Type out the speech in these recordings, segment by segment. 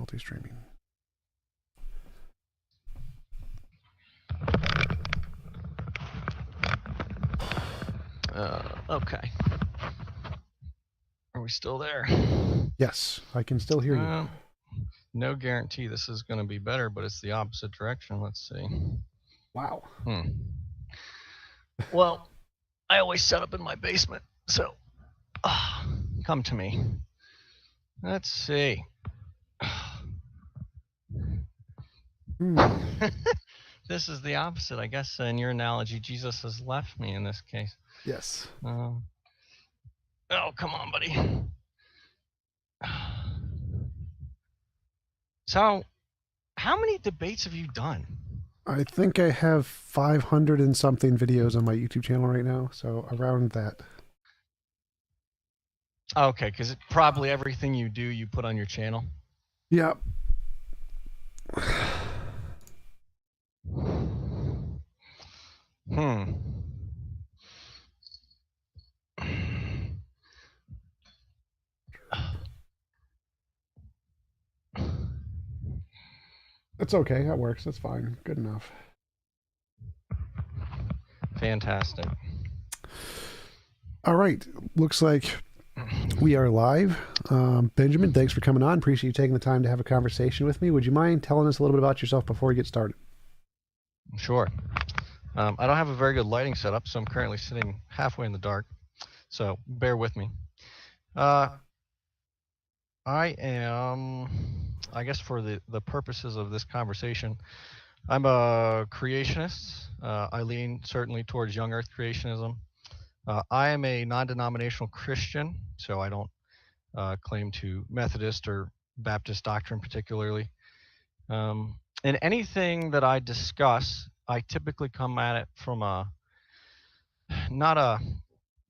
difficulty streaming. Okay. Are we still there? Yes, I can still hear you. No guarantee this is going to be better, but it's the opposite direction. Let's see. Wow. Well, I always set up in my basement, so come to me. Let's see. This is the opposite. I guess in your analogy, Jesus has left me in this case. Yes. Oh, come on, buddy. So, how many debates have you done? I think I have 500 and something videos on my YouTube channel right now, so around that. Okay, because probably everything you do, you put on your channel. Yeah. It's okay. That works. That's fine. Good enough. Fantastic. All right. Looks like we are live. Benjamin, thanks for coming on. Appreciate you taking the time to have a conversation with me. Would you mind telling us a little bit about yourself before we get started? Sure. I don't have a very good lighting setup, so I'm currently sitting halfway in the dark. So bear with me. I am, I guess for the purposes of this conversation, I'm a creationist. I lean certainly towards young earth creationism. I am a non-denominational Christian, so I don't claim to Methodist or Baptist doctrine particularly. And anything that I discuss, I typically come at it from not a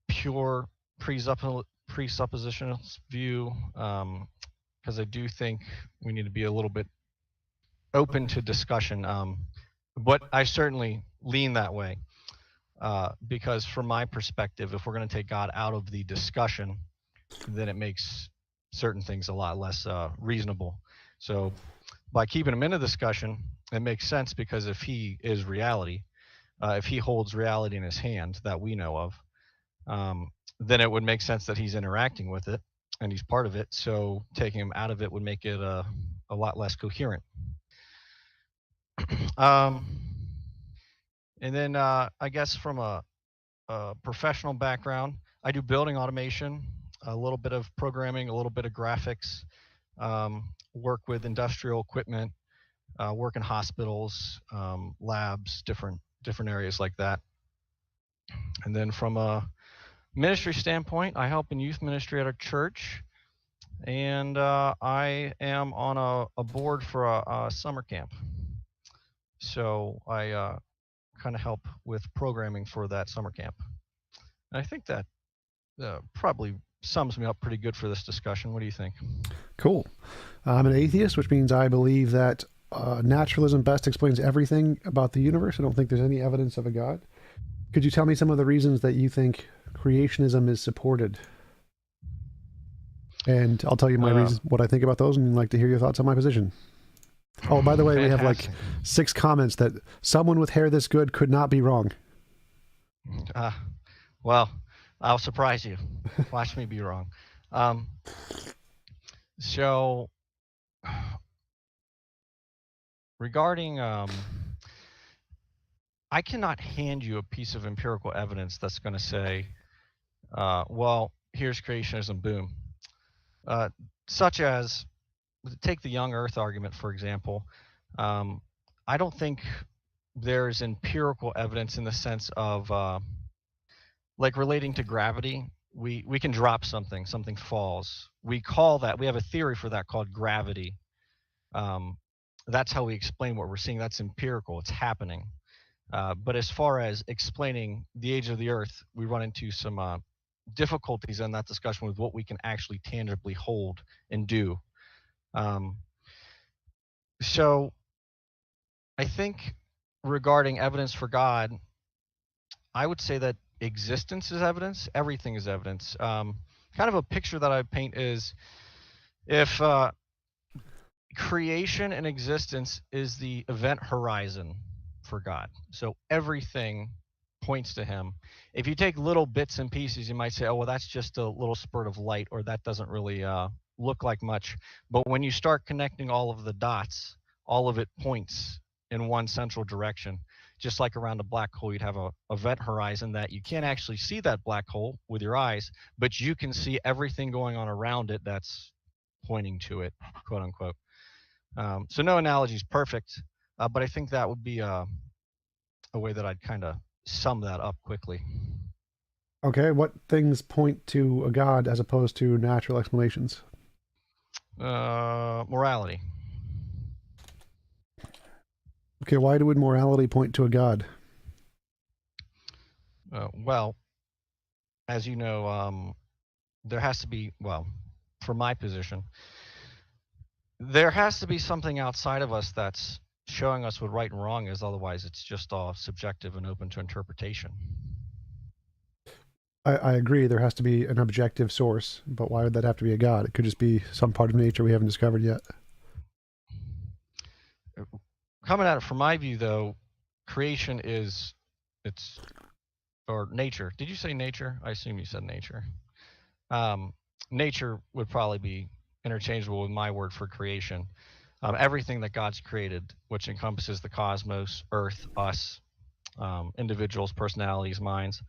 pure presuppositional view, because I do think we need to be a little bit open to discussion. But I certainly lean that way, because from my perspective, if we're going to take God out of the discussion, then it makes certain things a lot less reasonable. So by keeping him in a discussion, it makes sense, because if he is reality, if he holds reality in his hand that we know of, then it would make sense that he's interacting with it and he's part of it. So taking him out of it would make it a lot less coherent. And then I guess from a professional background, I do building automation, a little bit of programming, a little bit of graphics, work with industrial equipment, work in hospitals, labs, different areas like that. And then from a ministry standpoint, I help in youth ministry at our church, and I am on a board for a summer camp. So I kind of help with programming for that summer camp. And I think that probably sums me up pretty good for this discussion. What do you think? Cool. I'm an atheist, which means I believe that naturalism best explains everything about the universe. I don't think there's any evidence of a God. Could you tell me some of the reasons that you think creationism is supported? And I'll tell you my reasons, what I think about those, and I'd like to hear your thoughts on my position. Oh, by the way, we have like 6 comments that someone with hair this good could not be wrong. Well, I'll surprise you. Watch me be wrong. So regarding, I cannot hand you a piece of empirical evidence that's going to say, well, here's creationism, boom. Such as, take the young earth argument, for example. I don't think there's empirical evidence in the sense of, like relating to gravity. We can drop something falls. We have a theory for that called gravity. That's how we explain what we're seeing. That's empirical, it's happening. But as far as explaining the age of the earth, we run into some difficulties in that discussion with what we can actually tangibly hold and do. So I think regarding evidence for God, I would say that existence is evidence. Everything is evidence. Kind of a picture that I paint is, if creation and existence is the event horizon for God. So everything points to him. If you take little bits and pieces, you might say, oh, well, that's just a little spurt of light, or that doesn't really look like much. But when you start connecting all of the dots, all of it points in one central direction. Just like around a black hole, you'd have a event horizon that you can't actually see that black hole with your eyes, but you can see everything going on around it that's pointing to it, quote unquote. So no analogy is perfect, but I think that would be a way that I'd kind of sum that up quickly. Okay, what things point to a god as opposed to natural explanations? Morality. Okay, why would morality point to a god? Well, as you know, there has to be, well, for my position, there has to be something outside of us that's showing us what right and wrong is. Otherwise, it's just all subjective and open to interpretation. I agree there has to be an objective source, but why would that have to be a god? It could just be some part of nature we haven't discovered yet. Coming at it from my view, though, creation is it's or nature. Did you say nature? I assume you said nature. Nature would probably be interchangeable with my word for creation. Everything that God's created, which encompasses the cosmos, Earth, us, individuals, personalities, minds,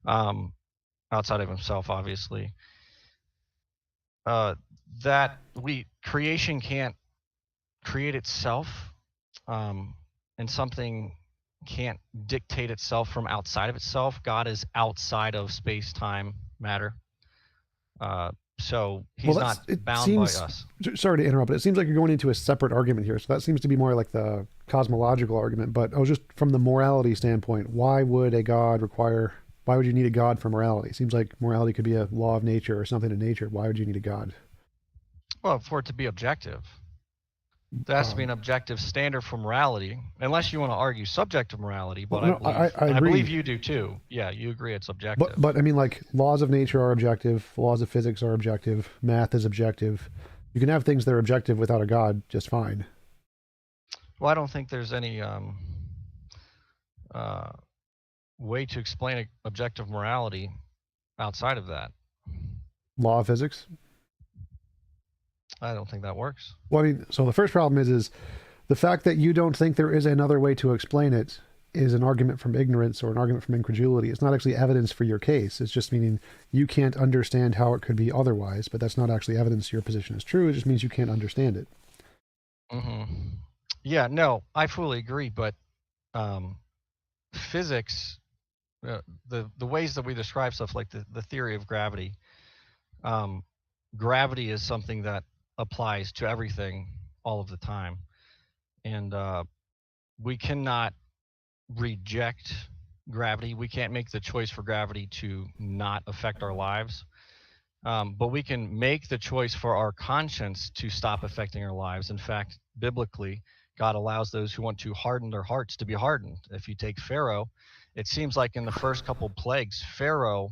outside of himself, obviously. That creation can't create itself, and something can't dictate itself from outside of itself. God is outside of space, time, matter. So Well, he's not it bound by seems. us. Sorry to interrupt, but it seems like you're going into a separate argument here. So that seems to be more like the cosmological argument. But I was just from the morality standpoint. Why would a god require? Why would you need a god for morality? It seems like morality could be a law of nature or something in nature. Why would you need a god? Well, for it to be objective, there has to be an objective standard for morality, unless you want to argue subjective morality. But Well, no, I and I agree. believe you do too. Yeah, you agree it's objective. But I mean, like laws of nature are objective. Laws of physics are objective. Math is objective. You can have things that are objective without a god just fine. Well, I don't think there's any way to explain objective morality outside of that. Law of physics. I don't think that works. Well, I mean, so the first problem is the fact that you don't think there is another way to explain it is an argument from ignorance or an argument from incredulity. It's not actually evidence for your case. It's just meaning you can't understand how it could be otherwise, but that's not actually evidence your position is true. It just means you can't understand it. Mm-hmm. Yeah, no, I fully agree. But physics, the ways that we describe stuff, like the theory of gravity, gravity is something that applies to everything all of the time, and we cannot reject gravity. We can't make the choice for gravity to not affect our lives. But we can make the choice for our conscience to stop affecting our lives. In fact, biblically, God allows those who want to harden their hearts to be hardened. If you take Pharaoh, it seems like in the first couple plagues, Pharaoh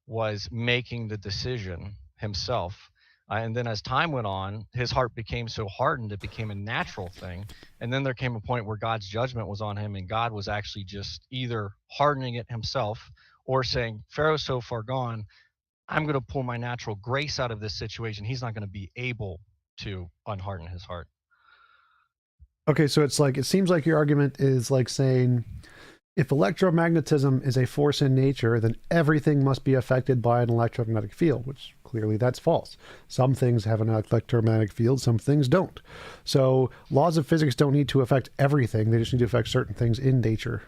was making the decision himself. And then as time went on, his heart became so hardened, it became a natural thing. And then there came a point where God's judgment was on him, and God was actually just either hardening it himself or saying, Pharaoh's so far gone, I'm going to pull my natural grace out of this situation. He's not going to be able to unharden his heart. Okay, so it's like it seems like your argument is like saying if electromagnetism is a force in nature, then everything must be affected by an electromagnetic field, which clearly that's false. Some things have an electromagnetic field, some things don't. So laws of physics don't need to affect everything, they just need to affect certain things in nature.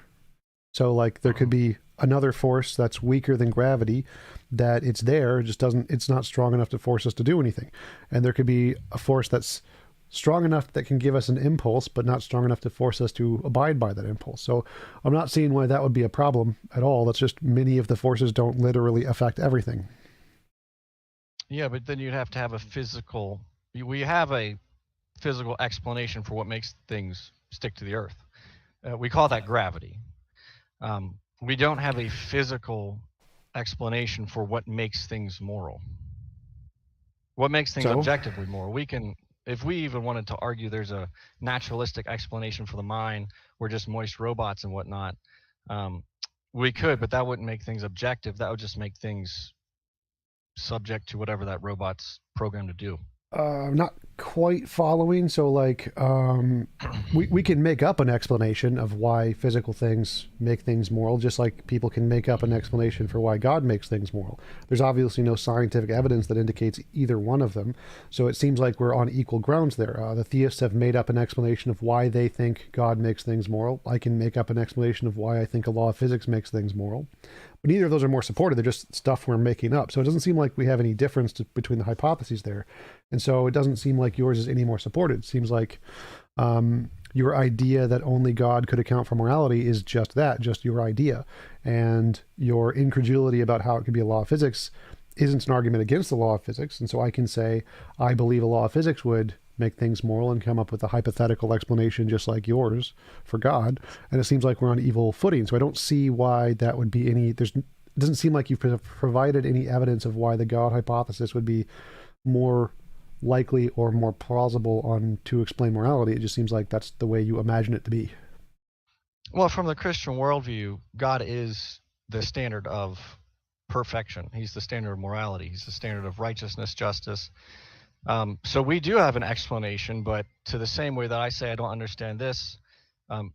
So like there could be another force that's weaker than gravity that it's there, just doesn't it's not strong enough to force us to do anything. And there could be a force that's strong enough that can give us an impulse, but not strong enough to force us to abide by that impulse. So I'm not seeing why that would be a problem at all. That's just many of the forces don't literally affect everything. Yeah, but then you'd have to have a physical, we have a physical explanation for what makes things stick to the earth. We call that gravity. We don't have a physical explanation for what makes things moral. What makes things objectively moral? We can if we even wanted to argue there's a naturalistic explanation for the mind, we're just moist robots and whatnot, um, we could, but that wouldn't make things objective. That would just make things subject to whatever that robot's programmed to do. Not quite following. So, like, we can make up an explanation of why physical things make things moral, just like people can make up an explanation for why God makes things moral. There's obviously no scientific evidence that indicates either one of them. So it seems like we're on equal grounds there. The theists have made up an explanation of why they think God makes things moral. I can make up an explanation of why I think a law of physics makes things moral. But neither of those are more supported. They're just stuff we're making up. So it doesn't seem like we have any difference between the hypotheses there. And so it doesn't seem like yours is any more supported. It seems like your idea that only God could account for morality is just that, just your idea. And your incredulity about how it could be a law of physics isn't an argument against the law of physics. And so I can say, I believe a law of physics would make things moral and come up with a hypothetical explanation just like yours for God. And it seems like we're on evil footing. So I don't see why that would be any, it doesn't seem like you've provided any evidence of why the God hypothesis would be more likely or more plausible on to explain morality. It just seems like that's the way you imagine it to be. Well, from the Christian worldview, God is the standard of perfection. He's the standard of morality. He's the standard of righteousness, justice. So we do have an explanation, but to the same way that I say I don't understand this,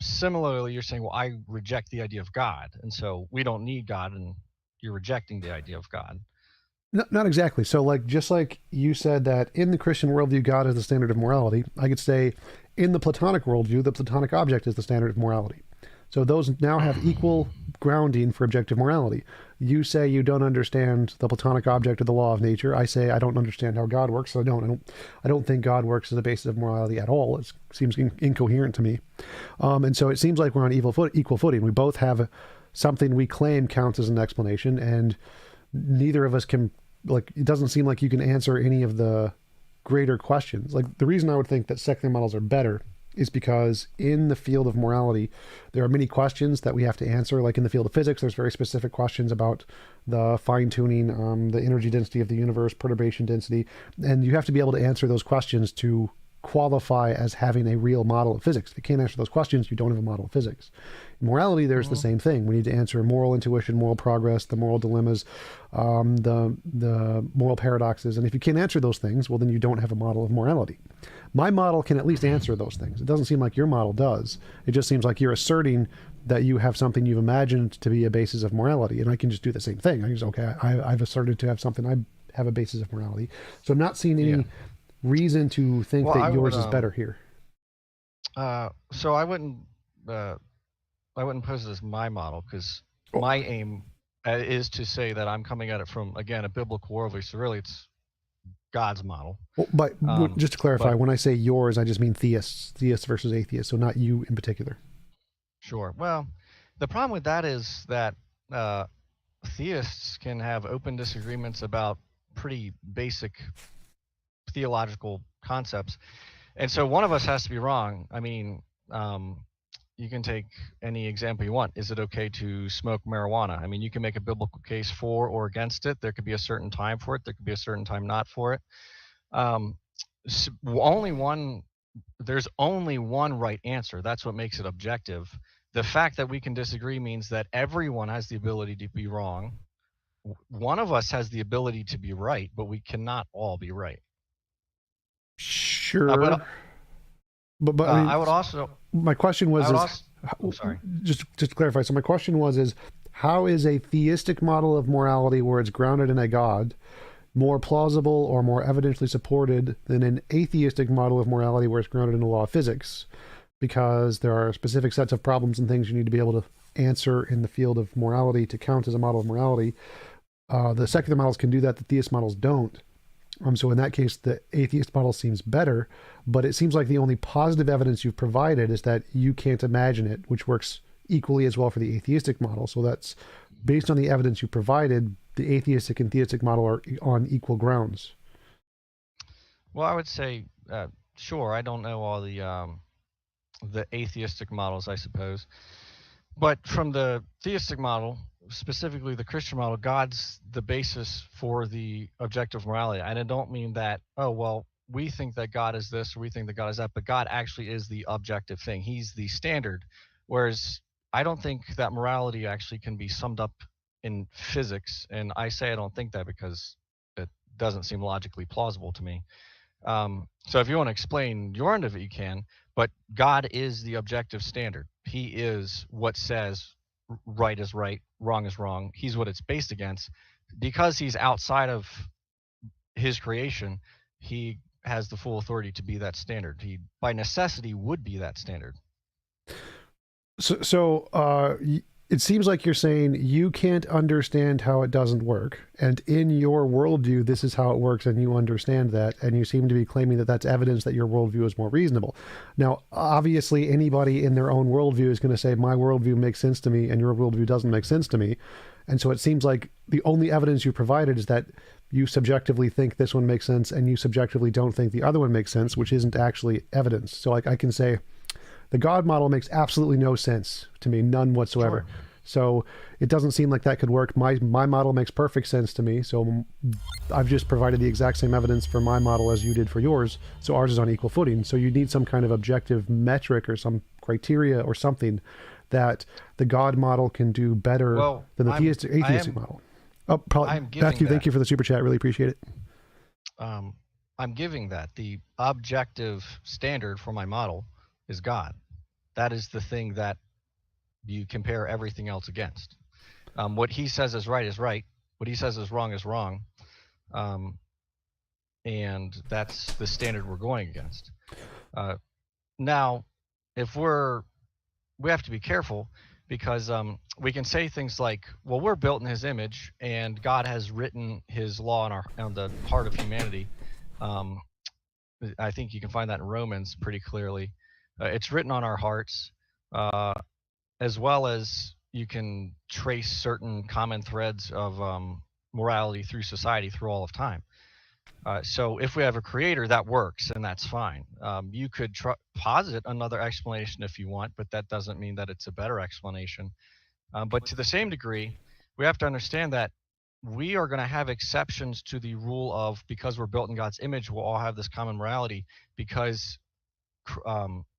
similarly, you're saying, well, I reject the idea of God, and so we don't need God, and you're rejecting the idea of God. Not exactly. So, like, just like you said that in the Christian worldview, God is the standard of morality, I could say in the Platonic worldview, the Platonic object is the standard of morality. So those now have equal grounding for objective morality. You say you don't understand the Platonic object of the law of nature. I say I don't understand how God works. So I don't think God works as a basis of morality at all. It seems incoherent to me. And so it seems like we're on equal footing. We both have something we claim counts as an explanation, and neither of us can, like, it doesn't seem like you can answer any of the greater questions. Like, the reason I would think that secular models are better is because in the field of morality, there are many questions that we have to answer. Like in the field of physics, there's very specific questions about the fine-tuning, the energy density of the universe, perturbation density, and you have to be able to answer those questions to qualify as having a real model of physics. If you can't answer those questions, you don't have a model of physics. In morality, there's the same thing. We need to answer moral intuition, moral progress, the moral dilemmas, the moral paradoxes. And if you can't answer those things, well, then you don't have a model of morality. My model can at least answer those things. It doesn't seem like your model does. It just seems like you're asserting that you have something you've imagined to be a basis of morality. And I can just do the same thing. I can just, okay, I've asserted to have something, I have a basis of morality. So I'm not seeing any reason to think Well, that yours is better here. So I wouldn't pose it as my model, because my aim is to say that I'm coming at it from, again, a biblical worldview. So really, it's God's model. Well, but just to clarify, when I say yours, I just mean theists versus atheists, so not you in particular. Sure. Well, the problem with that is that theists can have open disagreements about pretty basic theological concepts, and so one of us has to be wrong. I mean, you can take any example you want. Is it okay to smoke marijuana? I mean, you can make a biblical case for or against it. There could be a certain time for it. There could be a certain time not for it. There's only one right answer. That's what makes it objective. The fact that we can disagree means that everyone has the ability to be wrong. One of us has the ability to be right, but we cannot all be right. Sure. But I mean, I would also. My question was, sorry. Just to clarify. So my question was, how is a theistic model of morality where it's grounded in a God more plausible or more evidently supported than an atheistic model of morality where it's grounded in the law of physics? Because there are specific sets of problems and things you need to be able to answer in the field of morality to count as a model of morality. The secular models can do that. The theist models don't. So in that case, the atheist model seems better, but it seems like the only positive evidence you've provided is that you can't imagine it, which works equally as well for the atheistic model. So that's based on the evidence you provided, the atheistic and theistic model are on equal grounds. Well, I would say, sure, I don't know all the atheistic models, I suppose. But from the theistic model, specifically the Christian model, God's the basis for the objective morality. And I don't mean that, oh, well, we think that God is this or we think that God is that, but God actually is the objective thing. He's the standard. Whereas I don't think that morality actually can be summed up in physics. And I say I don't think that because it doesn't seem logically plausible to me. So if you want to explain your end of it, you can, but God is the objective standard. He is what says right is right, wrong is wrong. He's what it's based against. Because he's outside of his creation, he has the full authority to be that standard. He, by necessity, would be that standard. So, it seems like you're saying you can't understand how it doesn't work, and in your worldview, this is how it works, and you understand that, and you seem to be claiming that that's evidence that your worldview is more reasonable. Now, obviously, anybody in their own worldview is going to say, my worldview makes sense to me, and your worldview doesn't make sense to me. And so it seems like the only evidence you provided is that you subjectively think this one makes sense, and you subjectively don't think the other one makes sense, which isn't actually evidence. So, like, I can say, the God model makes absolutely no sense to me, none whatsoever. Sure. So it doesn't seem like that could work. My model makes perfect sense to me. So I've just provided the exact same evidence for my model as you did for yours. So ours is on equal footing. So you need some kind of objective metric or some criteria or something that the God model can do better Well, than the atheistic model. Oh, probably. I'm giving Matthew, thank that. you for the super chat. Really appreciate it. I'm giving that. The objective standard for my model is God. That is the thing that you compare everything else against. What he says is right is right. What he says is wrong. Um, and that's the standard we're going against. Now, if we have to be careful because we can say things like, well, we're built in his image and God has written his law on the heart of humanity. I think you can find that in Romans pretty clearly. It's written on our hearts, as well as you can trace certain common threads of morality through society through all of time. So if we have a creator, that works, and that's fine. You could posit another explanation if you want, but that doesn't mean that it's a better explanation. But to the same degree, we have to understand that we are going to have exceptions to the rule of because we're built in God's image, we'll all have this common morality because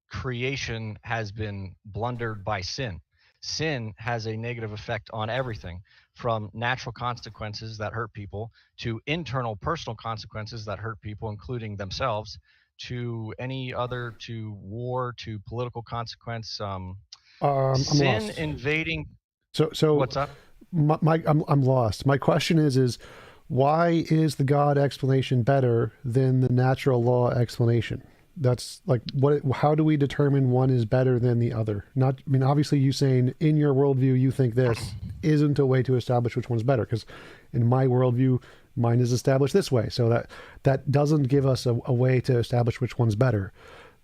creation has been blundered by sin. Sin has a negative effect on everything from natural consequences that hurt people to internal personal consequences that hurt people, including themselves, to any other, to war, to political consequence. I'm Sin lost. invading. So What's up? I'm lost. My question is why is the God explanation better than the natural law explanation? That's like how do we determine one is better than the other? Not, I mean, obviously you saying in your worldview you think this isn't a way to establish which one's better, because in my worldview mine is established this way. So that doesn't give us a way to establish which one's better.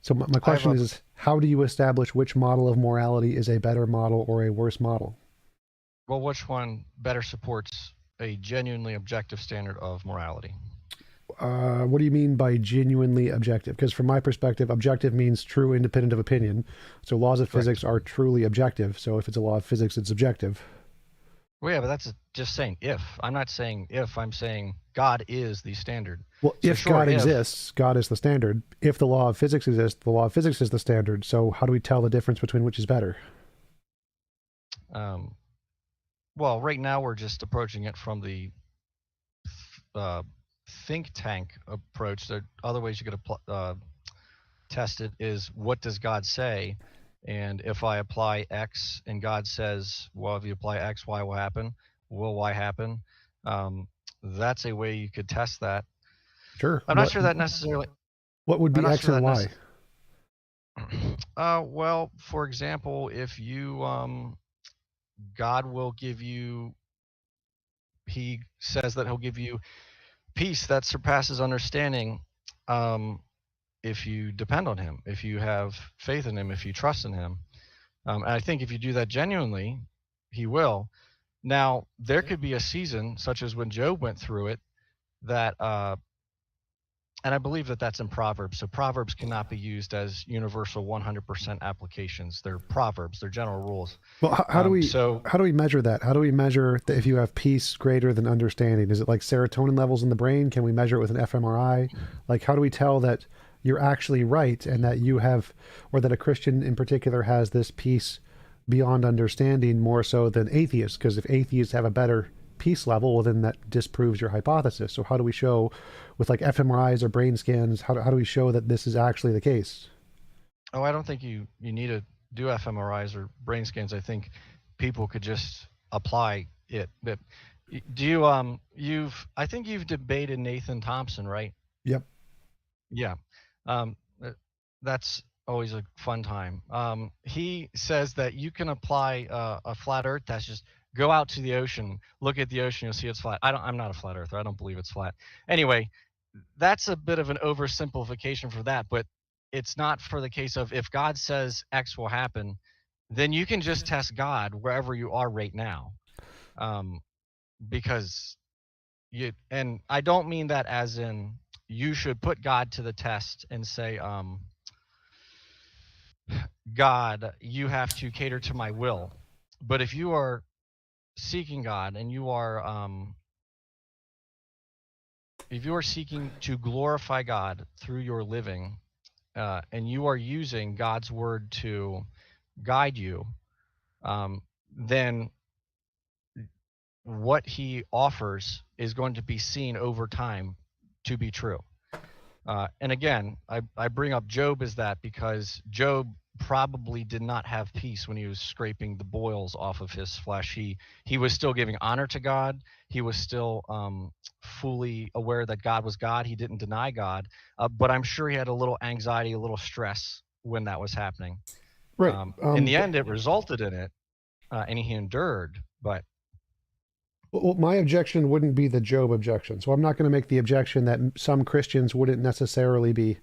So my question is, how do you establish which model of morality is a better model or a worse model? Well, which one better supports a genuinely objective standard of morality? What do you mean by genuinely objective? Because from my perspective, objective means true, independent of opinion. So laws of physics are truly objective. So if it's a law of physics, it's objective. Well, yeah, but that's just saying if. I'm not saying if. I'm saying God is the standard. Well, So if God exists, God is the standard. If the law of physics exists, the law of physics is the standard. So how do we tell the difference between which is better? Well, right now we're just approaching it from the think tank approach. There are other ways you could test it is what does God say? And if I apply X and God says, well, if you apply X, Y will happen. Will Y happen? That's a way you could test that. Sure. I'm not sure that necessarily. What would be I'm not X sure and that Y? Well, for example, if you God will give you, he says that he'll give you peace that surpasses understanding if you depend on him, if you have faith in him, if you trust in him. And I think if you do that genuinely, he will. Now, there could be a season, such as when Job went through it, that And I believe that that's in Proverbs. So Proverbs cannot be used as universal 100% applications. They're proverbs. They're general rules. Well, So how do we measure that? How do we measure that if you have peace greater than understanding? Is it like serotonin levels in the brain? Can we measure it with an fMRI? Like, how do we tell that you're actually right and that you have, or that a Christian in particular has this peace beyond understanding more so than atheists? Because if atheists have a better peace level, well, then that disproves your hypothesis. So how do we show with like fMRIs or brain scans, how do we show that this is actually the case? Oh, I don't think you need to do fMRIs or brain scans. I think people could just apply it. But do you I think you've debated Nathan Thompson, right? Yep. Yeah. Um, that's always a fun time. He says that you can apply a flat Earth test. Just go out to the ocean, look at the ocean, you'll see it's flat. I'm not a flat earther. I don't believe it's flat. Anyway, that's a bit of an oversimplification for that, but it's not for the case of if God says X will happen, then you can just test God wherever you are right now. Um, because and I don't mean that as in you should put God to the test and say, God, you have to cater to my will. But if you are seeking God and you are if you are seeking to glorify God through your living, and you are using God's word to guide you, then what He offers is going to be seen over time to be true. And again, I bring up Job as that because Job probably did not have peace when he was scraping the boils off of his flesh. He was still giving honor to God. He was still fully aware that God was God. He didn't deny God, but I'm sure he had a little anxiety, a little stress when that was happening. Right. In the end, it resulted in it, and he endured. But Well, my objection wouldn't be the Job objection. So I'm not going to make the objection that some Christians wouldn't necessarily be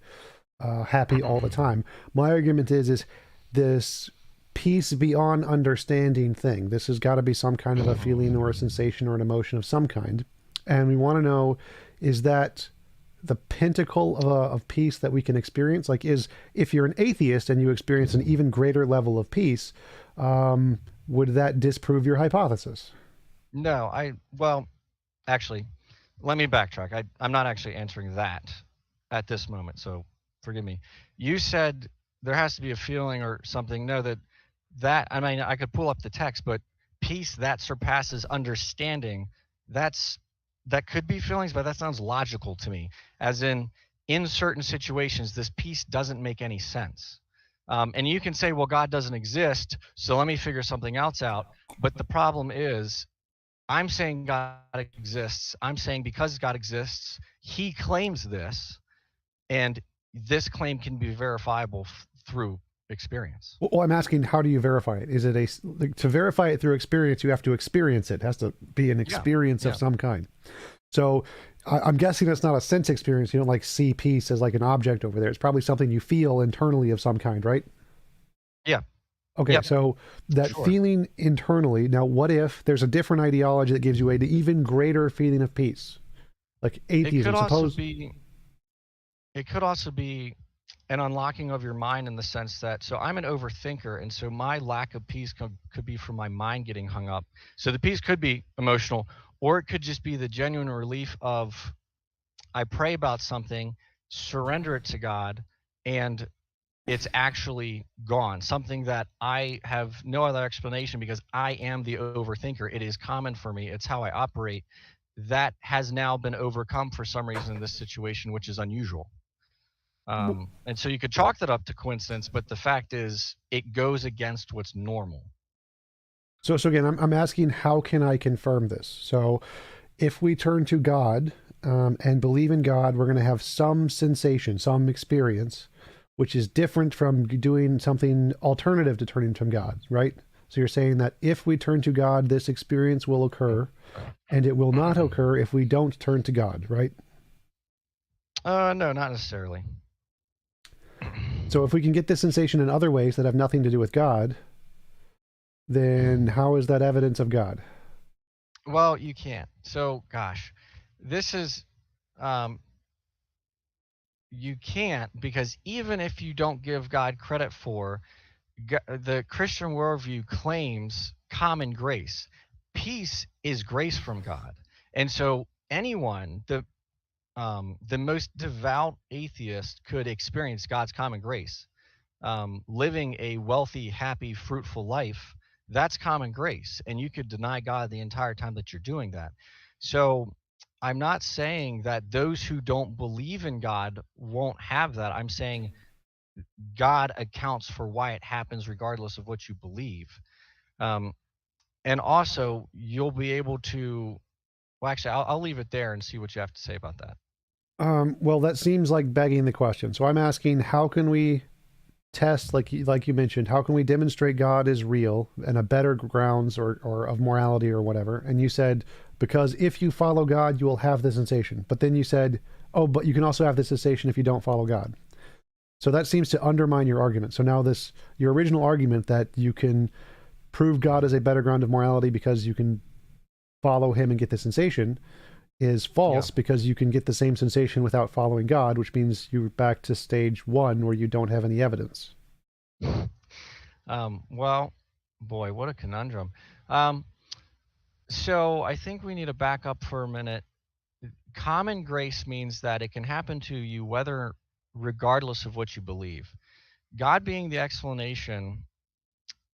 happy all the time. My argument is this peace beyond understanding thing. This has got to be some kind of a feeling or a sensation or an emotion of some kind. And we want to know, is that the pinnacle of peace that we can experience? Like, is if you're an atheist and you experience an even greater level of peace, would that disprove your hypothesis? no, well, actually, let me backtrack. I'm not actually answering that at this moment, so forgive me. You said there has to be a feeling or something. No, that I mean, I could pull up the text, but peace that surpasses understanding, that's that could be feelings, but that sounds logical to me. As in certain situations, this peace doesn't make any sense. And you can say, well, God doesn't exist, so let me figure something else out. But the problem is I'm saying God exists. I'm saying because God exists, He claims this, and this claim can be verifiable through experience. Well, I'm asking, how do you verify it? Is it to verify it through experience? You have to experience it. It has to be an Yeah, experience of yeah, some kind. So I'm guessing it's not a sense experience. You don't like see peace as like an object over there. It's probably something you feel internally of some kind, right? yeah, Okay, yep, so that sure. feeling internally. Now, what if there's a different ideology that gives you an even greater feeling of peace, like It could atheism? also Suppose. be it could also be an unlocking of your mind in the sense that so I'm an overthinker, and so my lack of peace could be from my mind getting hung up. So the peace could be emotional, or it could just be the genuine relief of I pray about something, surrender it to God, and it's actually gone. Something that I have no other explanation because I am the overthinker. It is common for me. It's how I operate. That has now been overcome for some reason in this situation, which is unusual. And so you could chalk that up to coincidence, but the fact is, it goes against what's normal. So again, I'm asking, how can I confirm this? So if we turn to God and believe in God, we're going to have some sensation, some experience, which is different from doing something alternative to turning from God, right? So you're saying that if we turn to God, this experience will occur, and it will not occur if we don't turn to God, right? No, not necessarily. So if we can get this sensation in other ways that have nothing to do with God, then how is that evidence of God? Well, you can't. So, gosh, this is um, you can't, because even if you don't give God credit for, the Christian worldview claims common grace. Peace is grace from God. And so anyone, the most devout atheist could experience God's common grace. Living a wealthy, happy, fruitful life, that's common grace. And you could deny God the entire time that you're doing that. So I'm not saying that those who don't believe in God won't have that. I'm saying God accounts for why it happens regardless of what you believe. Um, and also, you'll be able to. Well, actually, I'll leave it there and see what you have to say about that. Well, that seems like begging the question. So I'm asking, how can we test, like you mentioned, how can we demonstrate God is real and a better grounds or of morality or whatever? And you said, because if you follow God, you will have the sensation. But then you said, oh, but you can also have the sensation if you don't follow God. So that seems to undermine your argument. So now your original argument that you can prove God is a better ground of morality because you can follow him and get the sensation is Yeah. false, because you can get the same sensation without following God, which means you're back to stage one where you don't have any evidence. Well, boy, what a conundrum. Um, so I think we need to back up for a minute. Common grace means that it can happen to you regardless of what you believe. God being the explanation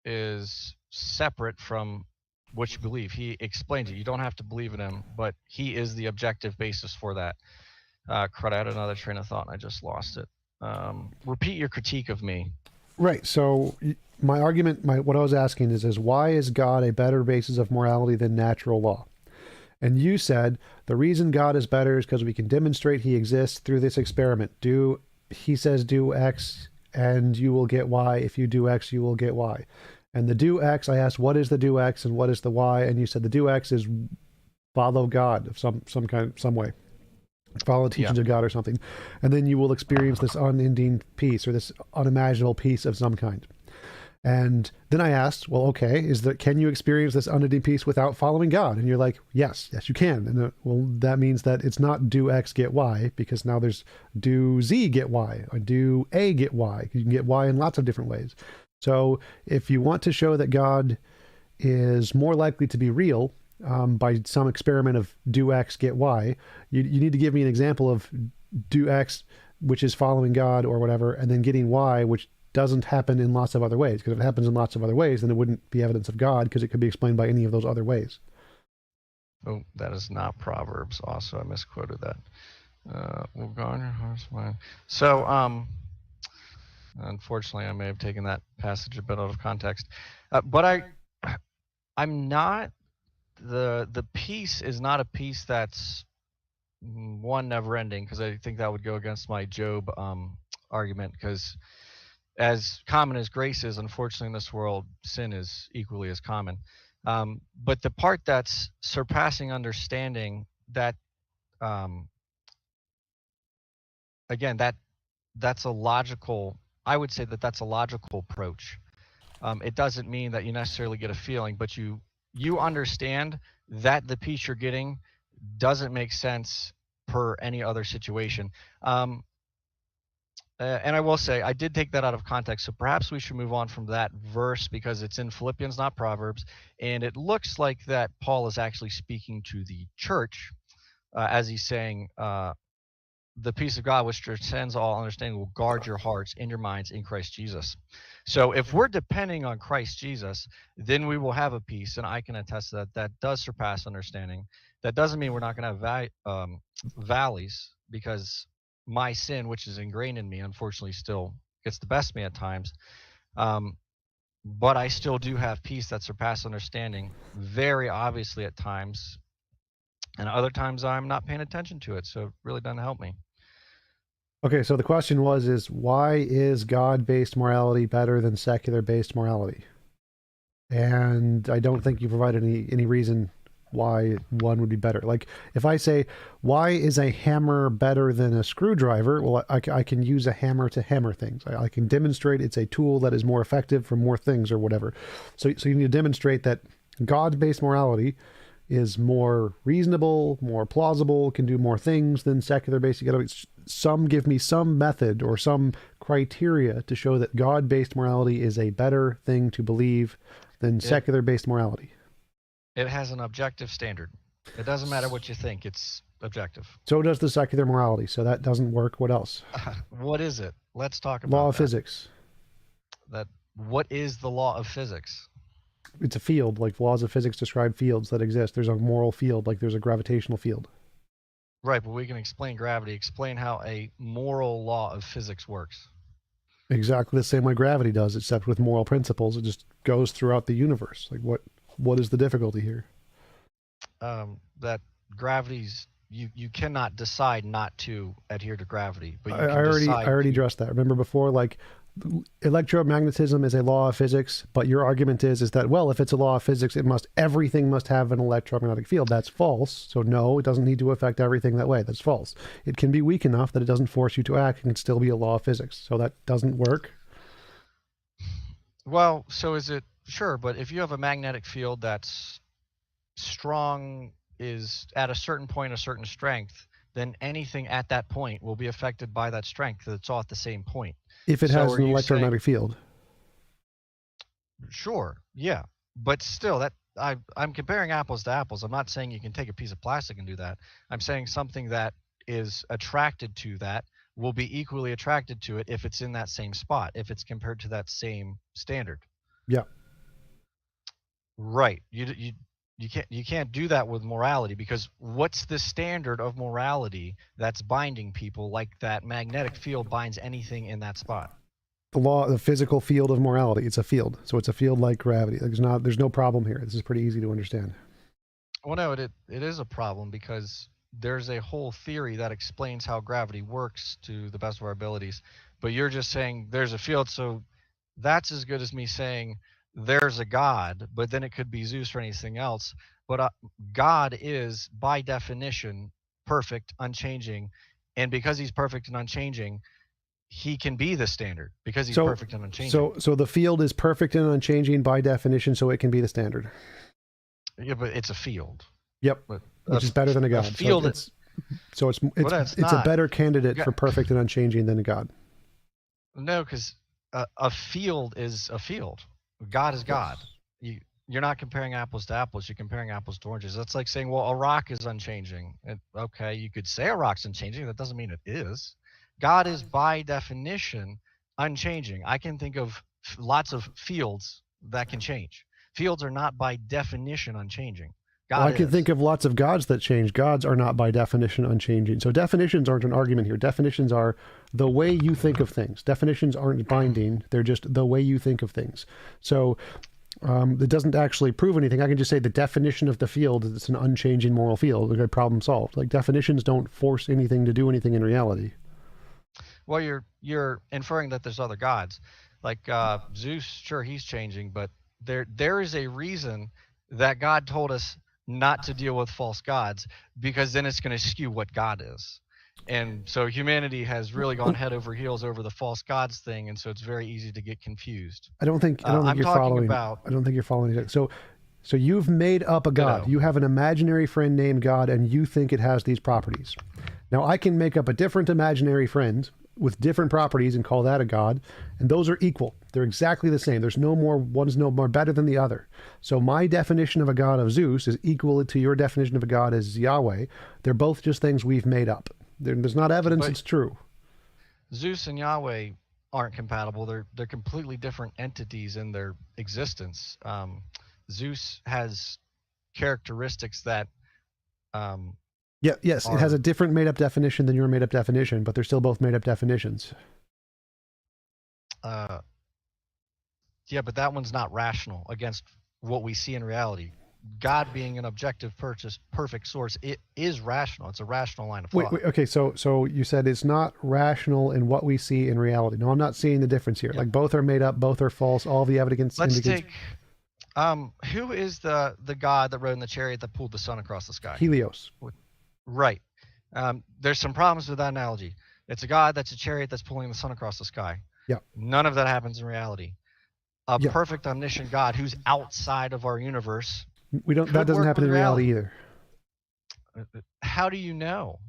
is separate from what you believe. He explains it. You don't have to believe in him, but he is the objective basis for that. Crud, I had another train of thought and I just lost it. Repeat your critique of me. Right. So my argument, what I was asking is why is God a better basis of morality than natural law? And you said the reason God is better is because we can demonstrate he exists through this experiment. He says do X and you will get Y. If you do X, you will get Y. And the do X, I asked, what is the do X and what is the Y? And you said the do X is follow God of some way. Follow the teachings of God or something. And then you will experience this unending peace or this unimaginable peace of some kind. And then I asked, well, okay, can you experience this unending peace without following God? And you're like, yes, you can. And well, that means that it's not do X get Y, because now there's do Z get Y or do A get Y. You can get Y in lots of different ways. So if you want to show that God is more likely to be real by some experiment of do X get Y, you need to give me an example of do X, which is following God or whatever, and then getting Y, which doesn't happen in lots of other ways. Because if it happens in lots of other ways, then it wouldn't be evidence of God, because it could be explained by any of those other ways. Oh, that is not Proverbs. Also, I misquoted that. Will guard your heart's mind. So, unfortunately, I may have taken that passage a bit out of context. But I'm not, the peace is not a peace that's one never ending, because I think that would go against my Job argument, because as common as grace is, unfortunately, in this world, sin is equally as common. But the part that's surpassing understanding, that again, that's a logical. I would say that that's a logical approach. It doesn't mean that you necessarily get a feeling, but you understand that the peace you're getting doesn't make sense per any other situation. And I will say, I did take that out of context, so perhaps we should move on from that verse, because it's in Philippians, not Proverbs, and it looks like that Paul is actually speaking to the church, as he's saying, the peace of God, which transcends all understanding, will guard your hearts and your minds in Christ Jesus. So if we're depending on Christ Jesus, then we will have a peace, and I can attest to that. That does surpass understanding. That doesn't mean we're not going to have valleys, because my sin, which is ingrained in me, unfortunately still gets the best of me at times. But I still do have peace that surpasses understanding, very obviously at times. And other times I'm not paying attention to it, so it really doesn't help me. Okay, so the question is why is God-based morality better than secular-based morality? And I don't think you provided any reason why one would be better. Like, if I say, why is a hammer better than a screwdriver? Well, I can use a hammer to hammer things. I can demonstrate it's a tool that is more effective for more things or whatever. So you need to demonstrate that God-based morality is more reasonable, more plausible, can do more things than secular basic ethics. Some give me some method or some criteria to show that God-based morality is a better thing to believe than It secular-based morality. it has an objective standard. It doesn't matter what you think, it's objective. So does the secular morality. So that doesn't work. What else? What is it? Let's talk Law about of that. physics. What is the law of physics? It's a field. Like laws of physics describe fields that exist. There's a moral field, like there's a gravitational field. Right, but we can explain gravity. Explain how a moral law of physics works. Exactly the same way gravity does, except with moral principles. It just goes throughout the universe. Like what is the difficulty here? That gravity's you cannot decide not to adhere to gravity, but I, you I can already I decide already to. addressed that. Remember before, like electromagnetism is a law of physics, but your argument is that, well, if it's a law of physics, everything must have an electromagnetic field. That's false. So no, it doesn't need to affect everything that way. That's false. It can be weak enough that it doesn't force you to act and still be a law of physics. So that doesn't work. Well, so is it sure, but if you have a magnetic field that's strong, is at a certain point a certain strength, then anything at that point will be affected by that strength. It's all at the same point. If it So has are an you saying electromagnetic field. sure, yeah, but still I'm comparing apples to apples. I'm not saying you can take a piece of plastic and do that. I'm saying something that is attracted to that will be equally attracted to it if it's in that same spot, if it's compared to that same standard. Yeah. Right. You can't do that with morality, because what's the standard of morality that's binding people like that magnetic field binds anything in that spot? The physical field of morality. It's a field. So it's a field like gravity. There's no problem here. This is pretty easy to understand. Well, no, it is a problem because there's a whole theory that explains how gravity works to the best of our abilities, but you're just saying there's a field, so that's as good as me saying there's a God, but then it could be Zeus or anything else. But God is, by definition, perfect, unchanging, and because he's perfect and unchanging, he can be the standard because he's So perfect and unchanging. so the field is perfect and unchanging by definition, so it can be the standard. Yeah, but it's a field. Yep. But Which is better than a a god. field, but it's It's a not. better candidate Yeah, for perfect and unchanging than a god. no, because a field is a field. God is God. Yes. You you're not comparing apples to apples. You're comparing apples to oranges. That's like saying, well, a rock is unchanging. Okay, you could say a rock's unchanging. That doesn't mean it is. God is by definition unchanging. I can think of lots of fields that can change. Fields are not by definition unchanging. Well, God I can think is. of lots of gods that change. Gods are not by definition unchanging. So definitions aren't an argument here. Definitions are the way you think of things. Definitions aren't binding. They're just the way you think of things. So it doesn't actually prove anything. I can just say the definition of the field is it's an unchanging moral field. Okay, problem solved. Like definitions don't force anything to do anything in reality. Well, you're inferring that there's other gods, like Zeus. Sure, he's changing, but there is a reason that God told us not to deal with false gods, because then it's going to skew what God is. And so humanity has really gone head over heels over the false gods thing, and so it's very easy to get confused. I don't think I'm you're talking following. about I don't think you're following it. So you've made up a god. ditto. You have an imaginary friend named God, and you think it has these properties. Now I can make up a different imaginary friend with different properties and call that a god, and those are equal. They're exactly the same. There's no more one's no more better than the other. So my definition of a god of Zeus is equal to your definition of a god as Yahweh. They're both just things we've made up. There's not evidence But it's true. Zeus and Yahweh aren't compatible. They're completely different entities in their existence. Zeus has characteristics that um, Yeah, yes, it has are a different made up definition than your made up definition, but they're still both made up definitions. uh, yeah, but that one's not rational against what we see in reality. God being an objective, perfect source, it is rational. It's a rational line of thought. Wait, okay, so you said it's not rational in what we see in reality. No, I'm not seeing the difference here. Yep. Like both are made up, both are false. All the evidence Let's indicates take who is the god that rode in the chariot that pulled the sun across the sky? Helios. Right. There's some problems with that analogy. It's a god that's a chariot that's pulling the sun across the sky. Yeah. None of that happens in reality. A Yeah. perfect omniscient God who's outside of our universe We don't. That Could doesn't work happen with in reality reality. either. How do you know?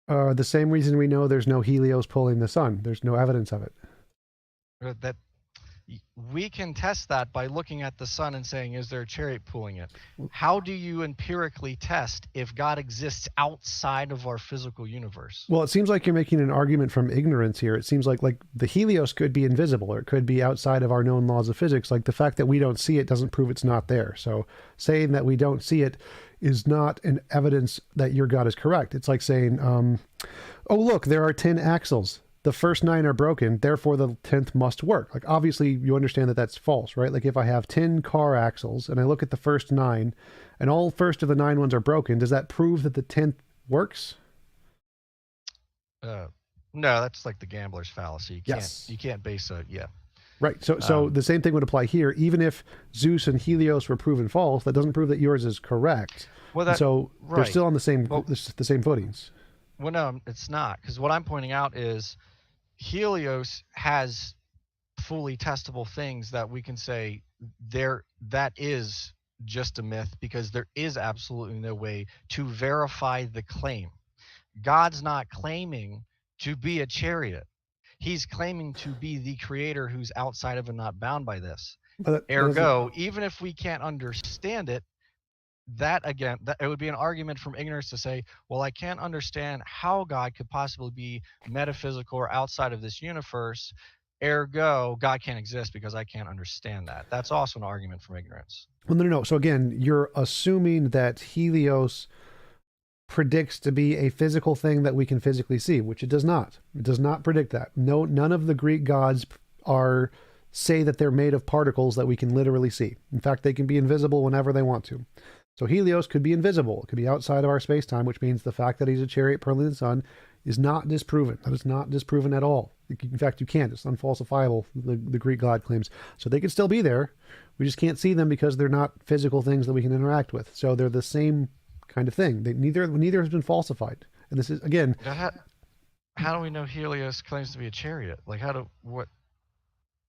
The same reason we know there's no Helios pulling the sun. There's no evidence of it. That we can test that by looking at the sun and saying, is there a chariot pulling it? How do you empirically test if God exists outside of our physical universe? Well, it seems like you're making an argument from ignorance here. It seems like the Helios could be invisible, or it could be outside of our known laws of physics. Like the fact that we don't see it doesn't prove it's not there. So saying that we don't see it is not an evidence that your God is correct. It's like saying, oh, look, there are 10 axles. The first 9 are broken, therefore the 10th must work. Like, obviously, you understand that that's false, right? Like, if I have 10 car axles and I look at the first 9 and all first of the 9 ones are broken, does that prove that the 10th works? No, that's like the gambler's fallacy. Yes. You can't base a, yeah. Right. So the same thing would apply here. Even if Zeus and Helios were proven false, that doesn't prove that yours is correct. Well, And so they're right. still on the same Well, the same footings. Well, no, it's not. Because what I'm pointing out is Helios has fully testable things that we can say that is just a myth, because there is absolutely no way to verify the claim. God's not claiming to be a chariot. He's claiming to be the creator who's outside of and not bound by this. But Ergo, even if we can't understand it, that again, it would be an argument from ignorance to say, well, I can't understand how God could possibly be metaphysical or outside of this universe. Ergo, God can't exist because I can't understand that. That's also an argument from ignorance. well, no. So again, you're assuming that Helios predicts to be a physical thing that we can physically see, which it does not. It does not predict that. No, none of the Greek gods say that they're made of particles that we can literally see. In fact, they can be invisible whenever they want to. So Helios could be invisible. It could be outside of our space-time, which means the fact that he's a chariot pulling the sun is not disproven. That is not disproven at all. In fact, you can't. It's unfalsifiable, the Greek god claims. So they could still be there. We just can't see them because they're not physical things that we can interact with. So they're the same kind of thing. Neither has been falsified. And this is, again... How do we know Helios claims to be a chariot? Like,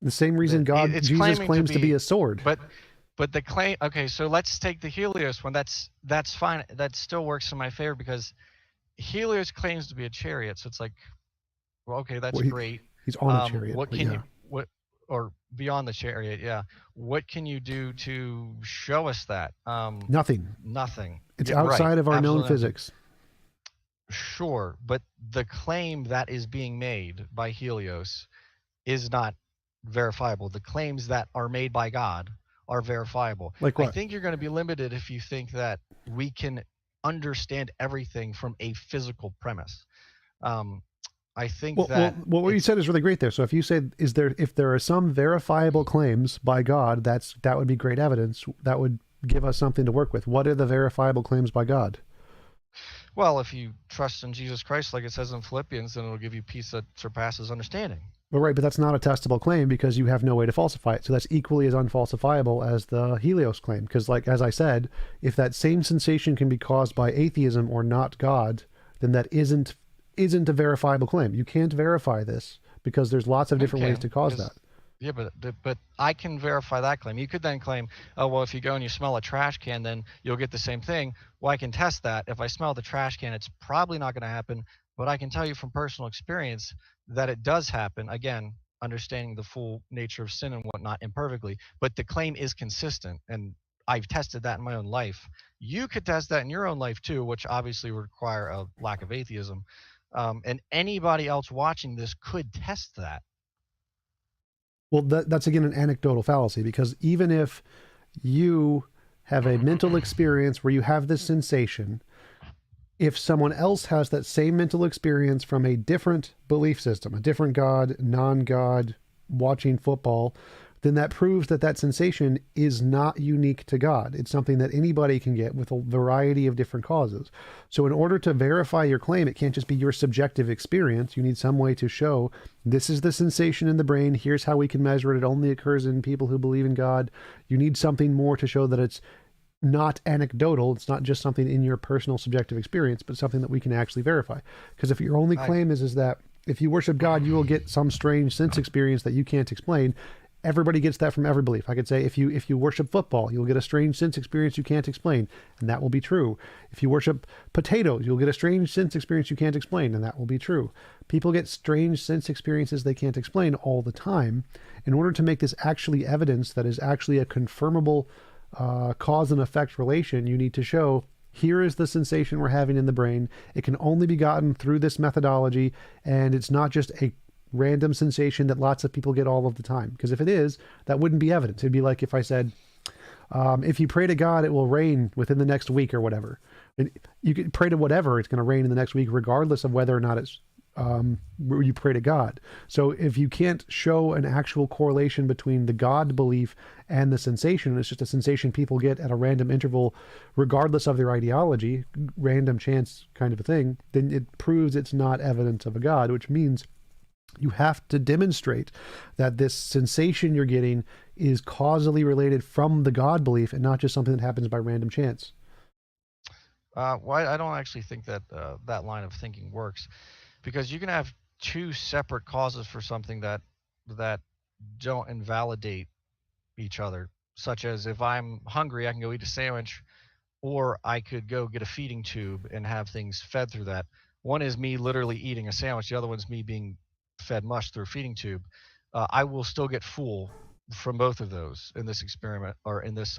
the same reason Jesus claims to be a sword. But the claim, okay, so let's take the Helios one. That's fine. That still works in my favor because Helios claims to be a chariot. So it's like, well, okay, that's great. He's on a chariot. What can or beyond the chariot? Yeah. What can you do to show us that? Nothing. Nothing. It's outside of our known physics. Sure, but the claim that is being made by Helios is not verifiable. The claims that are made by God are verifiable. Like what? I think you're going to be limited if you think that we can understand everything from a physical premise. I think what you said is really great there. So if you say, if there are some verifiable claims by God, that would be great evidence. That would give us something to work with. What are the verifiable claims by God? Well, if you trust in Jesus Christ, like it says in Philippians, then it'll give you peace that surpasses understanding. Well, right, but that's not a testable claim because you have no way to falsify it. So that's equally as unfalsifiable as the Helios claim. Because, like as I said, if that same sensation can be caused by atheism or not God, then that isn't a verifiable claim. You can't verify this because there's lots of different ways to cause that. Yeah, but I can verify that claim. You could then claim, oh, well, if you go and you smell a trash can, then you'll get the same thing. Well, I can test that. If I smell the trash can, it's probably not going to happen. But I can tell you from personal experience that it does happen. Again, understanding the full nature of sin and whatnot imperfectly. But the claim is consistent, and I've tested that in my own life. You could test that in your own life too, which obviously would require a lack of atheism. And anybody else watching this could test that. Well, that's again an anecdotal fallacy, because even if you have a mental experience where you have this sensation, if someone else has that same mental experience from a different belief system, a different God, non-God, watching football, then that proves that sensation is not unique to God. It's something that anybody can get with a variety of different causes. So in order to verify your claim, it can't just be your subjective experience. You need some way to show this is the sensation in the brain. Here's how we can measure it. It only occurs in people who believe in God. You need something more to show that it's not anecdotal. It's not just something in your personal subjective experience, but something that we can actually verify. Because if your only claim is that if you worship God, you will get some strange sense experience that you can't explain, everybody gets that from every belief. I could say if you worship football, you'll get a strange sense experience you can't explain, and that will be true. If you worship potatoes, you'll get a strange sense experience you can't explain, and that will be true. People get strange sense experiences they can't explain all the time. In order to make this actually evidence that is actually a confirmable cause and effect relation, you need to show here is the sensation we're having in the brain. It can only be gotten through this methodology, and it's not just a random sensation that lots of people get all of the time. Because if it is, that wouldn't be evidence. It'd be like if I said, if you pray to God, it will rain within the next week or whatever. And you could pray to whatever, it's going to rain in the next week, regardless of whether or not it's you pray to God. So if you can't show an actual correlation between the God belief and the sensation, it's just a sensation people get at a random interval, regardless of their ideology, random chance kind of a thing, then it proves it's not evidence of a God, which means you have to demonstrate that this sensation you're getting is causally related from the God belief and not just something that happens by random chance. Well, I don't actually think that that line of thinking works, because you can have two separate causes for something that don't invalidate each other. Such as if I'm hungry, I can go eat a sandwich, or I could go get a feeding tube and have things fed through that. One is me literally eating a sandwich. The other one's me being fed mush through a feeding tube. I will still get full from both of those in this experiment, or in this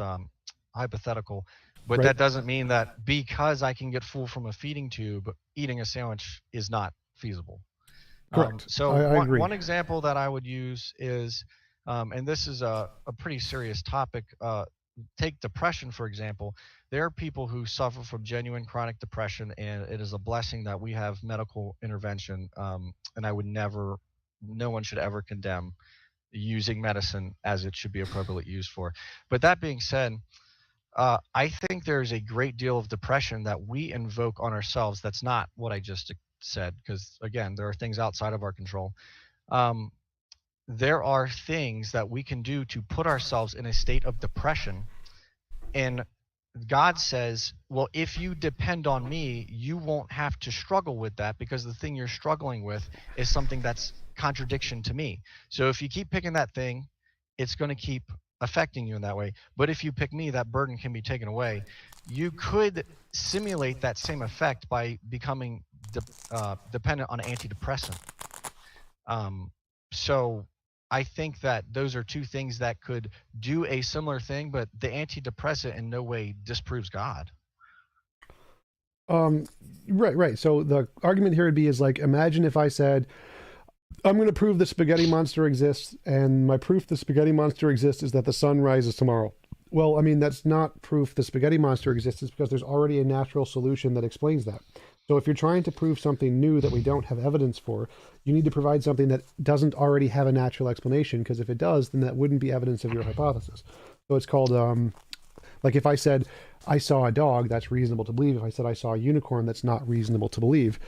hypothetical. But Right? that doesn't mean that because I can get full from a feeding tube, eating a sandwich is not feasible. Correct. So I one, agree. one example that I would use is, and this is a pretty serious topic. Take depression, for example. There are people who suffer from genuine chronic depression, and it is a blessing that we have medical intervention. And I would never, no one should ever condemn using medicine as it should be appropriately used for. But that being said, I think there's a great deal of depression that we invoke on ourselves. That's not what I just said, because again, there are things outside of our control. Um, there are things that we can do to put ourselves in a state of depression, and God says, well, if you depend on me, you won't have to struggle with that, because the thing you're struggling with is something that's contradiction to me. So if you keep picking that thing, it's going to keep affecting you in that way. But if you pick me, that burden can be taken away. You could simulate that same effect by becoming dependent on antidepressant. Um, so I think that those are two things that could do a similar thing, but the antidepressant in no way disproves God. Um, right. So the argument here would be is like, imagine if I said, I'm going to prove the spaghetti monster exists, and my proof the spaghetti monster exists is that the sun rises tomorrow. Well, I mean, that's not proof the spaghetti monster exists, because there's already a natural solution that explains that. So if you're trying to prove something new that we don't have evidence for, you need to provide something that doesn't already have a natural explanation, because if it does, then that wouldn't be evidence of your hypothesis. So it's called, like if I said, I saw a dog, that's reasonable to believe. If I said I saw a unicorn, that's not reasonable to believe.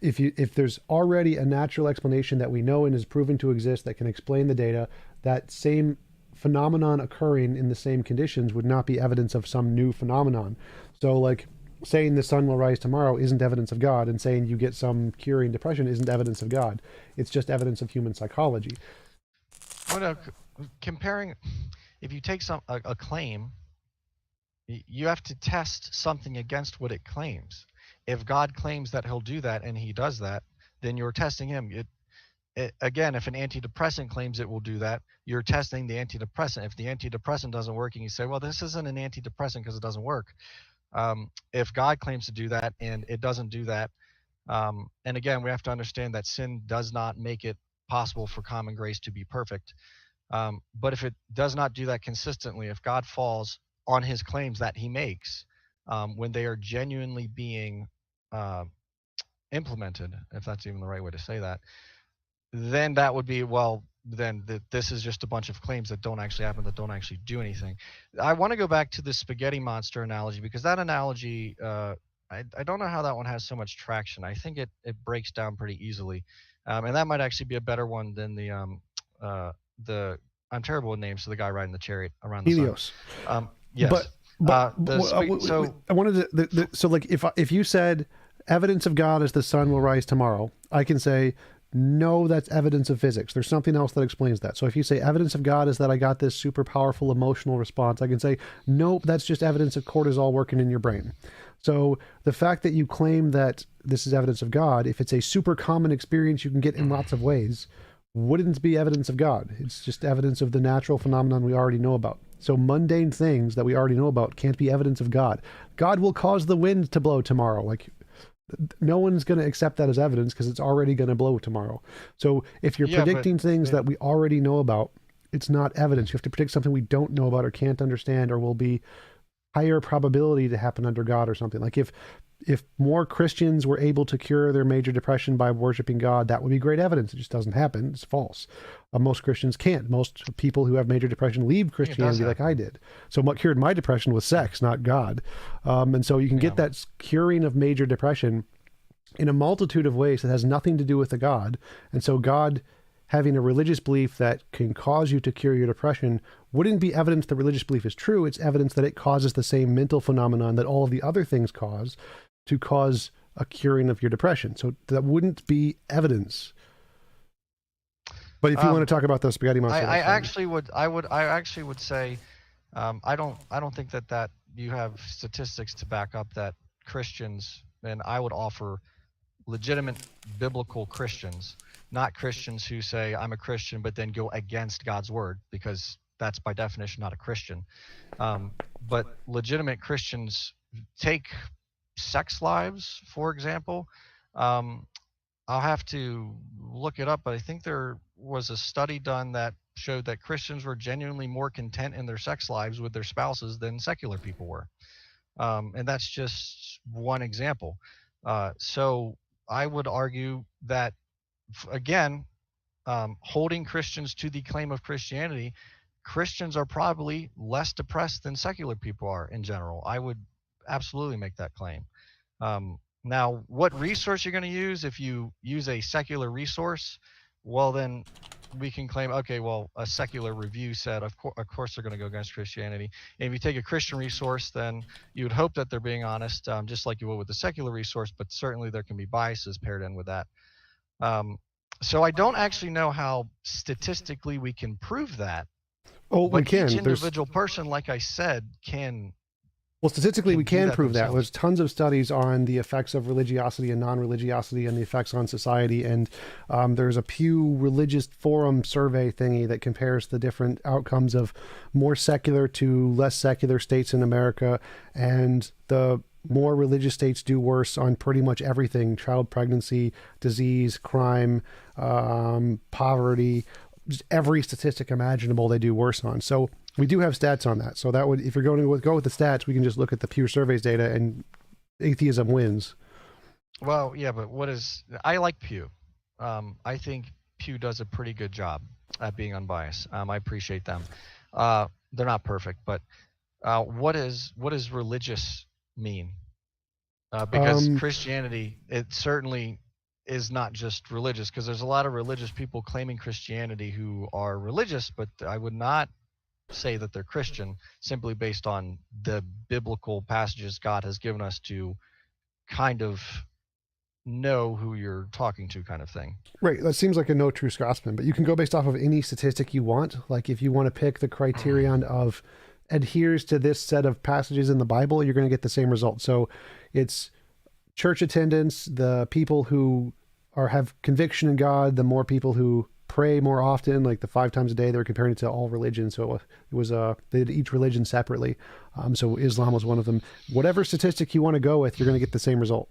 If there's already a natural explanation that we know and is proven to exist that can explain the data, that same phenomenon occurring in the same conditions would not be evidence of some new phenomenon. So like saying the sun will rise tomorrow isn't evidence of God, and saying you get some curing depression isn't evidence of God. It's just evidence of human psychology. Well, no, comparing, if you take a claim, you have to test something against what it claims. If God claims that he'll do that and he does that, then you're testing him. Again, if an antidepressant claims it will do that, you're testing the antidepressant. If the antidepressant doesn't work and you say, well, this isn't an antidepressant because it doesn't work. If God claims to do that and it doesn't do that, and again, we have to understand that sin does not make it possible for common grace to be perfect. But if it does not do that consistently, if God falls on his claims that he makes, when they are genuinely being uh, implemented, if that's even the right way to say that, then that would be, well, then this is just a bunch of claims that don't actually happen, that don't actually do anything. I want to go back to the spaghetti monster analogy, because that analogy, I don't know how that one has so much traction. I think it breaks down pretty easily. And that might actually be a better one than the I'm terrible with names, so the guy riding the chariot around the sun. Helios. Yes. But So I wanted to so like if you said evidence of God is the sun will rise tomorrow, I can say no, that's evidence of physics. There's something else that explains that. So if you say evidence of God is that I got this super powerful emotional response, I can say, nope, that's just evidence of cortisol working in your brain. So the fact that you claim that this is evidence of God, if it's a super common experience you can get in lots of ways, wouldn't be evidence of God. It's just evidence of the natural phenomenon we already know about. So mundane things that we already know about can't be evidence of God. God will cause the wind to blow tomorrow. Like, no one's going to accept that as evidence because it's already going to blow tomorrow. So if you're Yeah, but predicting things it, that we already know about, it's not evidence. You have to predict something we don't know about or can't understand or will be higher probability to happen under God or something. Like if more Christians were able to cure their major depression by worshiping God, that would be great evidence. It just doesn't happen. It's false. Most Christians can't. Most people who have major depression leave I think it does Christianity like I happen. did. So what cured my depression was sex, not God. And so you can Yeah. get that curing of major depression in a multitude of ways that has nothing to do with the God. And so God having a religious belief that can cause you to cure your depression wouldn't be evidence that religious belief is true. It's evidence that it causes the same mental phenomenon that all of the other things cause to cause a curing of your depression. So that wouldn't be evidence. But if you want Um, to talk about the spaghetti monster, I that's fine. actually would say I don't think that you have statistics to back up that Christians, and I would offer legitimate biblical Christians, not Christians who say I'm a Christian but then go against God's word, because that's by definition not a Christian. But legitimate Christians take sex lives, for example. Um, I'll have to look it up, but I think there was a study done that showed that Christians were genuinely more content in their sex lives with their spouses than secular people were. And that's just one example. So I would argue that, again, holding Christians to the claim of Christianity, Christians are probably less depressed than secular people are in general. I would absolutely make that claim. Now, what resource you're going to use? If you use a secular resource, well, then we can claim, okay, well, a secular review said, of course, they're going to go against Christianity. And if you take a Christian resource, then you would hope that they're being honest, just like you would with a secular resource, but certainly there can be biases paired in with that. Um, so I don't actually know how statistically we can prove that, Oh, we but each can. There's individual person, like I said, Well, statistically, we can do can that prove that. There's themselves. tons of studies on the effects of religiosity and non-religiosity and the effects on society. And there's a Pew Religious Forum survey thingy that compares the different outcomes of more secular to less secular states in America. And the more religious states do worse on pretty much everything: child pregnancy, disease, crime, poverty, just every statistic imaginable they do worse on. So we do have stats on that. So that would, if you're going to go with the stats, we can just look at the Pew Surveys data, and atheism wins. Well, yeah, but I like Pew. I think Pew does a pretty good job at being unbiased. I appreciate them. They're not perfect, but what does religious mean? Because Um, Christianity, it certainly is not just religious, because there's a lot of religious people claiming Christianity who are religious, but I would not say that they're Christian simply based on the biblical passages God has given us to kind of know who you're talking to, kind of thing. right. That seems like a no true Scotsman, but you can go based off of any statistic you want. Like if you want to pick the criterion of adheres to this set of passages in the Bible, you're going to get the same result. So it's church attendance, the people who have conviction in God, the more people who pray more often, like the 5 times a day. They were comparing it to all religions, so it was they did each religion separately. So Islam was one of them. Whatever statistic you want to go with, you're going to get the same result.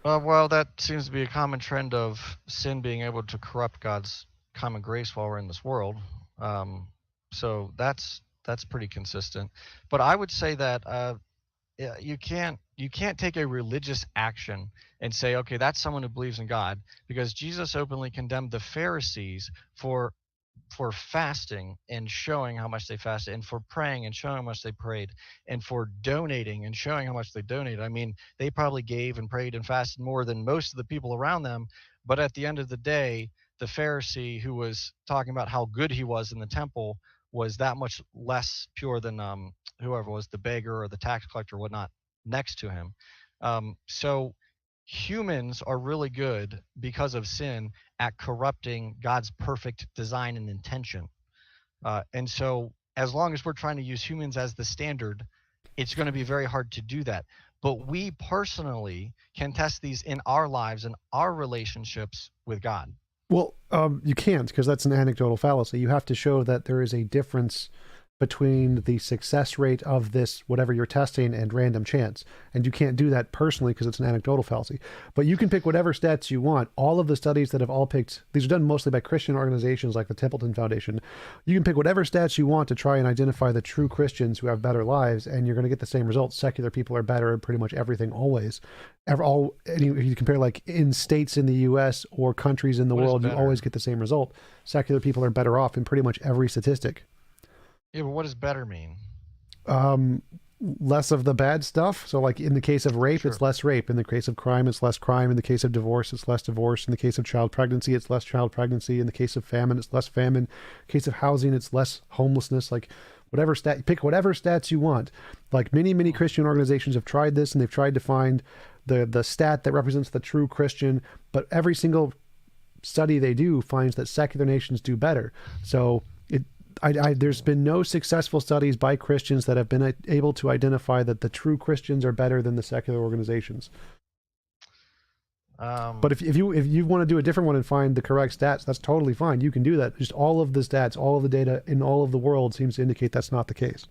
Well, that seems to be a common trend of sin being able to corrupt God's common grace while we're in this world. Um, so that's pretty consistent. But I would say that yeah, you can't take a religious action and say, okay, that's someone who believes in God, because Jesus openly condemned the Pharisees for fasting and showing how much they fasted, and for praying and showing how much they prayed, and for donating and showing how much they donated. I mean, they probably gave and prayed and fasted more than most of the people around them, but at the end of the day, the Pharisee who was talking about how good he was in the temple was that much less pure than whoever was the beggar or the tax collector or whatnot next to him. So humans are really good because of sin at corrupting God's perfect design and intention. And so, as long as we're trying to use humans as the standard, it's going to be very hard to do that. But we personally can test these in our lives and our relationships with God. Well, you can't, because that's an anecdotal fallacy. You have to show that there is a difference between the success rate of this, whatever you're testing, and random chance. And you can't do that personally because it's an anecdotal fallacy. But you can pick whatever stats you want. All of the studies that have all picked, these are done mostly by Christian organizations like the Templeton Foundation. You can pick whatever stats you want to try and identify the true Christians who have better lives, and you're going to get the same results. Secular people are better at pretty much everything always. If you compare like in states in the U.S. or countries in the world, you always get the same result. Secular people are better off in pretty much every statistic. Yeah, but what does better mean? Less of the bad stuff. So like in the case of rape, Sure. it's less rape. In the case of crime, it's less crime. In the case of divorce, it's less divorce. In the case of child pregnancy, it's less child pregnancy. In the case of famine, it's less famine. In the case of housing, it's less homelessness. Like whatever pick whatever stats you want. Like many Christian organizations have tried this, and they've tried to find the stat that represents the true Christian, but every single study they do finds that secular nations do better. So there's been no successful studies by Christians that have been able to identify that the true Christians are better than the secular organizations. But if you want to do a different one and find the correct stats, that's totally fine. You can do that. Just all of the stats, all of the data in all of the world seems to indicate that's not the case.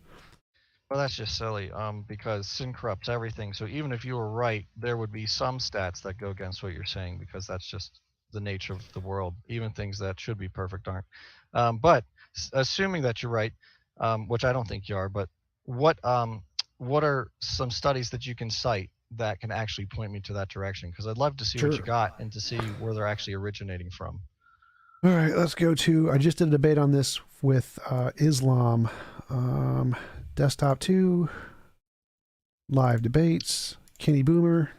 Well, that's just silly, because sin corrupts everything. So even if you were right, there would be some stats that go against what you're saying, because that's just the nature of the world. Even things that should be perfect aren't. But assuming that you're right, which I don't think you are, but what are some studies that you can cite that can actually point me to that direction? Because I'd love to see what you got and to see where they're actually originating from. All right, let's go to. I just did a debate on this with Islam. Desktop 2, live debates, Kenny Boomer.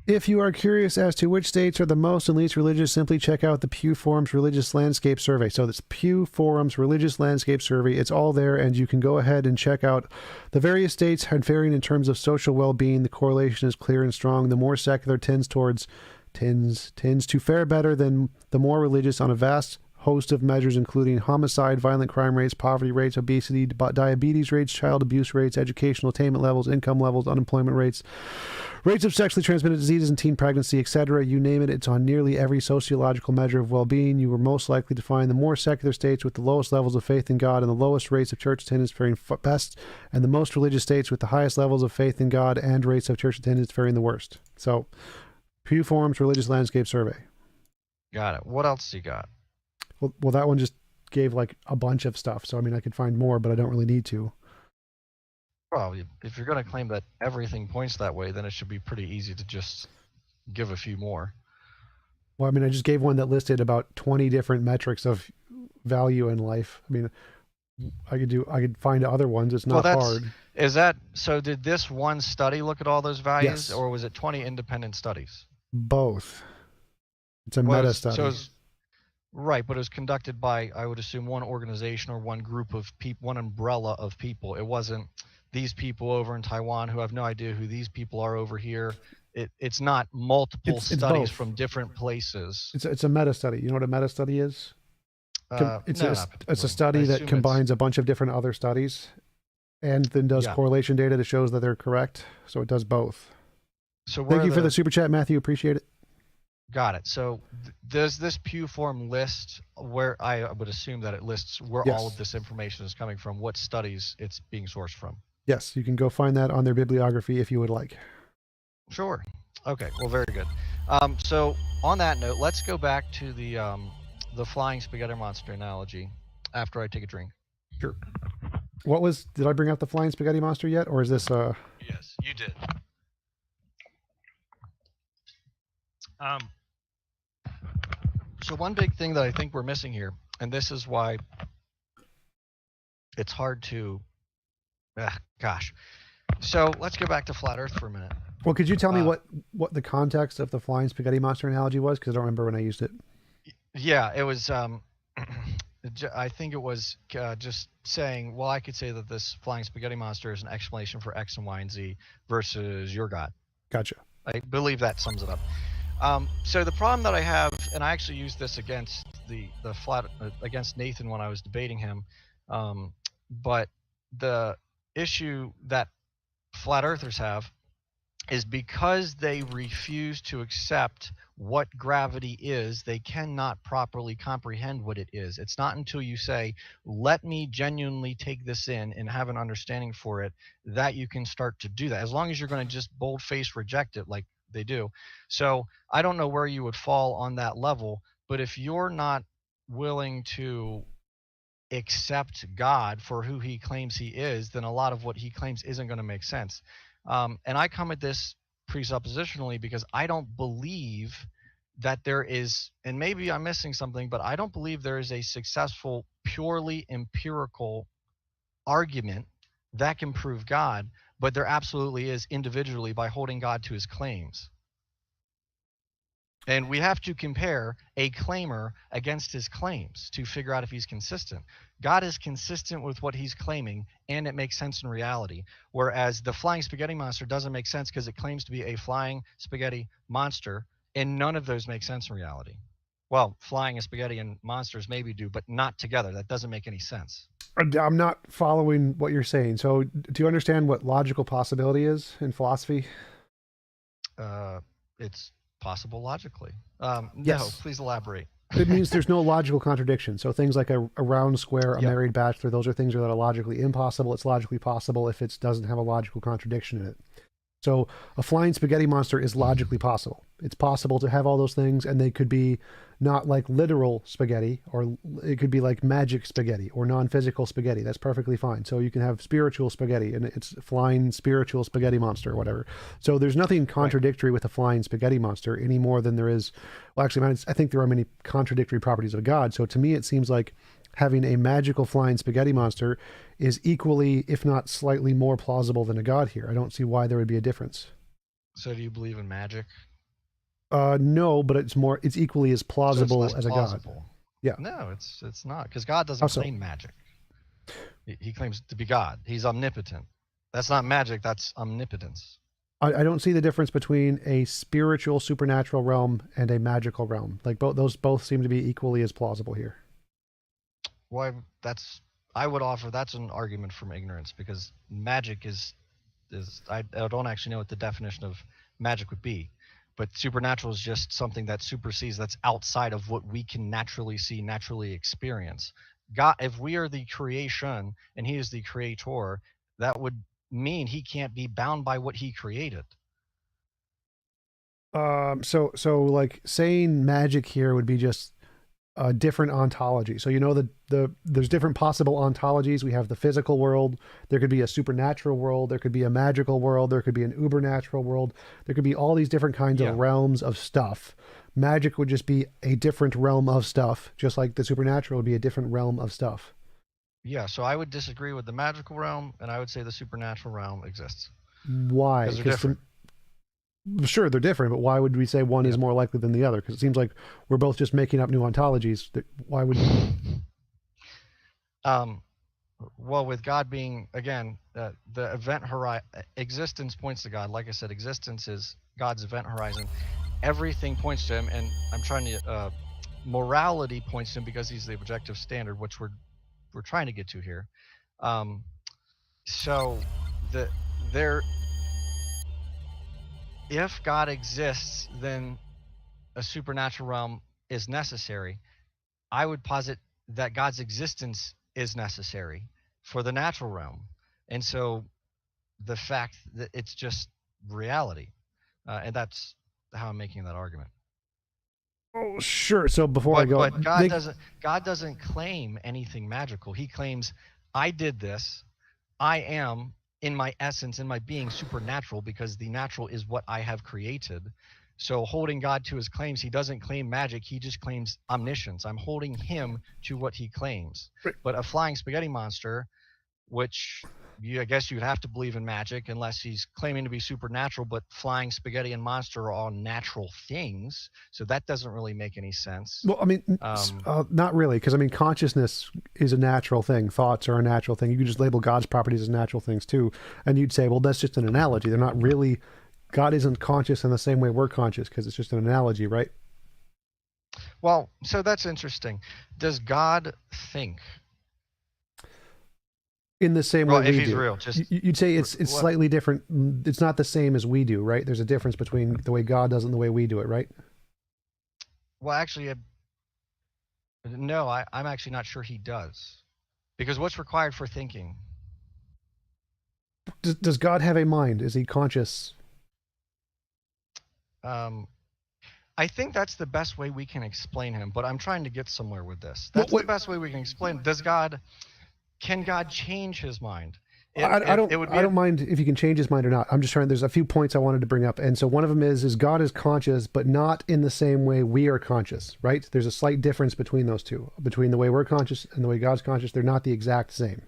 If you are curious as to which states are the most and least religious, simply check out the Pew Forum's Religious Landscape Survey. So that's Pew Forum's Religious Landscape Survey. It's all there, and you can go ahead and check out the various states varying in terms of social well-being. The correlation is clear and strong. The more secular tends to fare better than the more religious on a vast host of measures, including homicide, violent crime rates, poverty rates, obesity, diabetes rates, child abuse rates, educational attainment levels, income levels, unemployment rates, rates of sexually transmitted diseases and teen pregnancy, etc. You name it, it's on nearly every sociological measure of well-being. You are most likely to find the more secular states with the lowest levels of faith in God and the lowest rates of church attendance faring best, and the most religious states with the highest levels of faith in God and rates of church attendance faring the worst. So, Pew Forum's Religious Landscape Survey. Got it. What else you got? Well, that one just gave like a bunch of stuff. So, I mean, I could find more, but I don't really need to. Well, if you're going to claim that everything points that way, then it should be pretty easy to just give a few more. Well, I mean, I just gave one that listed about 20 different metrics of value in life. I mean, I could find other ones. It's not hard. Is that so? Did this one study look at all those values, Yes. or was it 20 independent studies? Both. It's a meta study. Right, but it was conducted by, I would assume, one organization or one group of people, one umbrella of people. It wasn't these people over in Taiwan who have no idea who these people are over here. It's not multiple studies from different places. It's a meta study. You know what a meta study is? It's a study that combines a bunch of different other studies and then does correlation data that shows that they're correct. So it does both. So thank you for the super chat, Matthew. Appreciate it. Got it. So does this Pew Forum list where I would assume that it lists where all of this information is coming from, what studies it's being sourced from? Yes, you can go find that on their bibliography if you would like. Sure. Okay. Well, very good. So on that note, let's go back to the flying spaghetti monster analogy after I take a drink. Sure. Did I bring out the flying spaghetti monster yet, or is this Yes, you did. So one big thing that I think we're missing here, and this is why it's hard to, So let's go back to flat Earth for a minute. Well, could you tell me what the context of the flying spaghetti monster analogy was? Because I don't remember when I used it. Yeah, it was, I think it was just saying, well, I could say that this flying spaghetti monster is an explanation for X and Y and Z versus your God. Gotcha. I believe that sums it up. So the problem that I have, and I actually used this against the flat against Nathan when I was debating him, but the issue that flat earthers have is because they refuse to accept what gravity is, they cannot properly comprehend what it is. It's not until you say, let me genuinely take this in and have an understanding for it, that you can start to do that. As long as you're going to just bold face reject it like they do. So I don't know where you would fall on that level, but if you're not willing to accept God for who he claims he is, then a lot of what he claims isn't going to make sense. And I come at this presuppositionally because I don't believe that there is, and maybe I'm missing something, but I don't believe there is a successful, purely empirical argument that can prove God, but there absolutely is individually by holding God to his claims. And we have to compare a claimer against his claims to figure out if he's consistent. God is consistent with what he's claiming, and it makes sense in reality. Whereas the flying spaghetti monster doesn't make sense because it claims to be a flying spaghetti monster, and none of those make sense in reality. Well, flying a spaghetti and monsters maybe do, but not together. That doesn't make any sense. I'm not following what you're saying. So, do you understand what logical possibility is in philosophy? It's possible logically. No, Yes. please elaborate. It means there's no logical contradiction. So things like a round square, a Yep. married bachelor, those are things that are logically impossible. It's logically possible if it doesn't have a logical contradiction in it. So a flying spaghetti monster is logically possible. It's possible to have all those things, and they could be not like literal spaghetti, or it could be like magic spaghetti or non-physical spaghetti. That's perfectly fine. So you can have spiritual spaghetti, and it's flying spiritual spaghetti monster or whatever. So there's nothing contradictory with a flying spaghetti monster any more than there is. Well, actually, I think there are many contradictory properties of God. So to me, it seems like having a magical flying spaghetti monster is equally, if not slightly more plausible than a god here. I don't see why there would be a difference. So do you believe in magic? No, but it's equally as So it's plausible less as a god. plausible. Yeah. No, it's not, because God How doesn't so? claim magic. He claims to be God. He's omnipotent. That's not magic. That's omnipotence. I don't see the difference between a spiritual supernatural realm and a magical realm. Like those both seem to be equally as plausible here. Why? That's I would offer that's an argument from ignorance, because magic is I don't actually know what the definition of magic would be, but supernatural is just something that supersedes, that's outside of what we can naturally see, naturally experience. God, if we are the creation and he is the creator, that would mean he can't be bound by what he created. So like saying magic here would be just a different ontology. So you know there's different possible ontologies. We have the physical world. There could be a supernatural world. There could be a magical world. There could be an ubernatural world. There could be all these different kinds Yeah. of realms of stuff. Magic would just be a different realm of stuff, just like the supernatural would be a different realm of stuff. Yeah, so I would disagree with the magical realm, and I would say the supernatural realm exists Why? because they're Because different. sure, they're different, but why would we say one is Yep. more likely than the other? Because it seems like we're both just making up new ontologies. Why would Um, well, with God being, again, the event horizon, existence points to God. Like I said, existence is God's event horizon. Everything points to him, and I'm trying to morality points to him because he's the objective standard, which we're trying to get to here. Um, so the there, if God exists, then a supernatural realm is necessary. I would posit that God's existence is necessary for the natural realm. And so the fact that it's just reality, and that's how I'm making that argument. Oh, sure. So before I go, But God doesn't claim anything magical. He claims, I did this. I am in my essence, in my being, supernatural, because the natural is what I have created. So holding God to his claims, he doesn't claim magic, he just claims omniscience. I'm holding him to what he claims. But a flying spaghetti monster, which I guess you'd have to believe in magic unless he's claiming to be supernatural, but flying spaghetti and monster are all natural things. So that doesn't really make any sense. well, I mean, not really, because I mean, consciousness is a natural thing. Thoughts are a natural thing. You could just label God's properties as natural things too, and you'd say, well, that's just an analogy. They're not really God isn't conscious in the same way we're conscious because it's just an analogy, right? Well, so that's interesting. Does God think? In the same way Well, if we he's do. real, just You'd say it's what? slightly different. It's not the same as we do, right? There's a difference between the way God does it and the way we do it, right? Well, actually, no. I'm actually not sure he does, because what's required for thinking? Does God have a mind? Is he conscious? Um, I think that's the best way we can explain him. But I'm trying to get somewhere with this. What? That's the What? best way we can explain. Does God? Can God change his mind? I It don't would I be a don't mind if he can change his mind or not. I'm just trying. There's a few points I wanted to bring up, and so one of them is God is conscious, but not in the same way we are conscious. Right? There's a slight difference between those two, between the way we're conscious and the way God's conscious. They're not the exact same.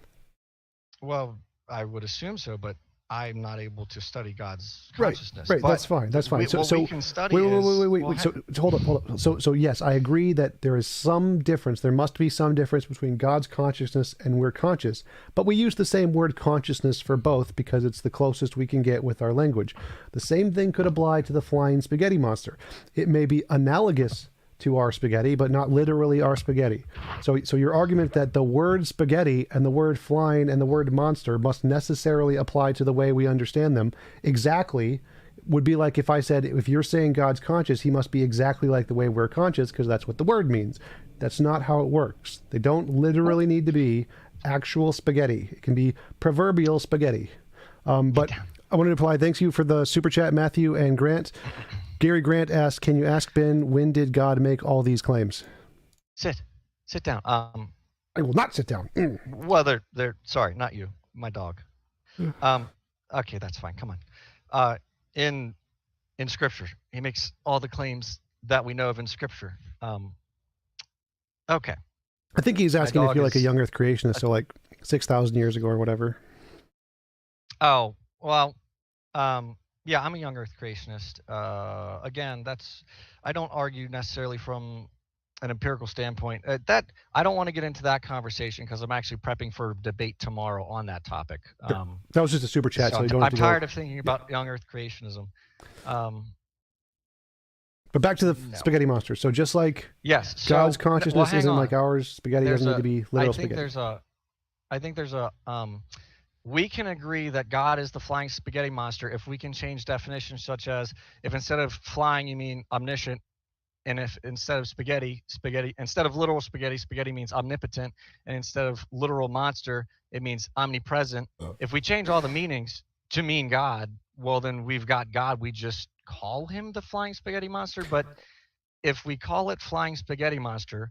well. I would assume so, but I'm not able to study God's Right, consciousness. right. But That's fine. That's fine. So, what we so can study wait, wait, wait, is wait, wait, well, wait. So, hold up. So, yes, I agree that there is some difference. There must be some difference between God's consciousness and we're conscious. But we use the same word consciousness for both because it's the closest we can get with our language. The same thing could apply to the flying spaghetti monster. It may be analogous to our spaghetti, but not literally our spaghetti. So your argument that the word spaghetti and the word flying and the word monster must necessarily apply to the way we understand them exactly would be like if I said, if you're saying God's conscious, he must be exactly like the way we're conscious because that's what the word means. That's not how it works. They don't literally need to be actual spaghetti. It can be proverbial spaghetti. But I wanted to apply. Thanks you for the super chat, Matthew and Grant. Gary Grant asked, "Can you ask Ben when did God make all these claims?" sit down. I will not sit down. Well, they're sorry, not you, my dog. Okay, that's fine. Come on. In Scripture, he makes all the claims that we know of in Scripture. Okay, I think he's my asking if dog you're like a is. young Earth creationist, so like 6,000 years ago or whatever. Oh well, yeah, I'm a young Earth creationist. Again, I don't argue necessarily from an empirical standpoint. That I don't want to get into that conversation because I'm actually prepping for debate tomorrow on that topic. Sure. That was just a super chat, so you don't have I'm to go. tired of thinking about young Earth creationism. But back to the No. spaghetti monster. So just like Yes. God's So, consciousness hang isn't on. like ours, spaghetti There's doesn't need to be literal spaghetti. I think there's a we can agree that God is the flying spaghetti monster if we can change definitions such as if instead of flying you mean omniscient, and if instead of spaghetti, instead of literal spaghetti, spaghetti means omnipotent, and instead of literal monster, it means omnipresent. If we change all the meanings to mean God, well then we've got God. We just call him the flying spaghetti monster. But if we call it flying spaghetti monster,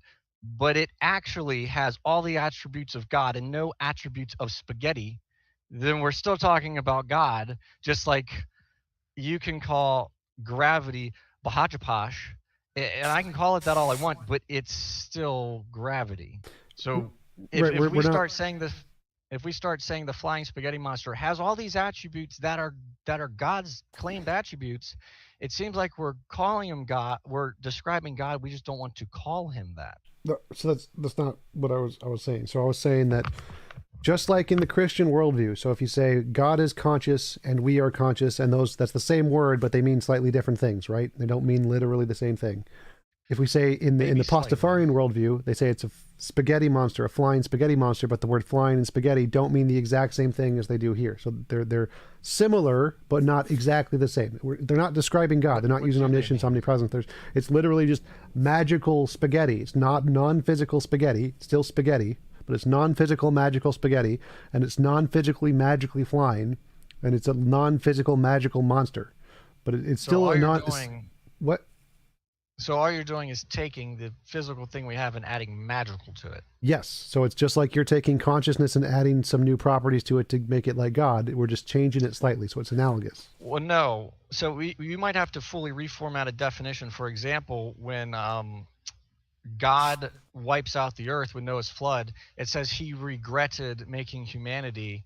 but it actually has all the attributes of God and no attributes of spaghetti, then we're still talking about God, just like you can call gravity Bahajapash, and I can call it that all I want, but it's still gravity. So Right, if we we're not. start saying this, if we start saying the flying spaghetti monster has all these attributes that are God's claimed attributes, it seems like we're calling him God. We're describing God. We just don't want to call him that. So that's not what I was saying. So I was saying that just like in the Christian worldview, so if you say God is conscious and we are conscious, and that's the same word, but they mean slightly different things, right? They don't mean literally the same thing. If we say in the Maybe Pastafarian worldview, they say it's a spaghetti monster, a flying spaghetti monster, but the word flying and spaghetti don't mean the exact same thing as they do here. So they're similar, but not exactly the same. They're not describing God. They're not using omniscience, omnipresence. It's literally just magical spaghetti. It's not non-physical spaghetti. It's still spaghetti, but it's non-physical magical spaghetti, and it's non-physically magically flying, and it's a non-physical magical monster. But it's So still all a you're non. doing, What? so all you're doing is taking the physical thing we have and adding magical to it. Yes. So it's just like you're taking consciousness and adding some new properties to it to make it like God. We're just changing it slightly, so it's analogous. Well, no. So you might have to fully reformat a definition. For example, when God wipes out the earth with Noah's flood, it says he regretted making humanity.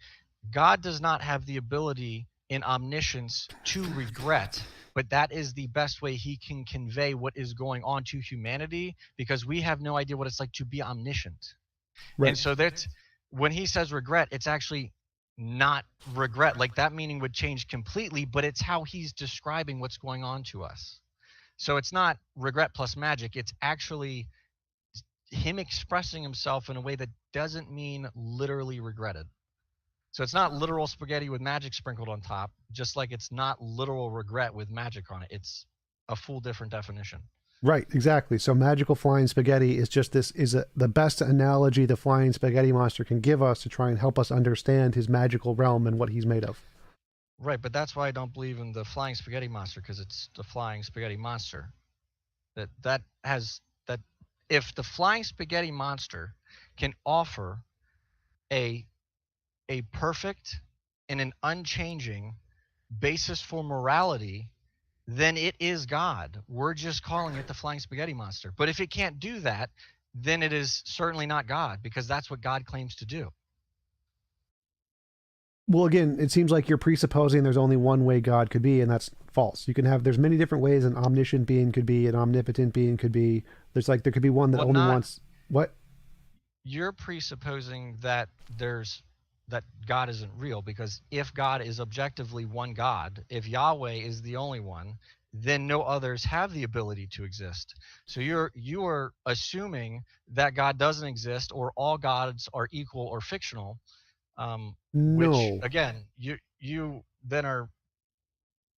God does not have the ability in omniscience to regret, but that is the best way he can convey what is going on to humanity because we have no idea what it's like to be omniscient. Right. And so that's when he says regret, it's actually not regret. Like that meaning would change completely, but it's how he's describing what's going on to us. So it's not regret plus magic. It's actually him expressing himself in a way that doesn't mean literally regretted. So it's not literal spaghetti with magic sprinkled on top, just like it's not literal regret with magic on it. It's a full different definition. Right, exactly. So magical flying spaghetti is just the best analogy the flying spaghetti monster can give us to try and help us understand his magical realm and what he's made of. Right, but that's why I don't believe in the flying spaghetti monster, because it's the flying spaghetti monster. That has that if the flying spaghetti monster can offer a a perfect and an unchanging basis for morality, then it is God. We're just calling it the flying spaghetti monster. But if it can't do that, then it is certainly not God, because that's what God claims to do. Well, again, it seems like you're presupposing there's only one way God could be, and that's false. You can have there's many different ways an omniscient being could be, an omnipotent being could be. There's like there could be one that Well, only not wants what? you're presupposing that God isn't real, because if God is objectively one God, if Yahweh is the only one, then no others have the ability to exist. So you are assuming that God doesn't exist, or all gods are equal or fictional, which No. again, you then are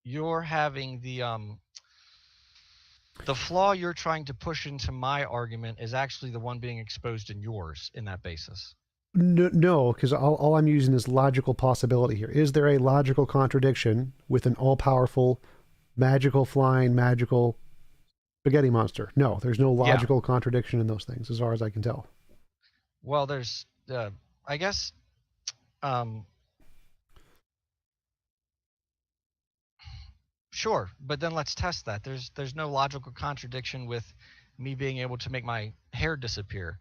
you're having the flaw you're trying to push into my argument is actually the one being exposed in yours in that basis. No, because all I'm using is logical possibility here. Is there a logical contradiction with an all-powerful, magical flying, magical spaghetti monster? No, there's no Yeah. logical contradiction in those things, as far as I can tell. Well, there's I guess um sure, but then let's test that. There's no logical contradiction with me being able to make my hair disappear,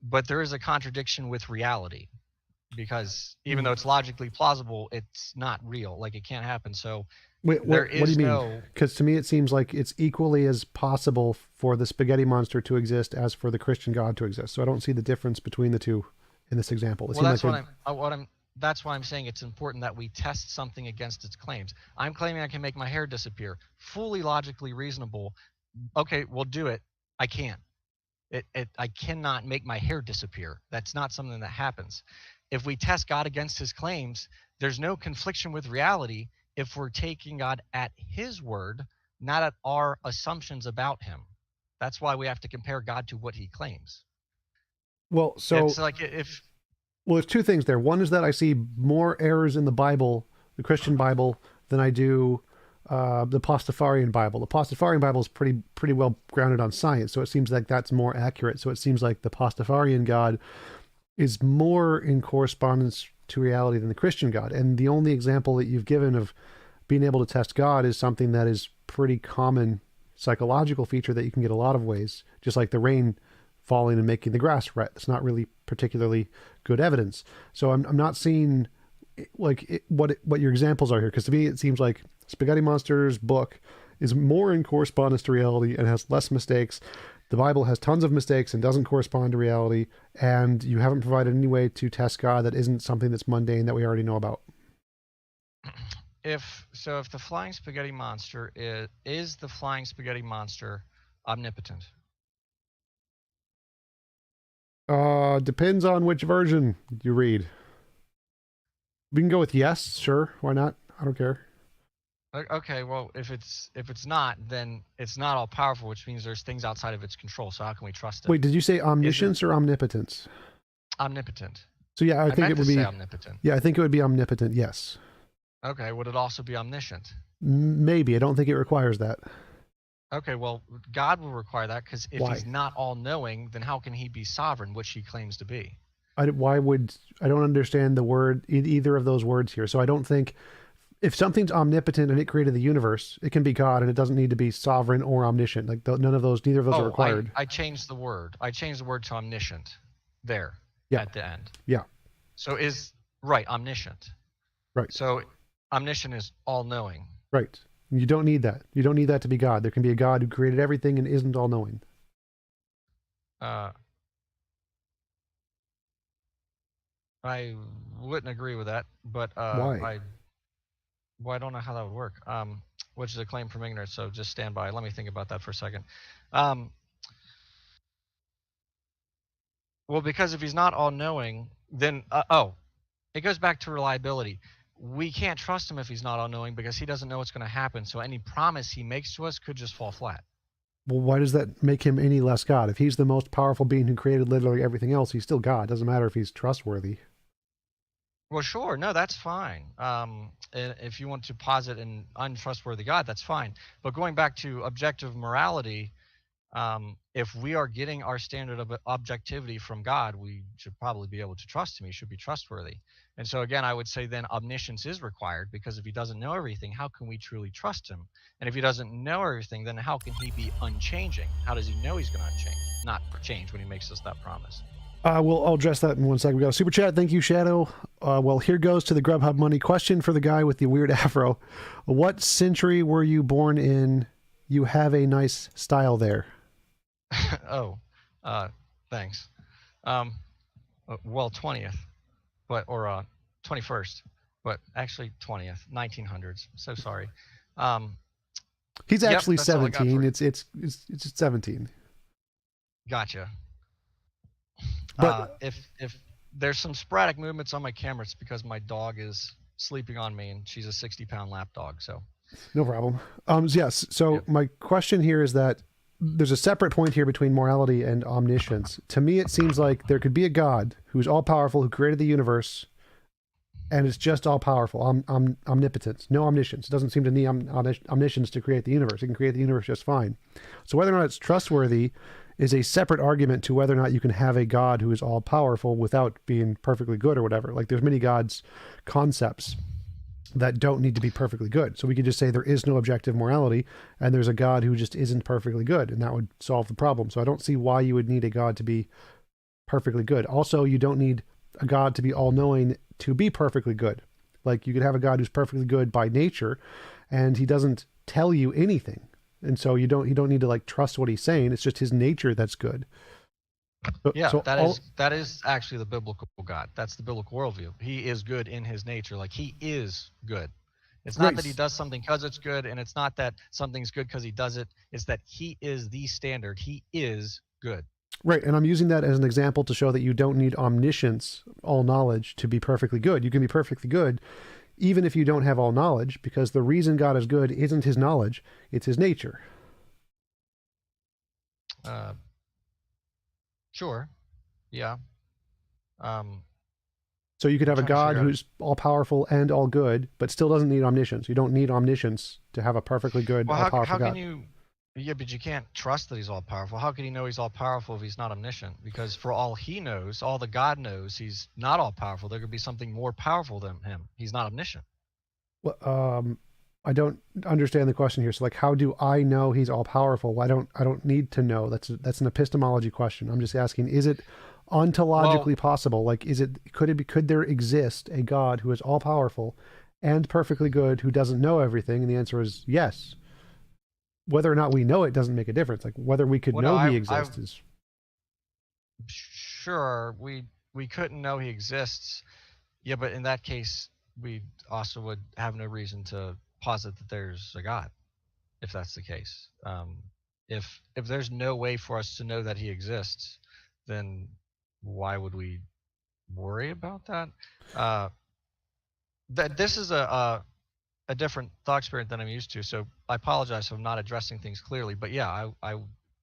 but there is a contradiction with reality, because even though it's logically plausible, it's not real. Like it can't happen. So Wait, there what do you is mean? no Because to me, it seems like it's equally as possible for the spaghetti monster to exist as for the Christian God to exist. So I don't see the difference between the two in this example. It Well, seems like that's they're what I'm that's why I'm saying it's important that we test something against its claims. I'm claiming I can make my hair disappear. Fully logically reasonable. Okay, we'll do it. I can't. I cannot make my hair disappear. That's not something that happens. If we test God against his claims, there's no confliction with reality if we're taking God at his word, not at our assumptions about him. That's why we have to compare God to what he claims. well. It's So like if well, there's two things there. One is that I see more errors in the Bible, the Christian Bible, than I do the Pastafarian Bible. The Pastafarian Bible is pretty well grounded on science, so it seems like that's more accurate. So it seems like the Pastafarian God is more in correspondence to reality than the Christian God. And the only example that you've given of being able to test God is something that is pretty common psychological feature that you can get a lot of ways, just like the rain falling and making the grass wet. It's not really particularly good evidence. So I'm not seeing what your examples are here, because to me it seems like Spaghetti Monster's book is more in correspondence to reality and has less mistakes. The Bible has tons of mistakes and doesn't correspond to reality, and you haven't provided any way to test God that isn't something that's mundane that we already know about. if the flying spaghetti monster is the flying spaghetti monster omnipotent? Depends on which version you read. We can go with yes, sure. Why not? I don't care. Okay, well, if it's not, then it's not all powerful, which means there's things outside of its control. So how can we trust it? Wait, did you say Is it omniscience or omnipotence? omnipotent? So yeah, I I think meant it to would say be. omnipotent. Yeah, I think it would be omnipotent. Yes, Okay, would it also be omniscient? maybe. I don't think it requires that. Okay, well, God will require that, because if Why? he's not all knowing, then how can he be sovereign, which he claims to be? Why would I don't understand the word either of those words here. So I don't think if something's omnipotent and it created the universe, it can be God, and it doesn't need to be sovereign or omniscient. Like none of those, neither of those are Oh, I required. I changed the word. I changed the word to omniscient there Yeah, at the end. yeah, So is right, omniscient. right, So omniscient is all knowing. right. You don't need that. You don't need that to be God. There can be a God who created everything and isn't all knowing. Uh, I wouldn't agree with that, but Why? I don't know how that would work. Which is a claim from ignorance. So just stand by. Let me think about that for a second. Um, well, because if he's not all knowing, then it goes back to reliability. We can't trust him if he's not all knowing because he doesn't know what's going to happen. So any promise he makes to us could just fall flat. Well, why does that make him any less God? If he's the most powerful being who created literally everything else, he's still God. Doesn't matter if he's trustworthy. Well, sure. No, that's fine. If you want to posit an untrustworthy God, that's fine. But going back to objective morality, if we are getting our standard of objectivity from God, we should probably be able to trust him. He should be trustworthy. And so, again, I would say then omniscience is required because if he doesn't know everything, how can we truly trust him? And if he doesn't know everything, then how can he be unchanging? How does he know he's going to not change when he makes us that promise? I'll address that in 1 second. We got a super chat. Thank you, Shadow. Well, here goes to the Grubhub money question for the guy with the weird afro. What century were you born in? You have a nice style there. Oh, thanks. Um, well, 20th, or 21st, but actually 20th, 1900s. So sorry. He's Yep, actually that's all I got for 17. you. It's 17. Gotcha. But If there's some sporadic movements on my camera, it's because my dog is sleeping on me, and she's a 60-pound lap dog. So no problem. Yes. So yep. my question here is that there's a separate point here between morality and omniscience. To me, it seems like there could be a God who's all powerful, who created the universe, and it's just all powerful, omnipotence, no omniscience. It doesn't seem to need omniscience to create the universe. It can create the universe just fine. So whether or not it's trustworthy is a separate argument to whether or not you can have a God who is all powerful without being perfectly good or whatever. Like there's many gods concepts that don't need to be perfectly good. So we could just say there is no objective morality and there's a God who just isn't perfectly good, and that would solve the problem. So I don't see why you would need a God to be perfectly good. Also, you don't need a God to be all-knowing to be perfectly good. Like you could have a God who's perfectly good by nature and he doesn't tell you anything. And so you don't need to like trust what he's saying. It's just his nature that's good. Yeah, So that is actually the biblical God. That's the biblical worldview. He is good in his nature. Like he is good. It's not that he right. does something because it's good, and it's not that something's good because he does it. It's that he is the standard. He is good. Right. And I'm using that as an example to show that you don't need omniscience, all knowledge, to be perfectly good. You can be perfectly good even if you don't have all knowledge, because the reason God is good isn't his knowledge, it's his nature. Uh, sure. Yeah. Um, So you could I'm have a trying to God figure out. who's all powerful and all good, but still doesn't need omniscience. You don't need omniscience to have a perfectly good, Well, all how powerful can God. you? Yeah, but you can't trust that he's all powerful. How can he know he's all powerful if he's not omniscient? Because for all he knows, all the God knows, he's not all powerful. There could be something more powerful than him. He's not omniscient. Well, I don't understand the question here. So, like, how do I know he's all powerful? I don't need to know. That's an epistemology question. I'm just asking: is it Well, ontologically possible? Like, could there exist a God who is all powerful and perfectly good who doesn't know everything? And the answer is yes. Whether or not we know it doesn't make a difference. Like whether we could well, no, know he I exists is sure we couldn't know he exists. Yeah, but in that case, we also would have no reason to posit that there's a God, if that's the case. If there's no way for us to know that he exists, then why would we worry about that? Uh, that this is a different thought experiment than I'm used to, so I apologize for not addressing things clearly. But yeah,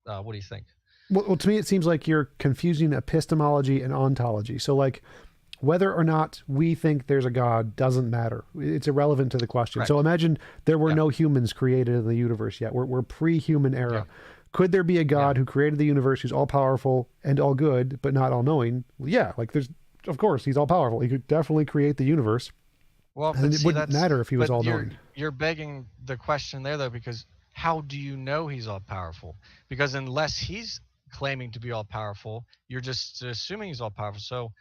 what do you think? well, to me, it seems like you're confusing epistemology and ontology. So, like, whether or not we think there's a God doesn't matter. It's irrelevant to the question. So Correct. imagine there were Yeah. no humans created in the universe yet. We're pre-human Yeah. era. Could there be a Yeah. God who created the universe who's all powerful and all good, but not all knowing? Well, yeah, like there's, of course, he's all powerful. He could definitely create the universe. Well, but And it see, wouldn't that's matter if he was but all you're knowing. you're begging the question there though, because how do you know he's all powerful? Because unless he's claiming to be all powerful, you're just assuming he's all powerful. So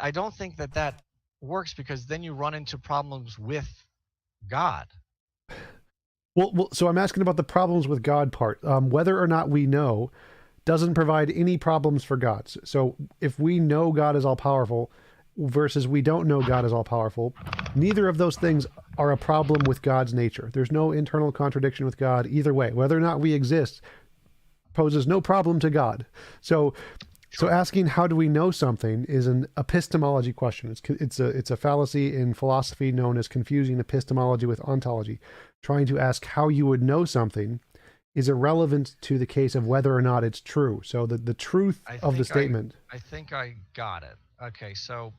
I don't think that that works because then you run into problems with God. So I'm asking about the problems with God part. Whether or not we know doesn't provide any problems for God. So if we know God is all powerful, versus we don't know God is all powerful, neither of those things are a problem with God's nature. There's no internal contradiction with God either way. Whether or not we exist poses no problem to God. So Sure. asking how do we know something is an epistemology question. It's a fallacy in philosophy known as confusing epistemology with ontology. Trying to ask how you would know something is irrelevant to the case of whether or not it's true. So the truth I of the think I statement. I think I got it. Okay, so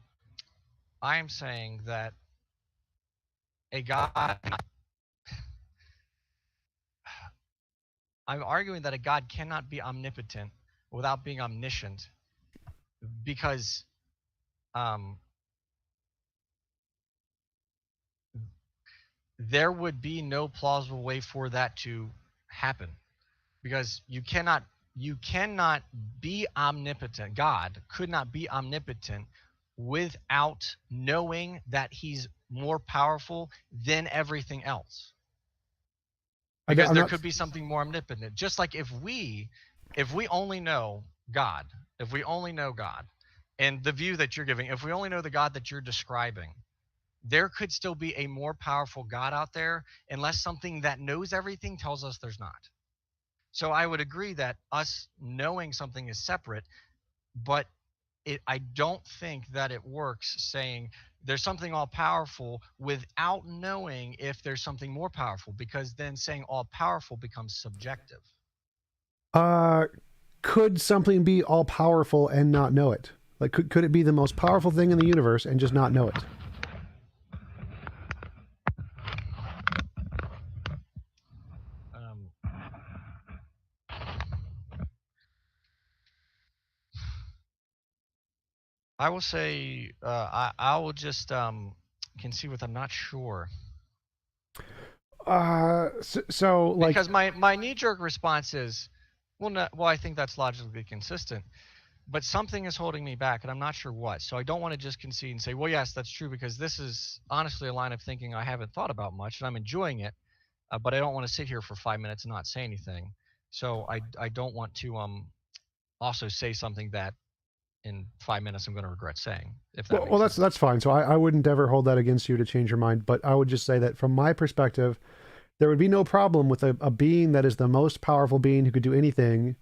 I am saying that a God I'm arguing that a God cannot be omnipotent without being omniscient because um, there would be no plausible way for that to happen because you cannot be omnipotent. God could not be omnipotent without knowing that he's more powerful than everything else, because I'm there not. could be something more omnipotent. Just like if we only know God, if we only know God and the view that you're giving, if we only know the God that you're describing, there could still be a more powerful God out there unless something that knows everything tells us there's not. So I would agree that us knowing something is separate, but I don't think that it works saying there's something all powerful without knowing if there's something more powerful, because then saying all powerful becomes subjective. Uh, could something be all powerful and not know it? Like, could it be the most powerful thing in the universe and just not know it? Um, I will say I will just concede with I'm not sure, So like, because my knee jerk response is, well, no, well, I think that's logically consistent, but something is holding me back, and I'm not sure what. So I don't want to just concede and say, well, yes, that's true, because this is honestly a line of thinking I haven't thought about much, and I'm enjoying it, but I don't want to sit here for 5 minutes and not say anything. So I don't want to also say something that in 5 minutes I'm going to regret saying, if that well, makes sense. that's fine. So I wouldn't ever hold that against you to change your mind, but I would just say that from my perspective, there would be no problem with a being that is the most powerful being who could do anything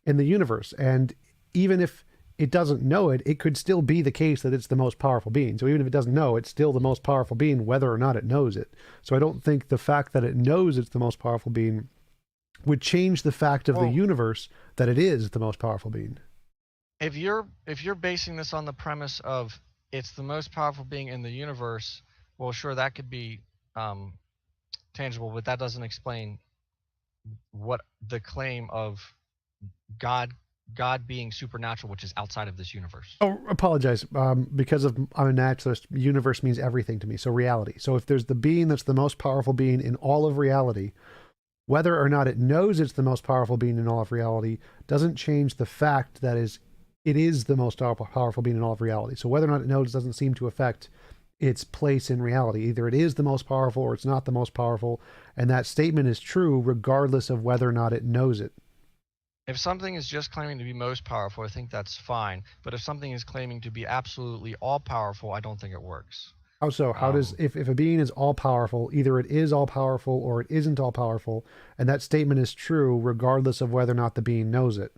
in the universe. And even if it doesn't know it, it could still be the case that it's the most powerful being. So even if it doesn't know, it's still the most powerful being, whether or not it knows it. So I don't think the fact that it knows it's the most powerful being would change the fact of the Well, universe that it is the most powerful being. if you're basing this on the premise of it's the most powerful being in the universe, well, sure, that could be um, tangible, but that doesn't explain what the claim of God God being supernatural, which is outside of this universe. Oh, apologize. Because of I'm a naturalist, universe means everything to me. So reality. So if there's the being that's the most powerful being in all of reality, whether or not it knows it's the most powerful being in all of reality doesn't change the fact that it is the most powerful being in all of reality. So whether or not it knows doesn't seem to affect its place in reality. Either it is the most powerful or it's not the most powerful, and that statement is true regardless of whether or not it knows it. If something is just claiming to be most powerful, I think that's fine. But if something is claiming to be absolutely all powerful, I don't think it works. How so? How does Um, if a being is all powerful, either it is all powerful or it isn't all powerful, and that statement is true regardless of whether or not the being knows it.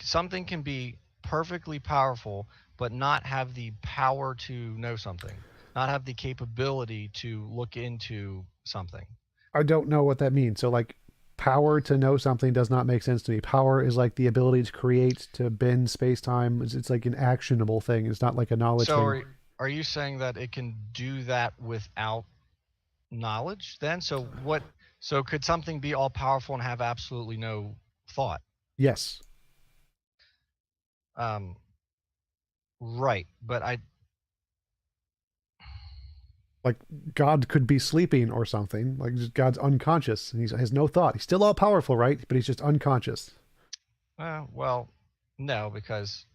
something can be perfectly powerful, but not have the power to know something, not have the capability to look into something. I don't know what that means. So like power to know something does not make sense to me. Power is like the ability to create, to bend space time. It's like an actionable thing. It's not like a knowledge So thing. are you saying that it can do that without knowledge then? So could something be all powerful and have absolutely no thought? Yes. Um, right, but I Like God could be sleeping or something. Like just God's unconscious and he has no thought. He's still all powerful, right? But he's just unconscious. well, no, because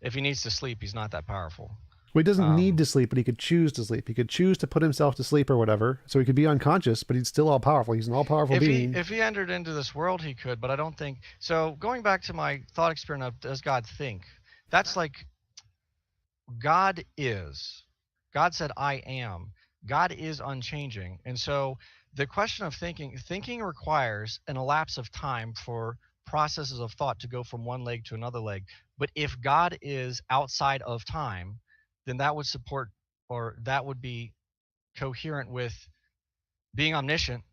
if he needs to sleep, he's not that powerful. Well, he doesn't need Um, to sleep, but he could choose to sleep. He could choose to put himself to sleep or whatever. So he could be unconscious, but he's still all powerful. He's an all powerful if he being. if he entered into this world, he could, but I don't think so. Going back to my thought experiment of does God think? That's like God is. God said, I am. God is unchanging. And so the question of thinking requires an elapse of time for processes of thought to go from one leg to another leg. But if God is outside of time, then that would support, or that would be coherent with being omniscient,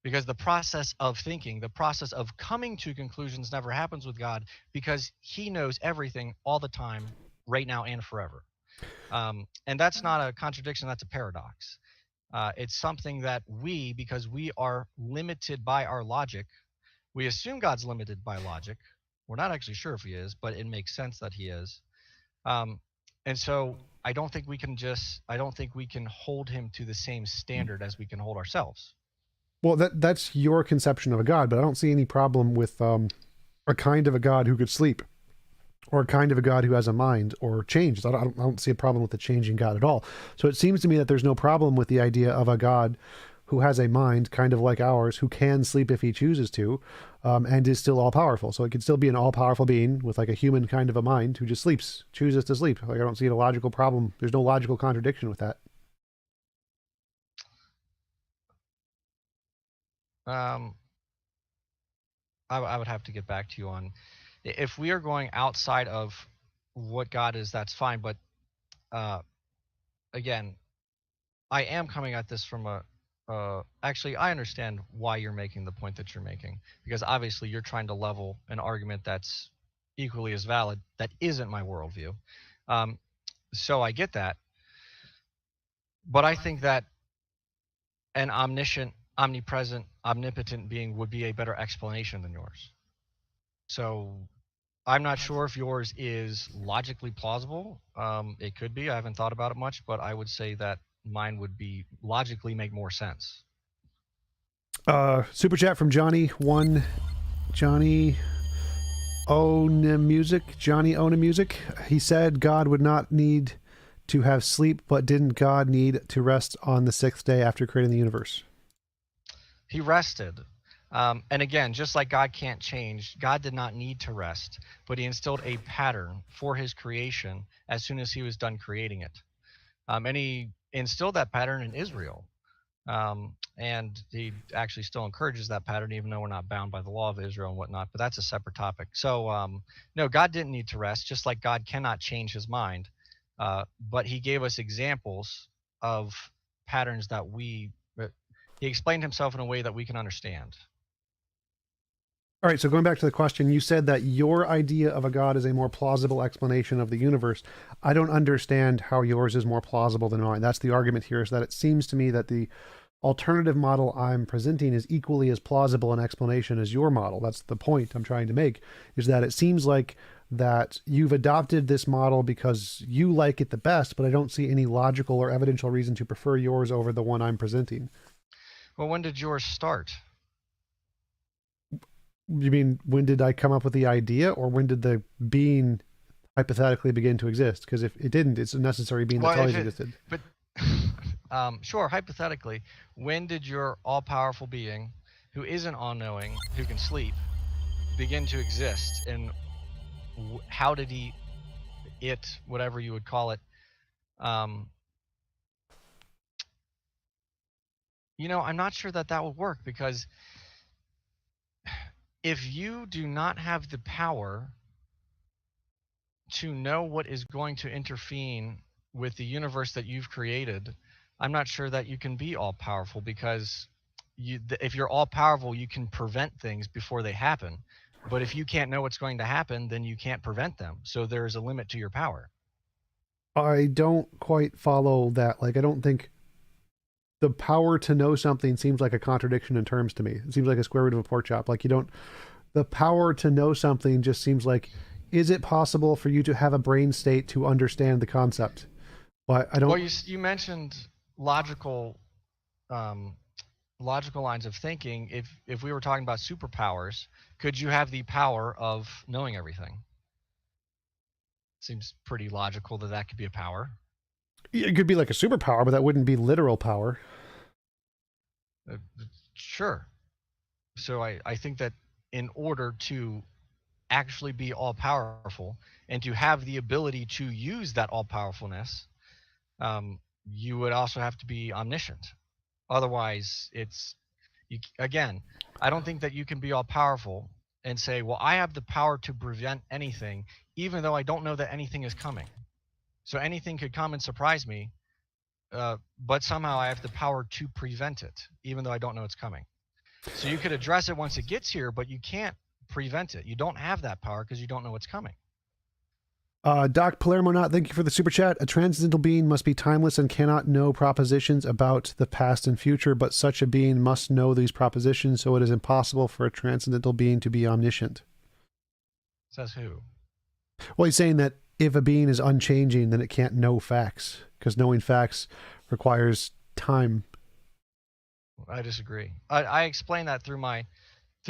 because the process of thinking, the process of coming to conclusions never happens with God, because he knows everything all the time, right now and forever. And that's not a contradiction, that's a paradox. It's something that we, because we are limited by our logic, we assume God's limited by logic. We're not actually sure if he is, but it makes sense that he is. Um, and so I don't think we can hold him to the same standard as we can hold ourselves. Well, that's your conception of a god, but I don't see any problem with a kind of a god who could sleep, or a kind of a God who has a mind or changes. I don't see a problem with the changing God at all. So it seems to me that there's no problem with the idea of a God who has a mind, kind of like ours, who can sleep if he chooses to, and is still all powerful. So it could still be an all powerful being with like a human kind of a mind who just sleeps, chooses to sleep. Like I don't see a logical problem. There's no logical contradiction with that. Um, I would have to get back to you on, if we are going outside of what God is, that's fine. But uh, again, I am coming at this from a actually, I understand why you're making the point that you're making, because obviously you're trying to level an argument that's equally as valid that isn't my worldview. Um, so I get that, but I think that an omniscient, omnipresent, omnipotent being would be a better explanation than yours. So I'm not sure if yours is logically plausible. It could be. I haven't thought about it much, but I would say that mine would be logically make more sense. Super chat from Johnny one, Johnny Own Music. Johnny Own Music. He said God would not need to have sleep, but didn't God need to rest on the sixth day after creating the universe? He rested. And again, just like God can't change, God did not need to rest, but he instilled a pattern for his creation as soon as he was done creating it. And he instilled that pattern in Israel. And he actually still encourages that pattern, even though we're not bound by the law of Israel and whatnot. But that's a separate topic. So, no, God didn't need to rest, just like God cannot change his mind. But he gave us examples of patterns that he explained himself in a way that we can understand. All right, so going back to the question, you said that your idea of a god is a more plausible explanation of the universe. I don't understand how yours is more plausible than mine. That's the argument here, is that it seems to me that the alternative model I'm presenting is equally as plausible an explanation as your model. That's the point I'm trying to make, is that it seems like that you've adopted this model because you like it the best, but I don't see any logical or evidential reason to prefer yours over the one I'm presenting. Well, when did yours start? You mean when did I come up with the idea, or when did the being hypothetically begin to exist? Because if it didn't, it's a necessary being that's Well, if always it, existed. but sure, hypothetically, when did your all-powerful being, who isn't all-knowing, who can sleep, begin to exist, and how did whatever you would call it, um, I'm not sure that that would work, because if you do not have the power to know what is going to intervene with the universe that you've created, I'm not sure that you can be all powerful, because if you're all powerful, you can prevent things before they happen. But if you can't know what's going to happen, then you can't prevent them. So there is a limit to your power. I don't quite follow that. Like, I don't think the power to know something seems like a contradiction in terms to me. It seems like a square root of a pork chop. Like, you don't, the power to know something just seems like, is it possible for you to have a brain state to understand the concept? But I Well, don't. you mentioned logical um, logical lines of thinking. If we were talking about superpowers, could you have the power of knowing everything? Seems pretty logical that that could be a power. It could be like a superpower, but that wouldn't be literal power. Uh, sure. So I think that in order to actually be all powerful and to have the ability to use that all powerfulness, you would also have to be omniscient. Otherwise, again, I don't think that you can be all powerful and say, well, I have the power to prevent anything, even though I don't know that anything is coming. So anything could come and surprise me, but somehow I have the power to prevent it, even though I don't know it's coming. So you could address it once it gets here, but you can't prevent it. You don't have that power because you don't know what's coming. Doc Palermo, not thank you for the super chat. A transcendental being must be timeless and cannot know propositions about the past and future, but such a being must know these propositions, so it is impossible for a transcendental being to be omniscient. Says who? Well, he's saying that if a being is unchanging, then it can't know facts, because knowing facts requires time. I disagree. I explain that through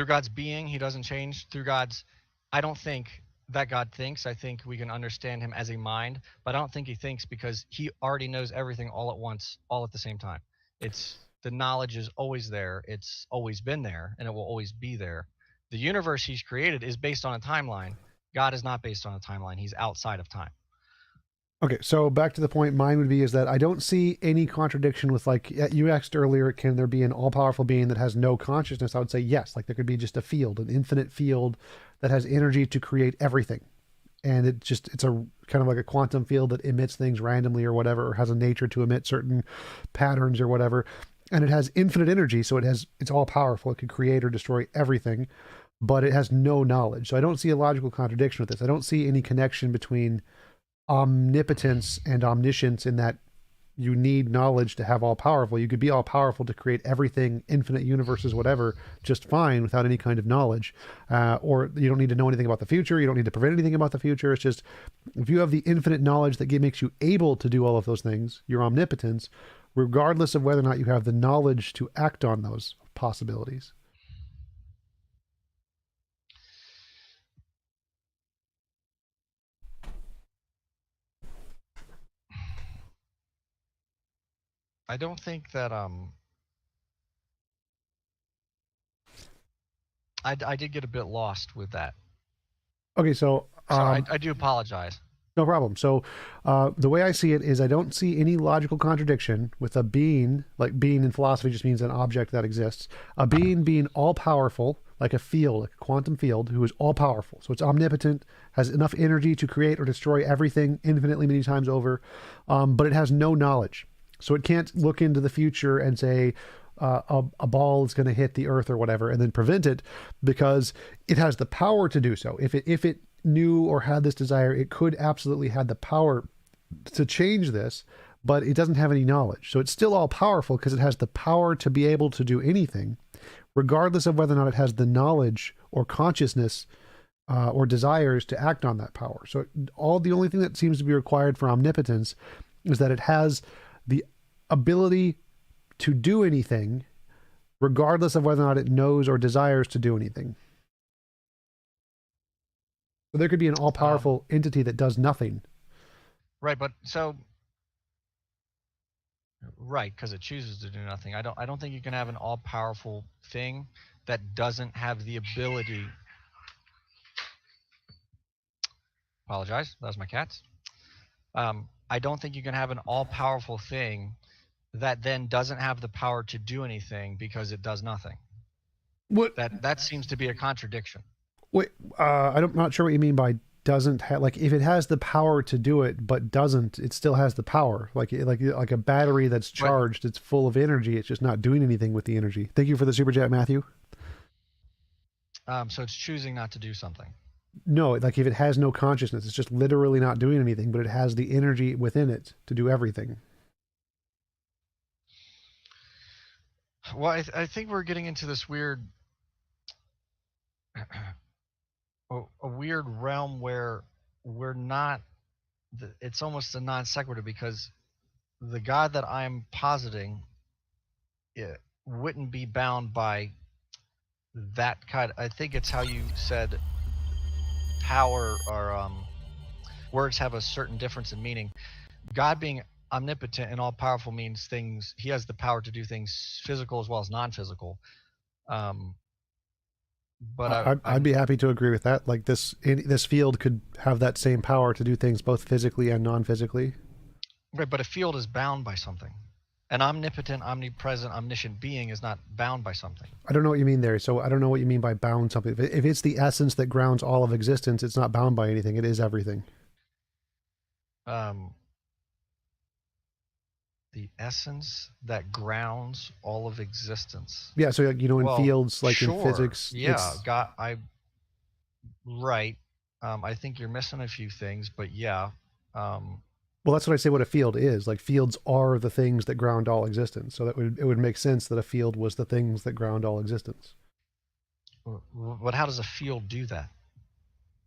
God's being, he doesn't change. Through God's, I don't think that God thinks. I think we can understand him as a mind, but I don't think he thinks because he already knows everything all at once, all at the same time. It's the knowledge is always there. It's always been there and it will always be there. The universe he's created is based on a timeline. God is not based on a timeline. He's outside of time. Okay, so back to the point, mine would be is that I don't see any contradiction with, like, you asked earlier, can there be an all-powerful being that has no consciousness? I would say yes. Like, there could be just a field, an infinite field that has energy to create everything. And it's a kind of like a quantum field that emits things randomly or whatever, or has a nature to emit certain patterns or whatever. And it has infinite energy, so it's all powerful. It could create or destroy everything, but it has no knowledge. So I don't see a logical contradiction with this. I don't see any connection between omnipotence and omniscience in that you need knowledge to have all powerful. You could be all powerful to create everything, infinite universes, whatever, just fine without any kind of knowledge. Or you don't need to know anything about the future. You don't need to prevent anything about the future. It's just if you have the infinite knowledge that makes you able to do all of those things, your omnipotence, regardless of whether or not you have the knowledge to act on those possibilities. I don't think that I did get a bit lost with that. Okay, so I do apologize. no problem. So the way I see it is I don't see any logical contradiction with a being, like being in philosophy just means an object that exists, a being all powerful, like a field, like a quantum field, who is all powerful. So it's omnipotent, has enough energy to create or destroy everything infinitely many times over, but it has no knowledge. So it can't look into the future and say, a ball is going to hit the earth or whatever and then prevent it, because it has the power to do so. If it knew or had this desire, it could absolutely have the power to change this, but it doesn't have any knowledge. So it's still all powerful because it has the power to be able to do anything, regardless of whether or not it has the knowledge or consciousness or desires to act on that power. So the only thing that seems to be required for omnipotence is that it has the ability to do anything, regardless of whether or not it knows or desires to do anything. So there could be an all-powerful entity that does nothing. Right, but so right, because it chooses to do nothing. I don't think you can have an all-powerful thing that doesn't have the ability. Apologize, that was my cats. I don't think you can have an all-powerful thing that then doesn't have the power to do anything because it does nothing. What? That seems to be a contradiction. Wait, I'm not sure what you mean by doesn't have. Like, if it has the power to do it but doesn't, it still has the power. Like a battery that's charged, it's full of energy. It's just not doing anything with the energy. Thank you for the super chat, Matthew. So it's choosing not to do something. No, like if it has no consciousness, it's just literally not doing anything, but it has the energy within it to do everything. Well, I think we're getting into this weird, a weird realm where we're not. It's almost a non sequitur because the God that I'm positing it wouldn't be bound by that kind. I think it's how you said power or words have a certain difference in meaning. God being omnipotent and all powerful means things. He has the power to do things physical as well as non-physical. Um, but I'd I'm be happy to agree with that. Like this field could have that same power to do things both physically and non-physically. right. But a field is bound by something. An omnipotent, omnipresent, omniscient being is not bound by something. I don't know what you mean there. So I don't know what you mean by bound something. If it's the essence that grounds all of existence, it's not bound by anything. It is everything. Um, the essence that grounds all of existence. Yeah. So like, in Well, fields, like in sure. physics, Yeah, it's got I right. I think you're missing a few things, but yeah. Um, well, that's what I say. What a field is. Like fields are the things that ground all existence. So it would make sense that a field was the things that ground all existence. but how does a field do that?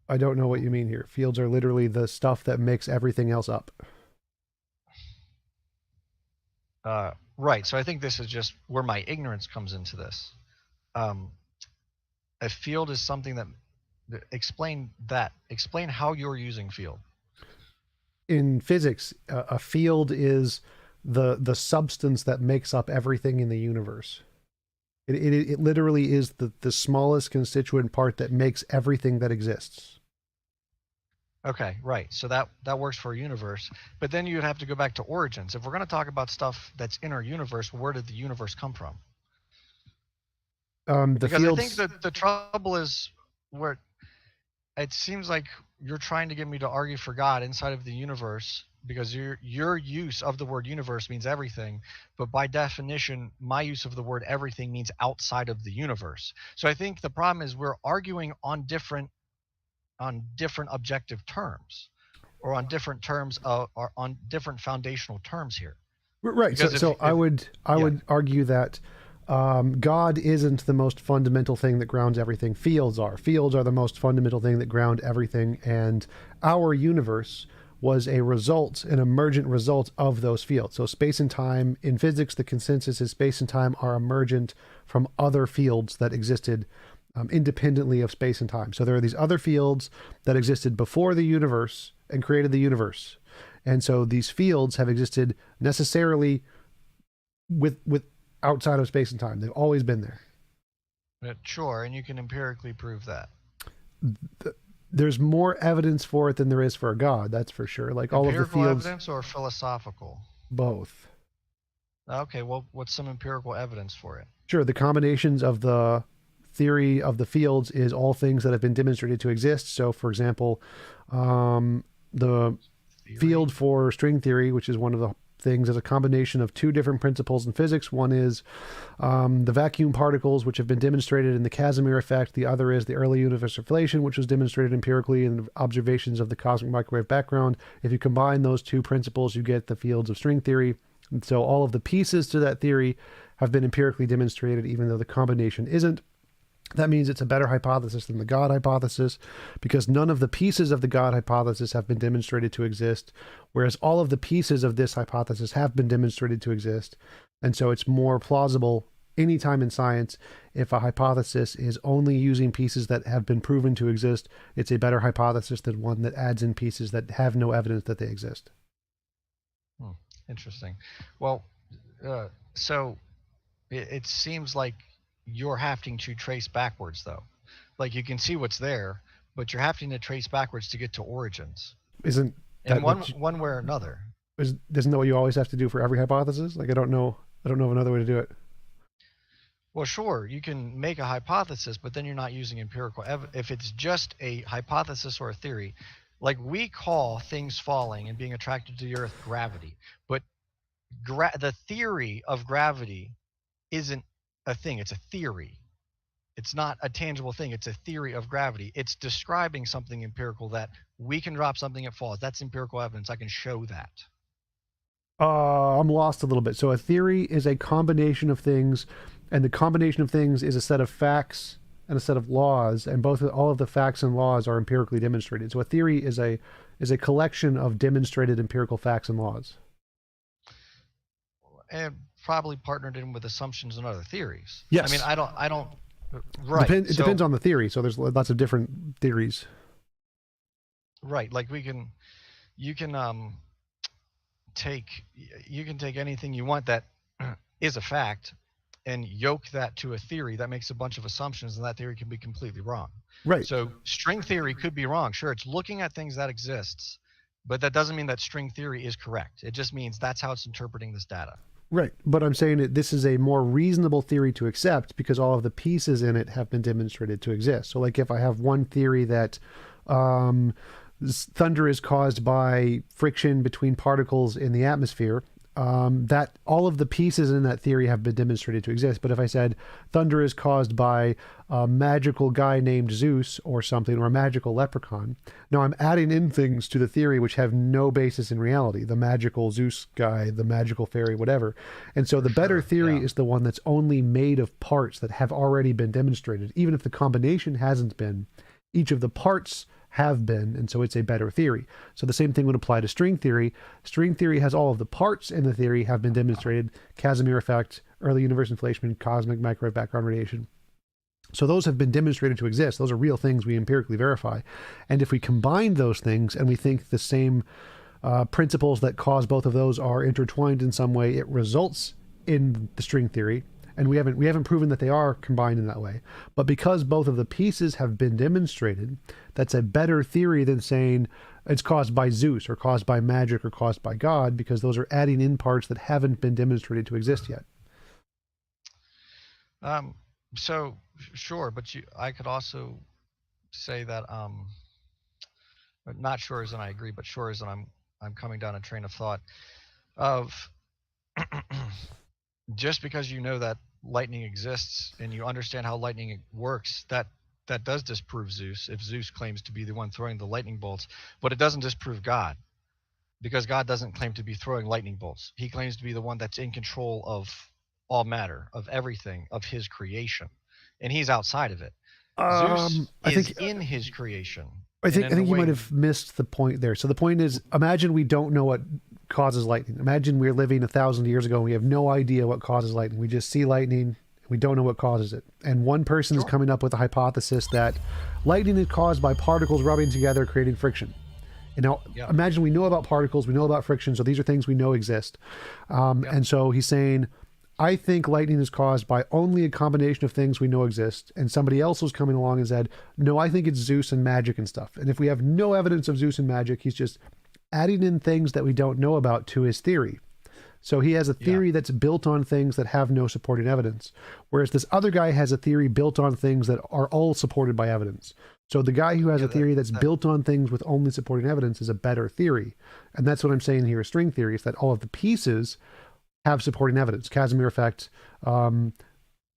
I don't know what you mean here. Fields are literally the stuff that makes everything else up. Right. So I think this is just where my ignorance comes into this. Um, a field is something that explain that. Explain how you're using field. In physics, a field is the substance that makes up everything in the universe. It literally is the smallest constituent part that makes everything that exists. Okay, right. So that works for a universe, but then you'd have to go back to origins. If we're going to talk about stuff that's in our universe, where did the universe come from? The Because I think fields. that the trouble is where it seems like you're trying to get me to argue for God inside of the universe because your use of the word universe means everything, but by definition, my use of the word everything means outside of the universe. So I think the problem is we're arguing on different objective terms or on different terms or on different foundational terms here. Right. So Because if so I if would I yeah, would argue that God isn't the most fundamental thing that grounds everything. Fields are. Fields are the most fundamental thing that ground everything, and our universe was a result, an emergent result of those fields. So space and time in physics, the consensus is space and time are emergent from other fields that existed independently of space and time. So there are these other fields that existed before the universe and created the universe. And so these fields have existed necessarily with outside of space and time. They've always been there. sure, and you can empirically prove that. There's more evidence for it than there is for a god, that's for sure. Like all of the Empirical fields, evidence or philosophical? both. Okay, well, what's some empirical evidence for it? Sure, the combinations of the theory of the fields is all things that have been demonstrated to exist. So, for example, the field Theory? for string theory, which is one of the things, is a combination of two different principles in physics. One is the vacuum particles, which have been demonstrated in the Casimir effect. The other is the early universe inflation, which was demonstrated empirically in observations of the cosmic microwave background. If you combine those two principles, you get the fields of string theory. And so all of the pieces to that theory have been empirically demonstrated, even though the combination isn't. That means it's a better hypothesis than the God hypothesis because none of the pieces of the God hypothesis have been demonstrated to exist, whereas all of the pieces of this hypothesis have been demonstrated to exist. And so it's more plausible anytime in science if a hypothesis is only using pieces that have been proven to exist. It's a better hypothesis than one that adds in pieces that have no evidence that they exist. Hmm, interesting. Well, so it seems like you're having to trace backwards, though. Like you can see what's there, but you're having to trace backwards to get to origins Isn't in that one what you, one way or another. isn't that what you always have to do for every hypothesis? Like I don't know of another way to do it. Well, sure, you can make a hypothesis, but then you're not using empirical evidence. If it's just a hypothesis or a theory, like we call things falling and being attracted to the earth gravity, but the theory of gravity isn't a thing, it's a theory. It's not a tangible thing, it's a theory of gravity. It's describing something empirical that we can drop something, it falls. That's empirical evidence. I can show that. I'm lost a little bit. So a theory is a combination of things, and the combination of things is a set of facts and a set of laws, and all of the facts and laws are empirically demonstrated. So a theory is a collection of demonstrated empirical facts and laws. And probably partnered in with assumptions and other theories. I mean, Yes, I don't, right. it depends So, on the theory. So there's lots of different theories. right. Like you can, take, you can take anything you want that is a fact and yoke that to a theory that makes a bunch of assumptions, and that theory can be completely wrong. Right. So string theory could be wrong. Sure, it's looking at things that exists, but that doesn't mean that string theory is correct. It just means that's how it's interpreting this data. Right. But I'm saying that this is a more reasonable theory to accept because all of the pieces in it have been demonstrated to exist. So, like, if I have one theory that um, thunder is caused by friction between particles in the atmosphere, that all of the pieces in that theory have been demonstrated to exist. But if I said thunder is caused by a magical guy named Zeus or something, or a magical leprechaun, now I'm adding in things to the theory which have no basis in reality. The magical Zeus guy, the magical fairy, whatever. And so For the better sure. theory Yeah. is the one that's only made of parts that have already been demonstrated. Even if the combination hasn't been, each of the parts have been, and so it's a better theory. So the same thing would apply to string theory. String theory has all of the parts in the theory have been demonstrated: Casimir effect, early universe inflation, cosmic microwave background radiation. So those have been demonstrated to exist. Those are real things we empirically verify. And if we combine those things and we think the same principles that cause both of those are intertwined in some way, it results in the string theory. And we haven't proven that they are combined in that way. But because both of the pieces have been demonstrated, that's a better theory than saying it's caused by Zeus or caused by magic or caused by God, because those are adding in parts that haven't been demonstrated to exist yet. Um, so sure, but I could also say that not sure as in I agree, but sure as in I'm coming down a train of thought of just because you know that lightning exists and you understand how lightning works, that does disprove Zeus if Zeus claims to be the one throwing the lightning bolts, but it doesn't disprove God because God doesn't claim to be throwing lightning bolts. He claims to be the one that's in control of all matter, of everything, of his creation, and he's outside of it. Zeus I is think in his creation, I and think I in the think you might way, have missed the point there. So the point is, imagine we don't know what causes lightning. Imagine we're living 1,000 years ago and we have no idea what causes lightning. We just see lightning. We don't know what causes it. And one person is sure, coming up with a hypothesis that lightning is caused by particles rubbing together, creating friction. And now yeah, imagine we know about particles, we know about friction, so these are things we know exist. yeah, And so he's saying, I think lightning is caused by only a combination of things we know exist. And somebody else was coming along and said, no, I think it's Zeus and magic and stuff. And if we have no evidence of Zeus and magic, he's just adding in things that we don't know about to his theory. So he has a yeah, theory that's built on things that have no supporting evidence, whereas this other guy has a theory built on things that are all supported by evidence. So the guy who has yeah. a theory that's built on things with only supporting evidence is a better theory. And that's what I'm saying here is string theory, is that all of the pieces have supporting evidence: Casimir effect,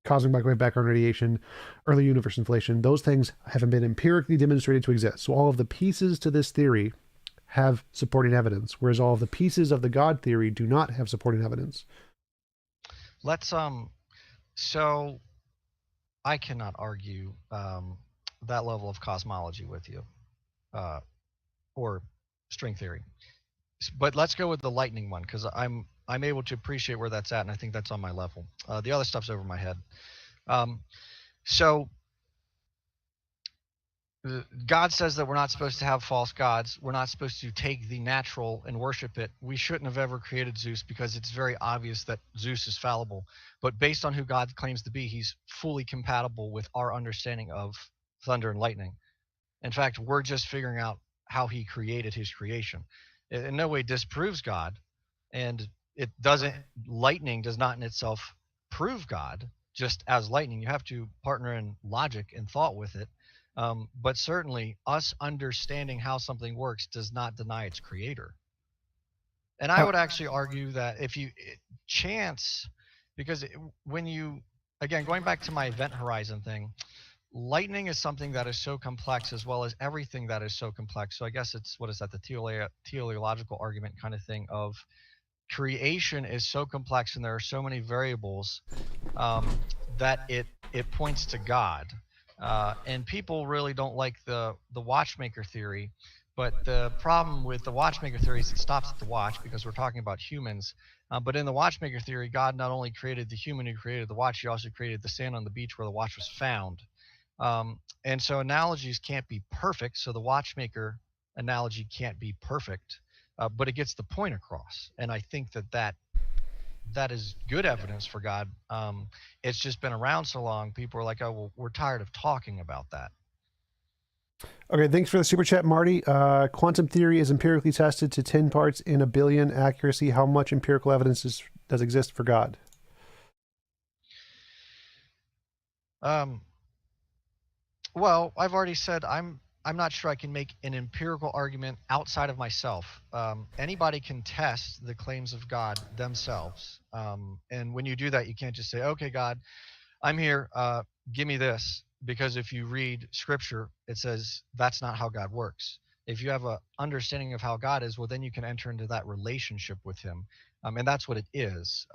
cosmic microwave background radiation, early universe inflation. Those things haven't been empirically demonstrated to exist. So all of the pieces to this theory have supporting evidence, whereas all of the pieces of the God theory do not have supporting evidence. Let's So I cannot argue that level of cosmology with you, uh, or string theory. But let's go with the lightning one because I'm able to appreciate where that's at, and I think that's on my level. The other stuff's over my head. Um, so God says that we're not supposed to have false gods. We're not supposed to take the natural and worship it. We shouldn't have ever created Zeus because it's very obvious that Zeus is fallible. But based on who God claims to be, he's fully compatible with our understanding of thunder and lightning. In fact, we're just figuring out how he created his creation. It in no way disproves God, and it doesn't. Lightning does not in itself prove God. Just as lightning, you have to partner in logic and thought with it. But certainly, us understanding how something works does not deny its creator. And I Uh, would actually argue that if you chance, because when you, again, going back to my event horizon thing, lightning is something that is so complex as well as everything that is so complex. So I guess it's, what is that, the teleological argument kind of thing of creation is so complex and there are so many variables, that it points to God. And people really don't like the watchmaker theory, but the problem with the watchmaker theory is it stops at the watch because we're talking about humans. But in the watchmaker theory, God not only created the human who created the watch, he also created the sand on the beach where the watch was found. And so analogies can't be perfect. So the watchmaker analogy can't be perfect, but it gets the point across. And I think that that is good evidence for God. It's just been around so long, people are like, oh, well, we're tired of talking about that. Okay, thanks for the super chat, Marty. Quantum theory is empirically tested to 10 parts in a billion accuracy. How much empirical evidence does exist for God? Um, well, I've already said I'm not sure I can make an empirical argument outside of myself. Anybody can test the claims of God themselves, and when you do that, you can't just say, "Okay, God, I'm here. Give me this," because if you read Scripture, it says that's not how God works. If you have a understanding of how God is, well, then you can enter into that relationship with Him, and that's what it is.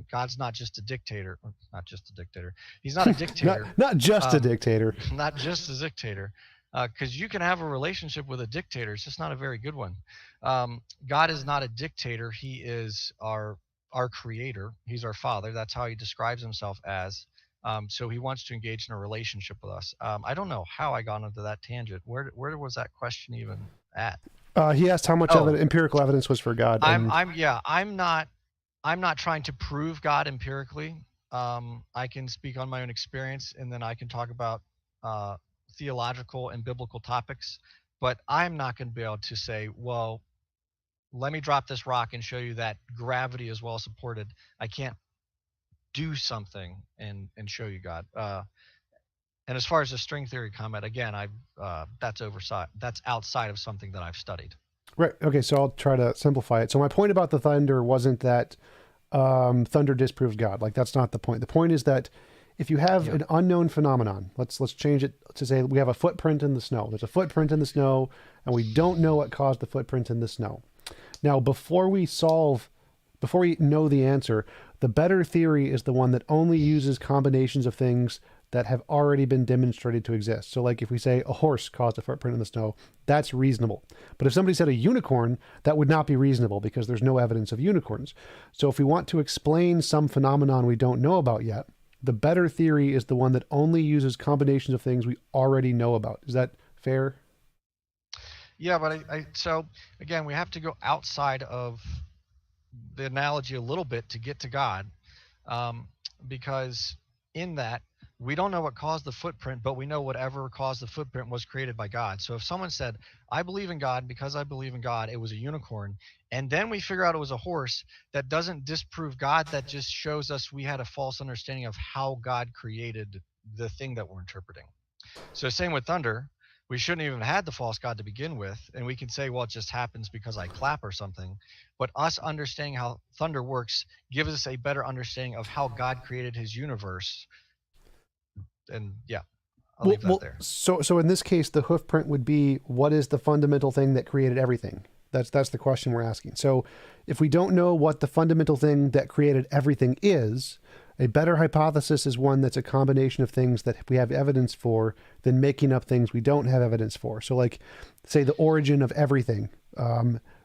God's not just a dictator, not just a dictator. He's not a not dictator. not just a Um, dictator. not just a dictator, because you can have a relationship with a dictator. It's just not a very good one. God is not a dictator. He is our creator. He's our father. That's how he describes himself as. So he wants to engage in a relationship with us. I don't know how I got into that tangent. Where was that question even at? He asked how much Oh, empirical evidence was for God, I'm and I'm yeah, I'm not trying to prove God empirically. I can speak on my own experience, and then I can talk about uh, theological and biblical topics. But I'm not going to be able to say, well, let me drop this rock and show you that gravity is well supported. I can't do something and show you God. And as far as the string theory comment, again, I that's oversight. That's outside of something that I've studied. right. Okay, so I'll try to simplify it. So my point about the thunder wasn't that thunder disproves God. Like that's not the point. The point is that if you have Yeah. an unknown phenomenon, let's change it to say we have a footprint in the snow. There's a footprint in the snow, and we don't know what caused the footprint in the snow. Now, before we know the answer, the better theory is the one that only uses combinations of things that have already been demonstrated to exist. So, like if we say a horse caused a footprint in the snow, that's reasonable. But if somebody said a unicorn, that would not be reasonable because there's no evidence of unicorns. So, if we want to explain some phenomenon we don't know about yet, the better theory is the one that only uses combinations of things we already know about. Is that fair? Yeah, but so again, we have to go outside of the analogy a little bit to get to God, um, because in that we don't know what caused the footprint, but we know whatever caused the footprint was created by God. So if someone said, "I believe in God because I believe in God," it was a unicorn, and then we figure out it was a horse, that doesn't disprove God. That just shows us we had a false understanding of how God created the thing that we're interpreting. So same with thunder. We shouldn't even have had the false god to begin with, and we can say, well, it just happens because I clap or something. But us understanding how thunder works gives us a better understanding of how God created his universe. And yeah, I'll Well, leave that well, there. so in this case, the hoof print would be what is the fundamental thing that created everything? That's the question we're asking. So, if we don't know what the fundamental thing that created everything is, a better hypothesis is one that's a combination of things that we have evidence for than making up things we don't have evidence for. So, like, say the origin of everything.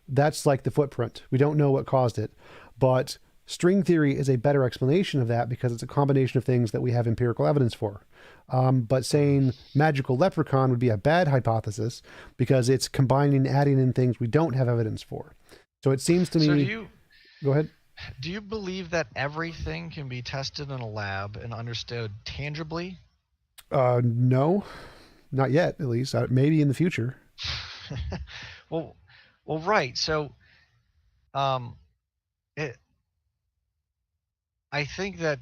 That's like the footprint. We don't know what caused it, but string theory is a better explanation of that because it's a combination of things that we have empirical evidence for. But saying magical leprechaun would be a bad hypothesis because it's combining, adding in things we don't have evidence for. So it seems to So me, go ahead. do you believe that everything can be tested in a lab and understood tangibly? No, not yet, at least. Maybe in the future. well, right. So um, it, I think that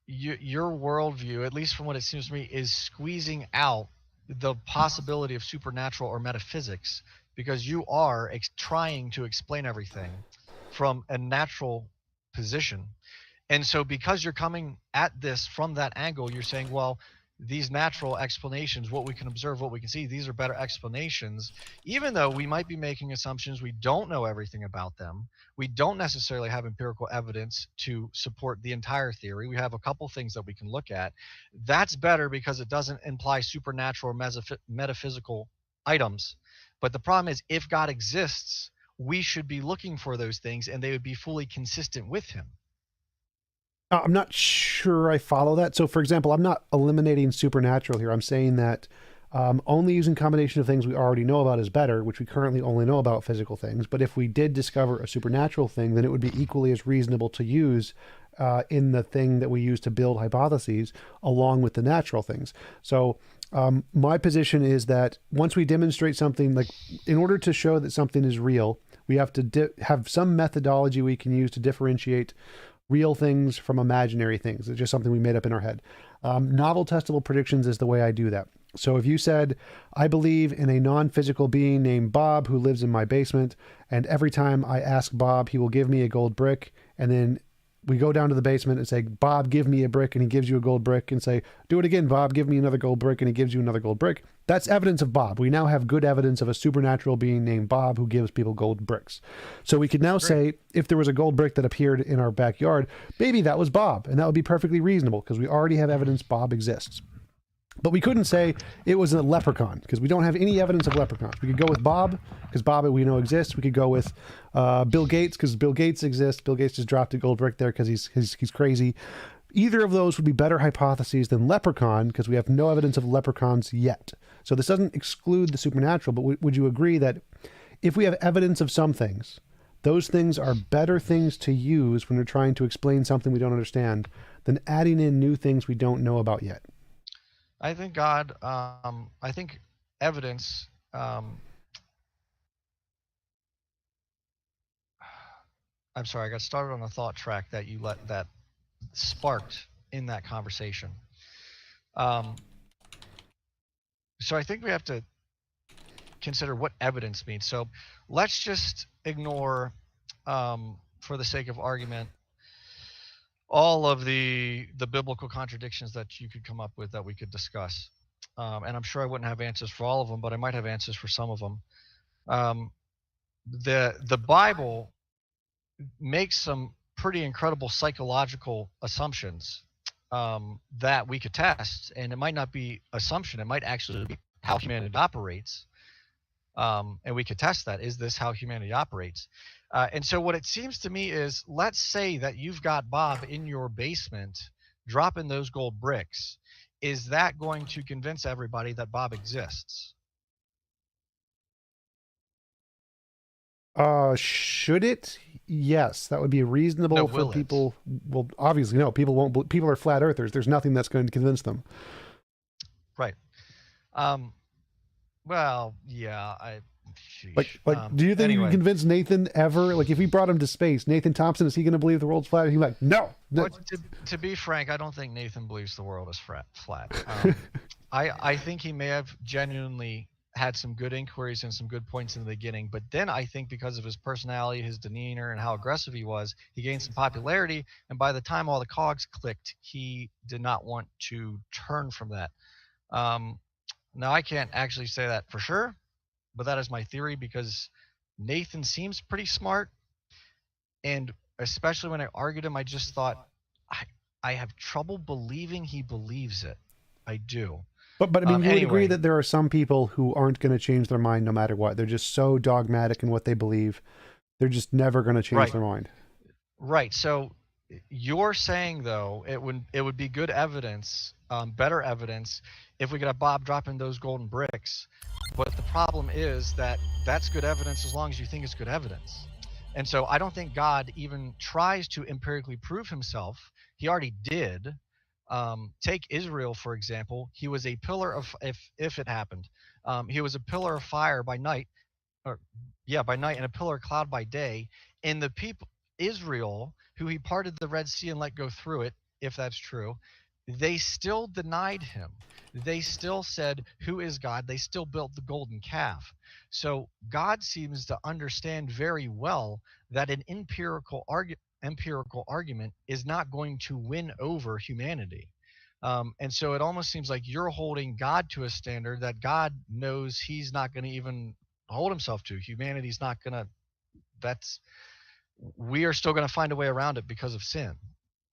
your worldview, at least from what it seems to me, is squeezing out the possibility of supernatural or metaphysics because you are trying to explain everything from a natural position. And so, because you're coming at this from that angle, you're saying, well, these natural explanations, what we can observe, what we can see, these are better explanations, even though we might be making assumptions, we don't know everything about them. We don't necessarily have empirical evidence to support the entire theory. We have a couple things that we can look at. That's better because it doesn't imply supernatural or metaphysical items. But the problem is, if God exists, we should be looking for those things and they would be fully consistent with him. I'm not sure I follow that. So, for example, I'm not eliminating supernatural here. I'm saying that Only using combination of things we already know about is better, which we currently only know about physical things. But if we did discover a supernatural thing, then it would be equally as reasonable to use in the thing that we use to build hypotheses along with the natural things. So my position is that once we demonstrate something, like in order to show that something is real, we have to have some methodology we can use to differentiate real things from imaginary things. It's just something we made up in our head. Novel testable predictions is the way I do that. So if you said, I believe in a non-physical being named Bob who lives in my basement, and every time I ask Bob, he will give me a gold brick, and then we go down to the basement and say, Bob, give me a brick, and he gives you a gold brick, and say, do it again, Bob, give me another gold brick, and he gives you another gold brick. That's evidence of Bob. We now have good evidence of a supernatural being named Bob who gives people gold bricks. So we could now say, if there was a gold brick that appeared in our backyard, maybe that was Bob, and that would be perfectly reasonable because we already have evidence Bob exists. But we couldn't say it was a leprechaun because we don't have any evidence of leprechauns. We could go with Bob because Bob we know exists. We could go with Bill Gates because Bill Gates exists. Bill Gates just dropped a gold brick there because he's crazy. Either of those would be better hypotheses than leprechaun because we have no evidence of leprechauns yet. So this doesn't exclude the supernatural, but would you agree that if we have evidence of some things, those things are better things to use when we're trying to explain something we don't understand than adding in new things we don't know about yet? I think God, I think evidence, I'm sorry, I got started on a thought track that sparked in that conversation. So I think we have to consider what evidence means. So let's just ignore, for the sake of argument, all of the biblical contradictions that you could come up with that we could discuss. And I'm sure I wouldn't have answers for all of them, but I might have answers for some of them. The Bible makes some pretty incredible psychological assumptions that we could test, and it might not be assumption; it might actually be how humanity operates. And we could test that. Is this how humanity operates? And so what it seems to me is, let's say that you've got Bob in your basement dropping those gold bricks. Is that going to convince everybody that Bob exists? Should it? Yes, that would be No, reasonable for will it? people. Well, obviously, no. People won't. People are flat earthers. There's nothing that's going to convince them. Right. Um, well, yeah, Like, sheesh. do you think you can Anyway, convince Nathan ever? Like, if we brought him to space, Nathan Thompson, is he going to believe the world's flat? He's like, no. well, to be frank, I don't think Nathan believes the world is flat. I think he may have genuinely had some good inquiries and some good points in the beginning, but then I think because of his personality, his demeanor, and how aggressive he was, he gained some popularity. And by the time all the cogs clicked, he did not want to turn from that. Um, Now, I can't actually say that for sure, but that is my theory because Nathan seems pretty smart. And especially when I argued him, I just thought, I, I have trouble believing he believes it. I do. But I mean, you would agree Anyway, that there are some people who aren't going to change their mind no matter what. They're just so dogmatic in what they believe. They're just never going to change right. their mind. Right. So you're saying though it would be good evidence, better evidence, if we could have Bob dropping those golden bricks. But the problem is that that's good evidence as long as you think it's good evidence. And so I don't think God even tries to empirically prove himself. He already did. Take Israel for example. He was a pillar of if it happened. He was a pillar of fire by night, or yeah, by night, and a pillar of cloud by day. And the people, Israel, who he parted the Red Sea and let go through it, if that's true, they still denied him. They still said, who is God? They still built the golden calf. So God seems to understand very well that an empirical argument is not going to win over humanity. And so it almost seems like you're holding God to a standard that God knows he's not going to even hold himself to. Humanity's not going to, that's, we are still going to find a way around it because of sin.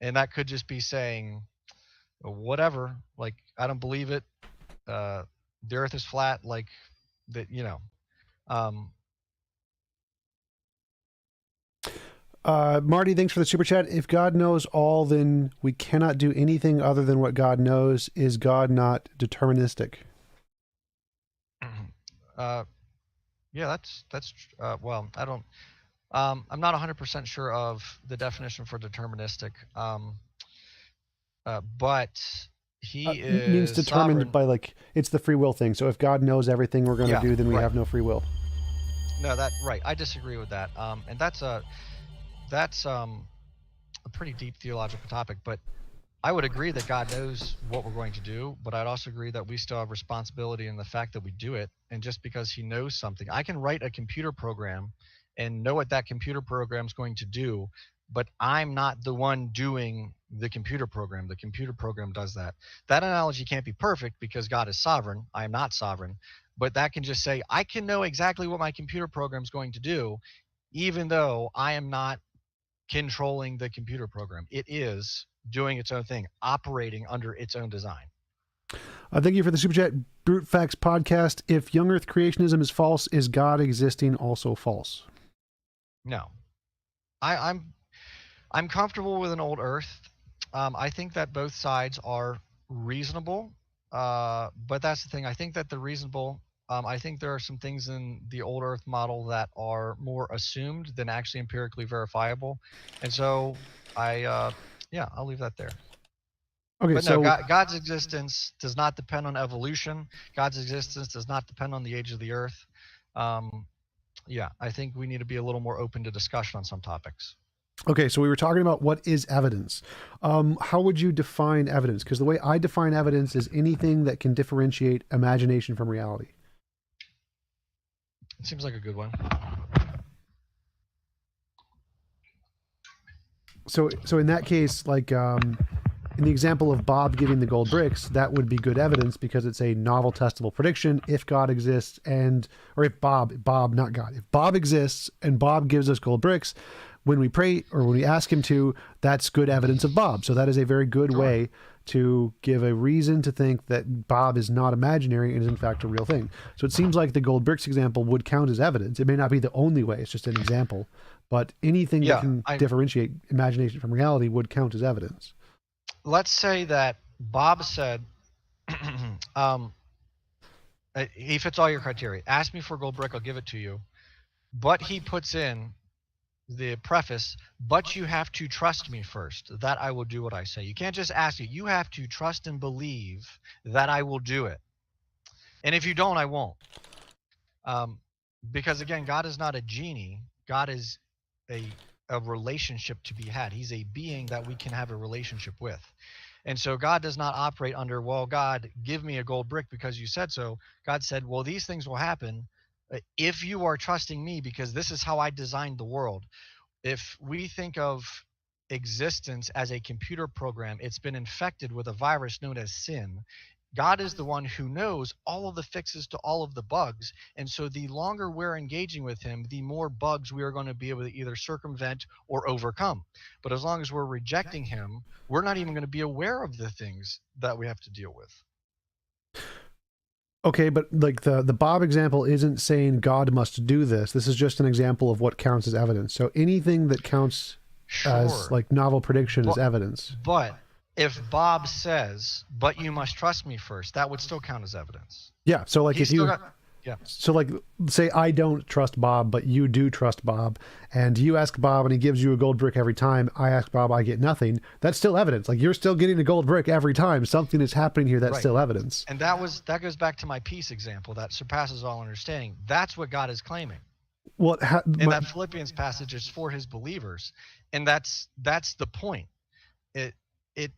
And that could just be saying, whatever, like, I don't believe it. The earth is flat, like that, Um, Marty, thanks for the super chat. If God knows all, then we cannot do anything other than what God knows. Is God not deterministic? Uh, yeah, that's well, I don't. I'm not 100% sure of the definition for deterministic, but he Means is determined sovereign. by, like, it's the free will thing. So if God knows everything we're going to Yeah, do, then we right. have no free will. No, that right. I disagree with that. And that's a pretty deep theological topic. But I would agree that God knows what we're going to do, but I'd also agree that we still have responsibility in the fact that we do it. And just because he knows something, I can write a computer program and know what that computer program is going to do, but I'm not the one doing the computer program. The computer program does that. That analogy can't be perfect because God is sovereign. I am not sovereign, but that can just say, I can know exactly what my computer program is going to do, even though I am not controlling the computer program. It is doing its own thing, operating under its own design. Thank you for the super chat, Brute Facts Podcast. If young Earth creationism is false, is God existing also false? No, I'm comfortable with an old Earth. I think that both sides are reasonable, but that's the thing. I think that the reasonable. I think there are some things in the old Earth model that are more assumed than actually empirically verifiable, and so yeah, I'll leave that there. Okay, But no, so God's existence does not depend on evolution. God's existence does not depend on the age of the Earth. Um, yeah, I think we need to be a little more open to discussion on some topics. okay, so we were talking about what is evidence. How would you define evidence? Because the way I define evidence is anything that can differentiate imagination from reality. It seems like a good one. So in that case, like, in the example of Bob giving the gold bricks, that would be good evidence because it's a novel testable prediction. If God exists or if Bob, not God, if Bob exists and Bob gives us gold bricks, when we pray or when we ask him to, that's good evidence of Bob. So that is a very good Sure. way to give a reason to think that Bob is not imaginary and is in fact a real thing. So it seems like the gold bricks example would count as evidence. It may not be the only way, it's just an example, but anything that Yeah, can I differentiate imagination from reality would count as evidence. let's say that Bob said, um, he fits all your criteria. Ask me for a gold brick, I'll give it to you. But he puts in the preface, but you have to trust me first, that I will do what I say. You can't just ask it. You have to trust and believe that I will do it. And if you don't, I won't. Um, because again, God is not a genie. God is a a relationship to be had. He's a being that we can have a relationship with. And so God does not operate under, well, God, give me a gold brick because you said so. God said, well, these things will happen if you are trusting me because this is how I designed the world. If we think of existence as a computer program, it's been infected with a virus known as sin. God is the one who knows all of the fixes to all of the bugs. And so the longer we're engaging with him, the more bugs we are going to be able to either circumvent or overcome. But as long as we're rejecting him, we're not even going to be aware of the things that we have to deal with. Okay, but like the Bob example isn't saying God must do this. This is just an example of what counts as evidence. So anything that counts as Sure. like novel prediction is But evidence. but if Bob says, but you must trust me first, that would still count as evidence. Yeah. So like He's if still you got, yeah, so like say I don't trust Bob, but you do trust Bob, and you ask Bob and he gives you a gold brick every time. I ask Bob, I get nothing. That's still evidence. Like you're still getting a gold brick every time. Something is happening here. That's right. still evidence. And that goes back to my peace example that surpasses all understanding. That's what God is claiming. What In that Philippians passage is for his believers, and that's the point. It it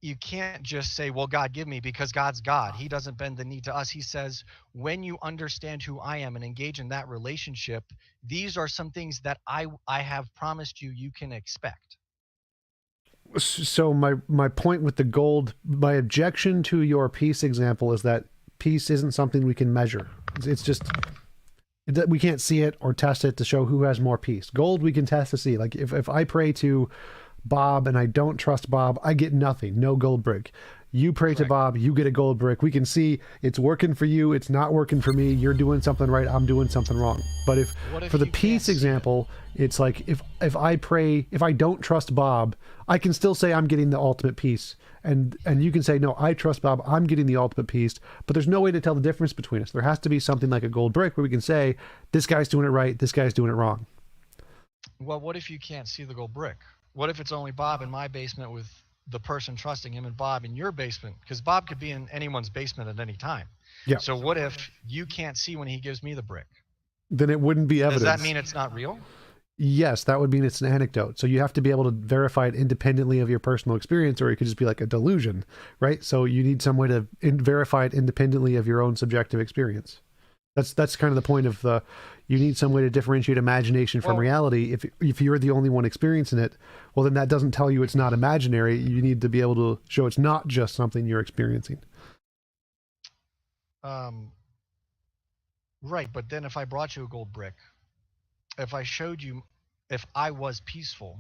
you can't just say, well, God, give me, because God's God. He doesn't bend the knee to us. He says, when you understand who I am and engage in that relationship, these are some things that I have promised you you can expect. so my point with the gold, my objection to your peace example is that peace isn't something we can measure. It's just we can't see it or test it to show who has more peace. Gold we can test to see. Like if I pray to Bob and I don't trust Bob, I get nothing, no gold brick. You pray to Correct. Bob, you get a gold brick. We can see it's working for you, it's not working for me. You're doing something right, I'm doing something wrong. But if What for if the you can't peace see it? example, it's like if I pray, if I don't trust Bob, I can still say I'm getting the ultimate peace. And you can say, no, I trust Bob, I'm getting the ultimate peace. But there's no way to tell the difference between us. There has to be something like a gold brick where we can say, this guy's doing it right, this guy's doing it wrong. Well, what if you can't see the gold brick? What if it's only Bob in my basement with the person trusting him, and Bob in your basement? Because Bob could be in anyone's basement at any time. Yeah. So what if you can't see when he gives me the brick? Then it wouldn't be evidence. Does that mean it's not real? Yes, that would mean it's an anecdote. So you have to be able to verify it independently of your personal experience, or it could just be like a delusion, right? So you need some way to verify it independently of your own subjective experience. That's kind of the point of the. You need some way to differentiate imagination from reality. If you're the only one experiencing it, well, then that doesn't tell you it's not imaginary. You need to be able to show it's not just something you're experiencing. Right, but then if I brought you a gold brick, if I showed you, if I was peaceful,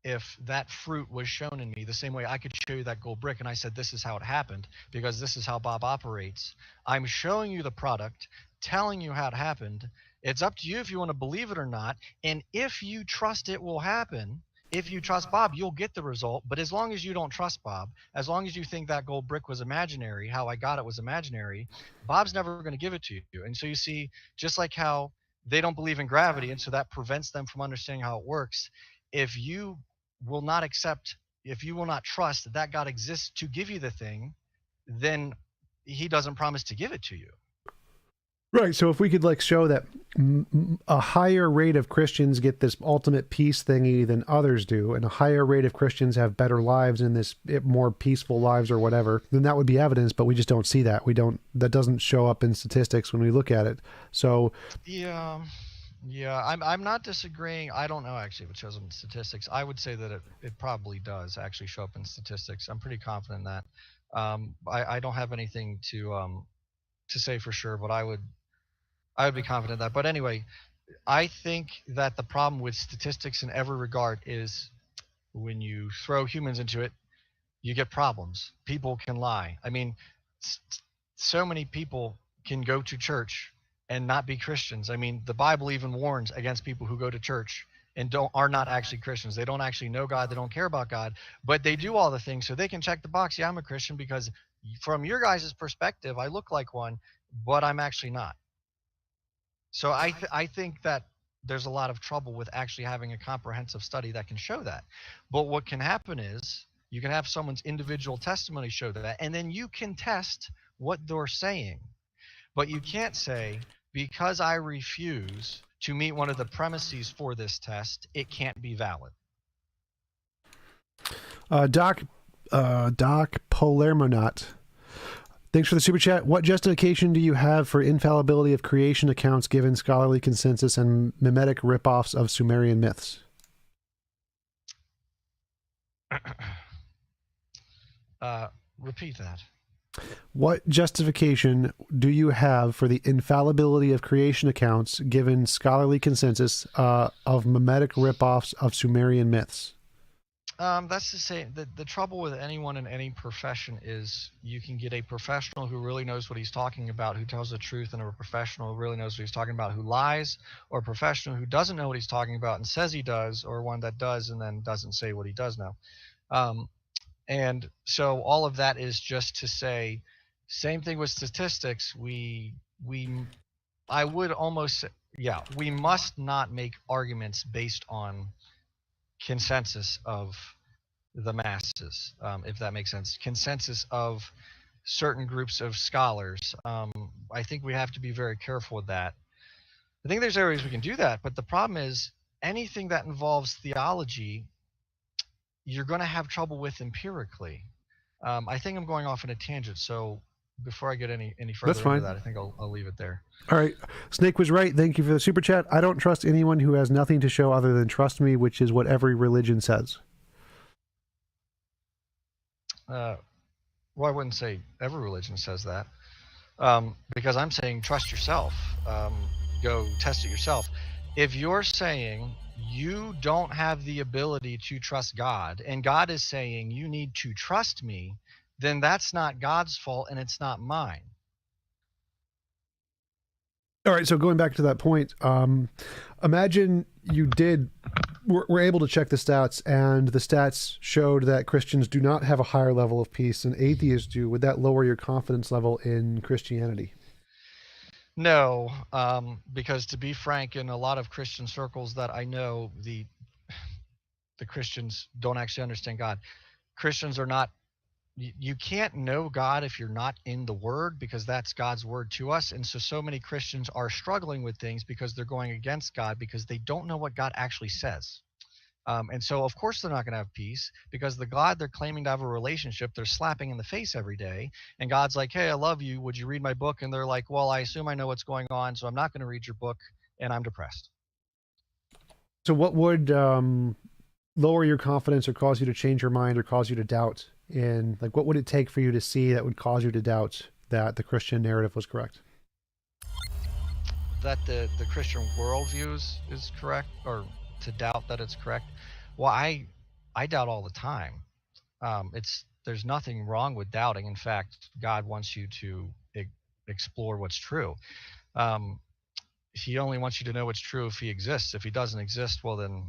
if that fruit was shown in me the same way I could show you that gold brick and I said, this is how it happened because this is how Bob operates. I'm showing you the product, telling you how it happened. It's up to you if you want to believe it or not. And if you trust it will happen, if you trust Bob, you'll get the result. But as long as you don't trust Bob, as long as you think that gold brick was imaginary, how I got it was imaginary, Bob's never going to give it to you. And so you see, just like how they don't believe in gravity, and so that prevents them from understanding how it works. If you will not accept, if you will not trust that God exists to give you the thing, then he doesn't promise to give it to you. Right. So if we could like show that a higher rate of Christians get this ultimate peace thingy than others do, and a higher rate of Christians have better lives in this more peaceful lives or whatever, then that would be evidence, but we just don't see that. That doesn't show up in statistics when we look at it. So Yeah, I'm not disagreeing. I don't know actually if it shows up in statistics. I would say that it probably does actually show up in statistics. I'm pretty confident in that. I don't have anything to say for sure, but I would be confident in that. But anyway, I think that the problem with statistics in every regard is when you throw humans into it, you get problems. People can lie. I mean, so many people can go to church and not be Christians. I mean, the Bible even warns against people who go to church and are not actually Christians. They don't actually know God. They don't care about God, but they do all the things so they can check the box. Yeah, I'm a Christian because from your guys' perspective, I look like one, but I'm actually not. So I think that there's a lot of trouble with actually having a comprehensive study that can show that. But what can happen is you can have someone's individual testimony show that, and then you can test what they're saying. But you can't say, because I refuse to meet one of the premises for this test, it can't be valid. Doc Polermonot, thanks for the super chat. What justification do you have for infallibility of creation accounts given scholarly consensus and mimetic ripoffs of Sumerian myths? Repeat that. What justification do you have for the infallibility of creation accounts given scholarly consensus of mimetic ripoffs of Sumerian myths? That's to say the trouble with anyone in any profession is you can get a professional who really knows what he's talking about, who tells the truth, and a professional who really knows what he's talking about, who lies, or a professional who doesn't know what he's talking about and says he does, or one that does and then doesn't say what he does know. And so all of that is just to say, same thing with statistics. I would almost say, yeah, we must not make arguments based on consensus of the masses, if that makes sense. Consensus of certain groups of scholars. I think we have to be very careful with that. I think there's areas we can do that, but the problem is anything that involves theology, you're going to have trouble with empirically. I think I'm going off on a tangent, so before I get any further into that, I think I'll leave it there. All right. Snake was right. Thank you for the super chat. I don't trust anyone who has nothing to show other than trust me, which is what every religion says. Well, I wouldn't say every religion says that, because I'm saying trust yourself. Go test it yourself. If you're saying you don't have the ability to trust God, and God is saying you need to trust me, then that's not God's fault and it's not mine. All right, so going back to that point, imagine you were able to check the stats, and the stats showed that Christians do not have a higher level of peace than atheists do. Would that lower your confidence level in Christianity? No, because to be frank, in a lot of Christian circles that I know, the Christians don't actually understand God. Christians are not, you can't know God if you're not in the Word, because that's God's Word to us. And so many Christians are struggling with things because they're going against God because they don't know what God actually says. And so, of course, they're not going to have peace because the God they're claiming to have a relationship, they're slapping in the face every day. And God's like, hey, I love you. Would you read my book? And they're like, well, I assume I know what's going on, so I'm not going to read your book. And I'm depressed. So, what would lower your confidence or cause you to change your mind or cause you to doubt in, like, what would it take for you to see that would cause you to doubt that the Christian narrative was correct? That the Christian worldview is correct, or to doubt that it's correct. Well, I doubt all the time. It's There's nothing wrong with doubting. In fact, God wants you to explore what's true. Um, he only wants you to know what's true if he exists. If he doesn't exist, well, then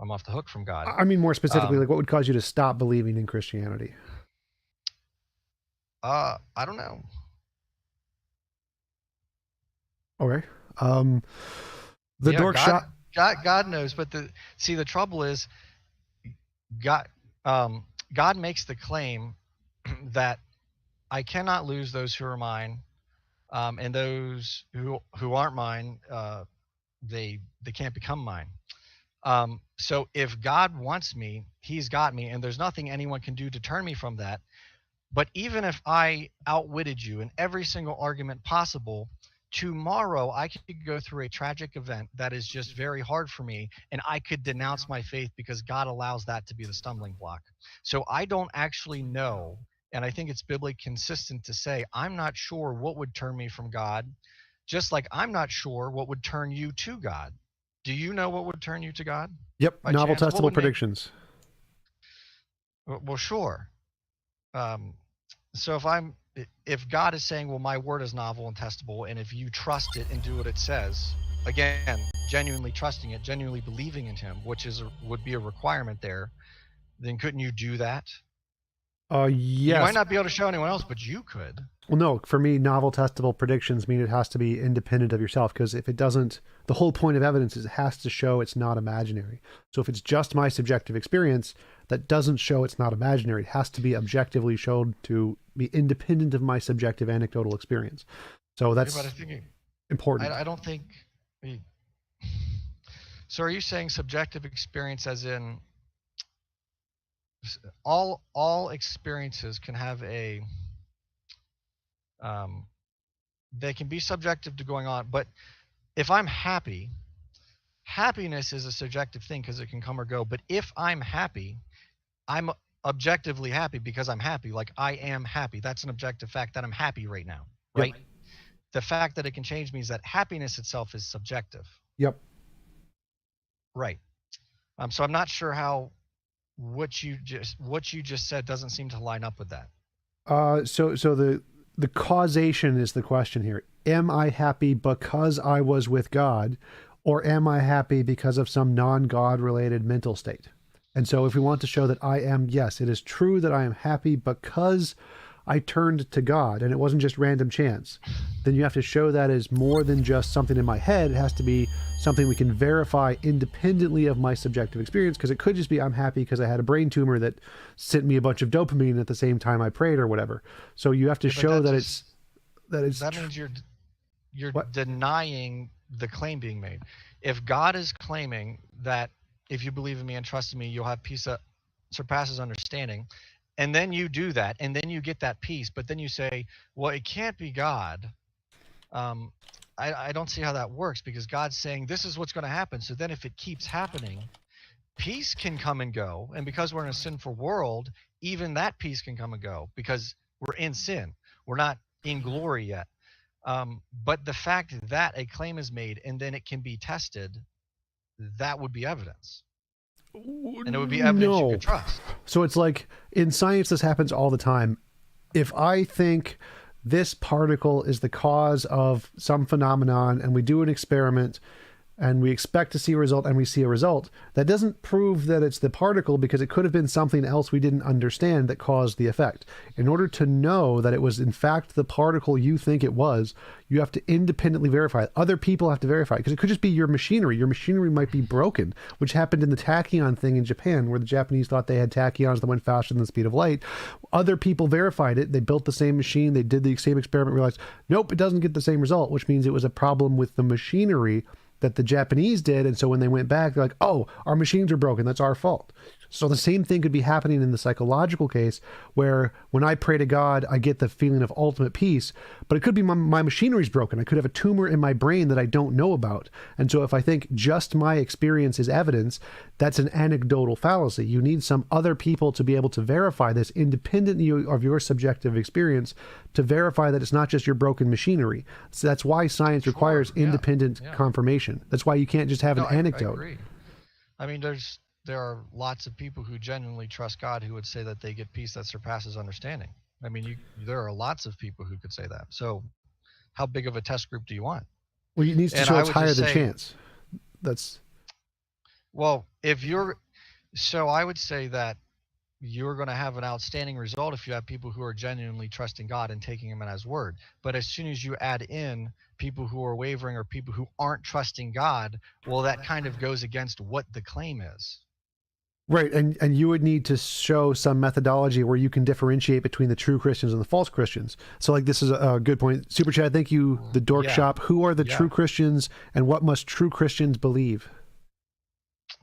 I'm off the hook from God. I mean, more specifically, Um, like, what would cause you to stop believing in Christianity? I don't know. Okay. Um, the Yeah, dork shot. God knows. But the trouble is, God, God makes the claim that I cannot lose those who are mine, and those who aren't mine, they can't become mine. So if God wants me, He's got me, and there's nothing anyone can do to turn me from that. But even if I outwitted you in every single argument possible, tomorrow I could go through a tragic event that is just very hard for me, and I could denounce my faith because God allows that to be the stumbling block. So I don't actually know. And I think it's biblically consistent to say, I'm not sure what would turn me from God, just like I'm not sure what would turn you to God. Do you know what would turn you to God Yep. by Novel chance? What testable would make, predictions. well, sure. Um, so if God is saying, well, my word is novel and testable, and if you trust it and do what it says, again, genuinely trusting it, genuinely believing in Him, which would be a requirement there, then couldn't you do that? You might Yes. not be able to show anyone else, but you could. Well, no, for me, novel testable predictions mean it has to be independent of yourself, because if it doesn't, the whole point of evidence is it has to show it's not imaginary. So if it's just my subjective experience, that doesn't show it's not imaginary. It has to be objectively shown to be independent of my subjective anecdotal experience. So Yeah, but I that's think important. I don't think. So are you saying subjective experience, as in all experiences can have a um, they can be subjective to going on, but if I'm happy, happiness is a subjective thing because it can come or go. But if I'm happy, I'm objectively happy because I'm happy. Like, I am happy. That's an objective fact that I'm happy right now, Yep. right? The fact that it can change means that happiness itself is subjective, Yep. right? So I'm not sure how what you just said doesn't seem to line up with that. So the causation is the question here. Am I happy because I was with God, or am I happy because of some non-God related mental state? And so if we want to show that I am, yes, it is true that I am happy because I turned to God and it wasn't just random chance, then you have to show that as more than just something in my head. It has to be something we can verify independently of my subjective experience, because it could just be I'm happy because I had a brain tumor that sent me a bunch of dopamine at the same time I prayed or whatever. So you have to Yeah, but show that it's that means you're what? denying the claim being made. If God is claiming that if you believe in me and trust in me, you'll have peace that surpasses understanding, and then you do that, and then you get that peace, but then you say, well, it can't be God. Um, I don't see how that works, because God's saying this is what's going to happen. So then if it keeps happening, peace can come and go. And because we're in a sinful world, even that peace can come and go because we're in sin. We're not in glory yet. But the fact that a claim is made and then it can be tested, that would be evidence. And it would be evidence you could No. trust. So it's like in science, this happens all the time. If I think this particle is the cause of some phenomenon and we do an experiment and we expect to see a result and we see a result, that doesn't prove that it's the particle, because it could have been something else we didn't understand that caused the effect. In order to know that it was in fact the particle you think it was, you have to independently verify it. Other people have to verify it, because it could just be your machinery. Your machinery might be broken, which happened in the tachyon thing in Japan, where the Japanese thought they had tachyons that went faster than the speed of light. Other people verified it. They built the same machine. They did the same experiment, realized, nope, it doesn't get the same result, which means it was a problem with the machinery that the Japanese did. And so when they went back, they're like, oh, our machines are broken. That's our fault. So the same thing could be happening in the psychological case, where when I pray to God, I get the feeling of ultimate peace, but it could be my machinery's broken. I could have a tumor in my brain that I don't know about. And so if I think just my experience is evidence, that's an anecdotal fallacy. You need some other people to be able to verify this independently of your subjective experience, to verify that it's not just your broken machinery. So that's why science requires independent confirmation. That's why you can't just have an anecdote. I agree. I mean, there are lots of people who genuinely trust God who would say that they get peace that surpasses understanding. I mean, there are lots of people who could say that. So how big of a test group do you want? Well, it needs to show it's higher than chance. That's... Well, so I would say that you're going to have an outstanding result if you have people who are genuinely trusting God and taking him at his word. But as soon as you add in people who are wavering or people who aren't trusting God, well, that kind of goes against what the claim is. Right, and you would need to show some methodology where you can differentiate between the true Christians and the false Christians. So, like, this is a good point. Super Chat, thank you, the Dork Shop. Who are the true Christians, and what must true Christians believe?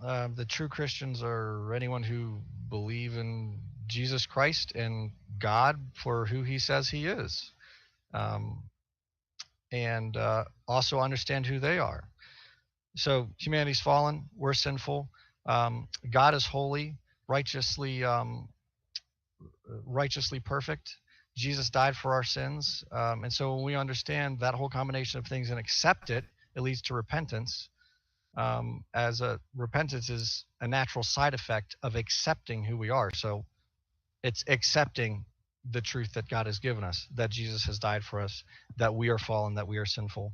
The true Christians are anyone who believe in Jesus Christ and God for who he says he is, and also understand who they are. So humanity's fallen, we're sinful. God is holy, righteously perfect. Jesus died for our sins. And so when we understand that whole combination of things and accept it, it leads to repentance. Repentance is a natural side effect of accepting who we are. So it's accepting the truth that God has given us, that Jesus has died for us, that we are fallen, that we are sinful.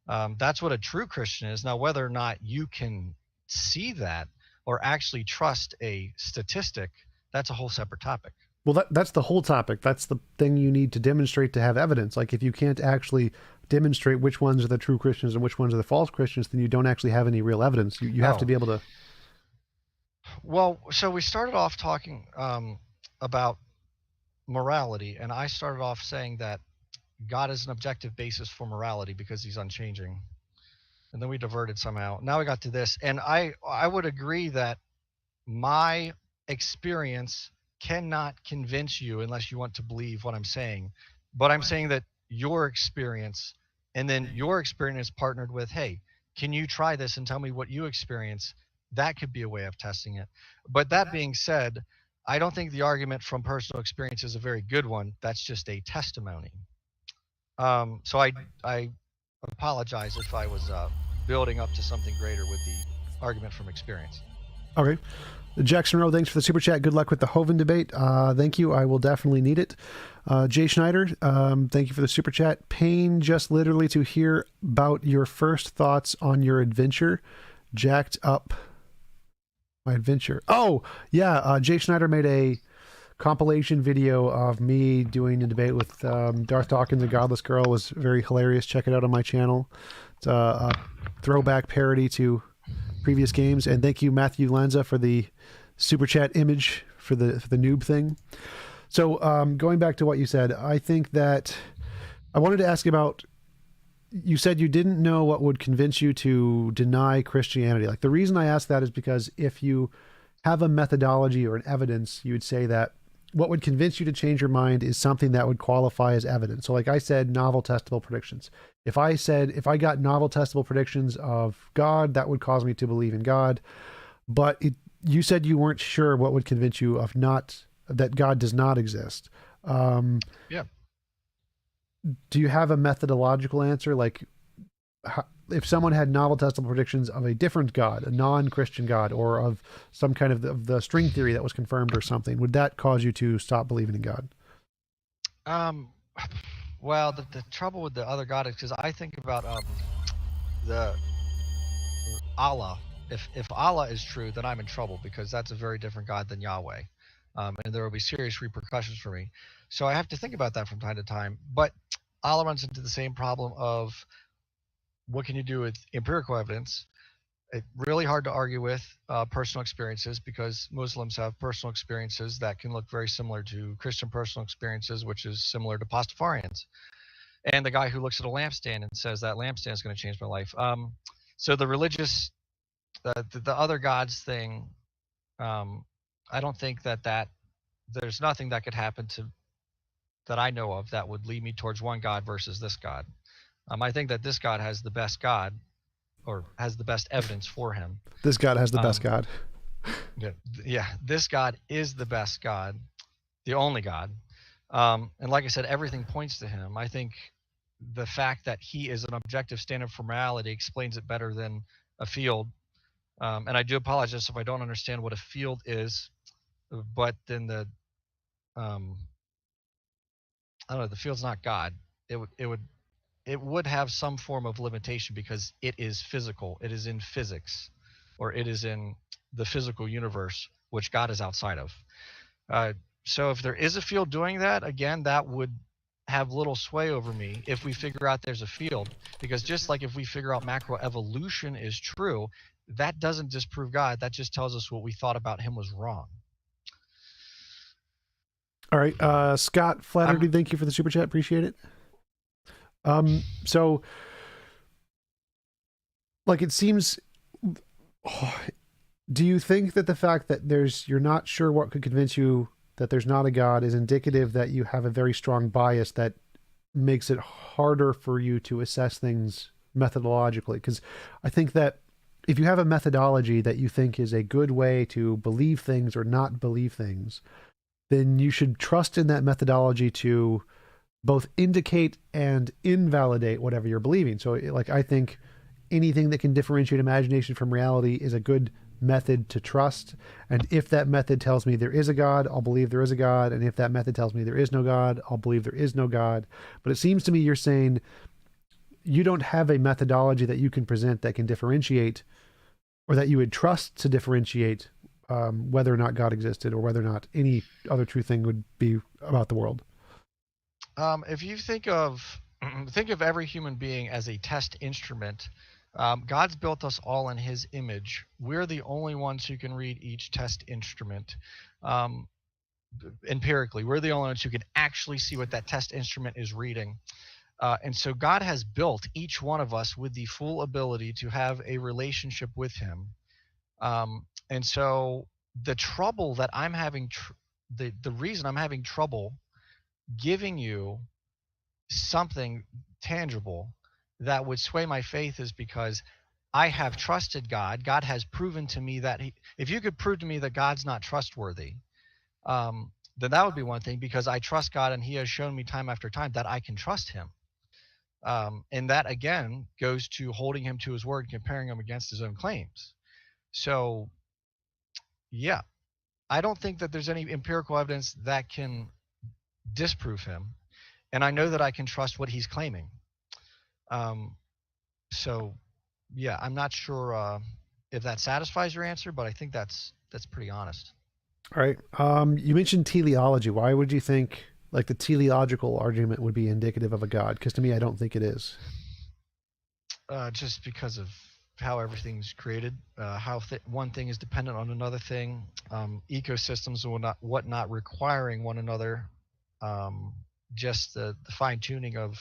That's what a true Christian is. Now, whether or not you can see that or actually trust a statistic, that's a whole separate topic. Well, that's the whole topic. That's the thing you need to demonstrate to have evidence. Like, if you can't actually demonstrate which ones are the true Christians and which ones are the false Christians, then you don't actually have any real evidence. You have to be able to... Well, so we started off talking about morality, and I started off saying that God is an objective basis for morality because he's unchanging. And then we diverted somehow. Now we got to this, and I would agree that my experience cannot convince you unless you want to believe what I'm saying. But I'm saying that your experience, and then your experience partnered with, hey, can you try this and tell me what you experience? That could be a way of testing it. But that being said, I don't think the argument from personal experience is a very good one. That's just a testimony. So I apologize if I was building up to something greater with the argument from experience. Okay. Jackson Rowe, thanks for the super chat. Good luck with the Hovind debate. Thank you. I will definitely need it. Jay Schneider, thank you for the super chat. Pain just literally to hear about your first thoughts on your adventure. Jacked up my adventure. Oh, yeah. Jay Schneider made a compilation video of me doing a debate with Darth Dawkins and Godless Girl. It was very hilarious. Check it out on my channel. It's a throwback parody to previous games. And thank you, Matthew Lanza, for the super chat image for the noob thing. So going back to what you said, I think that I wanted to ask you about, you said you didn't know what would convince you to deny Christianity. Like, the reason I ask that is because if you have a methodology or an evidence, you would say that what would convince you to change your mind is something that would qualify as evidence. So like I said, novel testable predictions. If I got novel testable predictions of God, that would cause me to believe in God. But you said you weren't sure what would convince you of that God does not exist. Yeah. Do you have a methodological answer? Like, if someone had novel testable predictions of a different God, a non-Christian God, or of some kind of the string theory that was confirmed or something, would that cause you to stop believing in God? Um, well, the trouble with the other God is because I think about the Allah. If Allah is true, then I'm in trouble because that's a very different God than Yahweh, and there will be serious repercussions for me. So I have to think about that from time to time. But Allah runs into the same problem of what can you do with empirical evidence? It's really hard to argue with personal experiences because Muslims have personal experiences that can look very similar to Christian personal experiences, which is similar to Pastafarians. And the guy who looks at a lampstand and says that lampstand is going to change my life. So the religious, the other gods thing, um, I don't think that there's nothing that could happen to that I know of that would lead me towards one God versus this God. I think that this God has the best God or has the best evidence for him. This God has the best Um, God. yeah, yeah, this God is the best God, the only God. And like I said, everything points to him. I think the fact that he is an objective standard for morality explains it better than a field. And I do apologize if I don't understand what a field is, but then um, I don't know, the field's not God. It would have some form of limitation because it is physical. It is in physics, or it is in the physical universe, which God is outside of. Uh, so if there is a field doing that, again, that would have little sway over me if we figure out there's a field. Because just like if we figure out macroevolution is true, that doesn't disprove God. That just tells us what we thought about him was wrong. All right, Scott Flatterty, I'm thank you for the super chat. Appreciate it. So, like, it seems. Do you think that the fact that you're not sure what could convince you that there's not a God is indicative that you have a very strong bias that makes it harder for you to assess things methodologically? Because I think that if you have a methodology that you think is a good way to believe things or not believe things, then you should trust in that methodology to both indicate and invalidate whatever you're believing. So, like, I think anything that can differentiate imagination from reality is a good method to trust. And if that method tells me there is a God, I'll believe there is a God. And if that method tells me there is no God, I'll believe there is no God. But it seems to me you're saying you don't have a methodology that you can present that can differentiate, or that you would trust to differentiate whether or not God existed or whether or not any other true thing would be about the world. If you think of think of every human being as a test instrument, God's built us all in His image. We're the only ones who can read each test instrument um, empirically. We're the only ones who can actually see what that test instrument is reading. And so God has built each one of us with the full ability to have a relationship with Him. And so the trouble that I'm having, the reason I'm having trouble giving you something tangible that would sway my faith is because I have trusted God. God has proven to me that if you could prove to me that God's not trustworthy, then that would be one thing because I trust God and He has shown me time after time that I can trust Him. And that again goes to holding Him to His word, comparing Him against His own claims. So, yeah, I don't think that there's any empirical evidence that can disprove Him. And I know that I can trust what He's claiming. Um, so, yeah, I'm not sure if that satisfies your answer, but I think that's pretty honest. All right. You mentioned teleology. Why would you think like the teleological argument would be indicative of a God? Because to me, I don't think it is. Just because of how everything's created, how one thing is dependent on another thing, ecosystems and whatnot requiring one another, just the fine tuning of